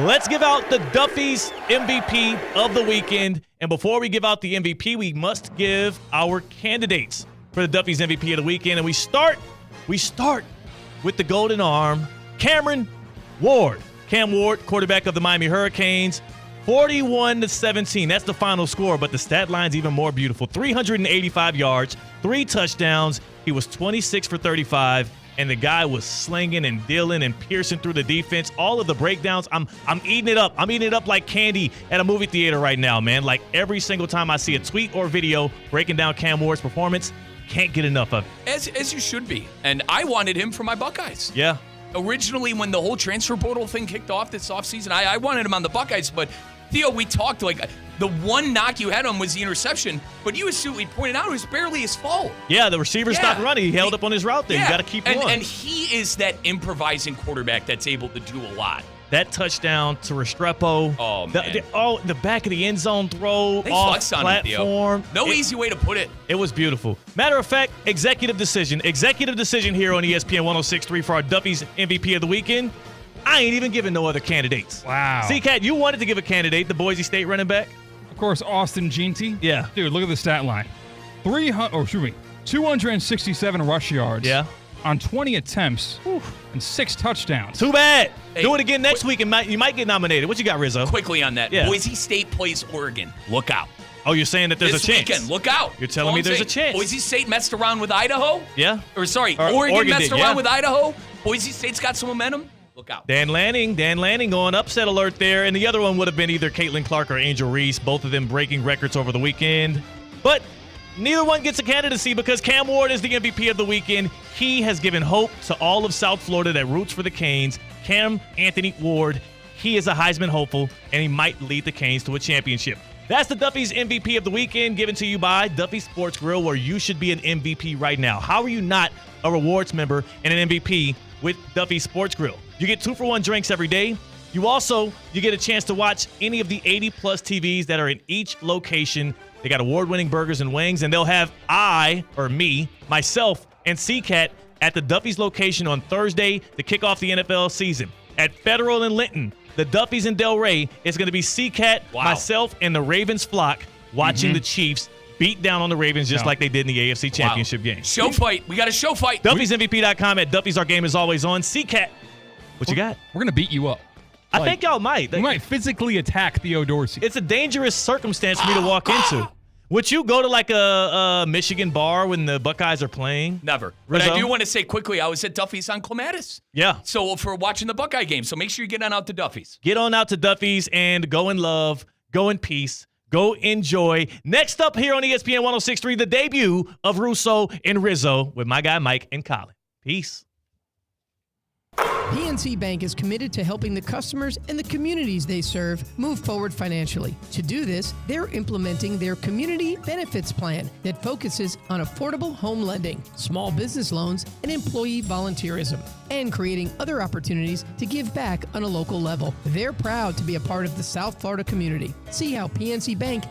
Let's give out the Duffy's MVP of the weekend. And before we give out the MVP, we must give our candidates for the Duffy's MVP of the weekend. And we start with the Golden Arm, Cameron Ward. Cam Ward, quarterback of the Miami Hurricanes, 41-17. That's the final score, but the stat line's even more beautiful. 385 yards, 3 touchdowns. He was 26 for 35. And the guy was slinging and dealing and piercing through the defense. All of the breakdowns, I'm eating it up. I'm eating it up like candy at a movie theater right now, man. Like every single time I see a tweet or video breaking down Cam Ward's performance, can't get enough of it. As you should be. And I wanted him for my Buckeyes. Yeah. Originally, when the whole transfer portal thing kicked off this offseason, I wanted him on the Buckeyes. But, Theo, we talked like the one knock you had on was the interception, but you astutely pointed out it was barely his fault. Yeah, the receiver stopped running. He held up on his route there. You got to keep going. And he is that improvising quarterback that's able to do a lot. That touchdown to Restrepo. Oh, man. The back of the end zone throw they off flexed on platform. It, no easy way to put it. It was beautiful. Matter of fact, executive decision here on ESPN 106.3 for our Duffy's MVP of the weekend. I ain't even giving no other candidates. Wow. C-Cat, you wanted to give a candidate, the Boise State running back? Of course, Austin Jeanty. Yeah. Dude, look at the stat line. 267 rush yards. Yeah. On 20 attempts and 6 touchdowns. Too bad. Do it again next week and you might get nominated. What you got, Rizzo? Quickly on that. Yeah. Boise State plays Oregon. Look out. Oh, you're saying that there's this a chance? Weekend, look out. You're telling me there's a chance. Boise State messed around with Idaho? Yeah. Oregon messed around with Idaho. Boise State's got some momentum. Look out. Dan Lanning going upset alert there. And the other one would have been either Caitlin Clark or Angel Reese, both of them breaking records over the weekend. But neither one gets a candidacy because Cam Ward is the MVP of the weekend. He has given hope to all of South Florida that roots for the Canes. Cam Anthony Ward, he is a Heisman hopeful, and he might lead the Canes to a championship. That's the Duffy's MVP of the weekend, given to you by Duffy Sports Grill, where you should be an MVP right now. How are you not a rewards member and an MVP with Duffy Sports Grill? You get 2-for-1 drinks every day. You get a chance to watch any of the 80-plus TVs that are in each location. They got award-winning burgers and wings, and they'll have myself, and C-Cat at the Duffy's location on Thursday to kick off the NFL season. At Federal and Linton, the Duffy's in Delray, it's going to be C-Cat, myself, and the Ravens flock watching the Chiefs beat down on the Ravens just like they did in the AFC Championship game. Show fight. We got a show fight. Duffy'sMVP.com. At Duffy's, our game is always on. C-Cat, what you got? We're going to beat you up. I think y'all might. We might physically attack Theo Dorsey. It's a dangerous circumstance for me to walk into. Would you go to like a Michigan bar when the Buckeyes are playing? Never. Rizzo? But I do want to say quickly, I was at Duffy's on Clematis. Yeah. So for watching the Buckeye game. So make sure you get on out to Duffy's. Get on out to Duffy's and go in love, go in peace, go enjoy. Next up here on ESPN 106.3, the debut of Russo and Rizzo with my guy Mike and Colin. Peace. PNC Bank is committed to helping the customers and the communities they serve move forward financially. To do this, they're implementing their Community Benefits Plan that focuses on affordable home lending, small business loans, and employee volunteerism, and creating other opportunities to give back on a local level. They're proud to be a part of the South Florida community. See how PNC Bank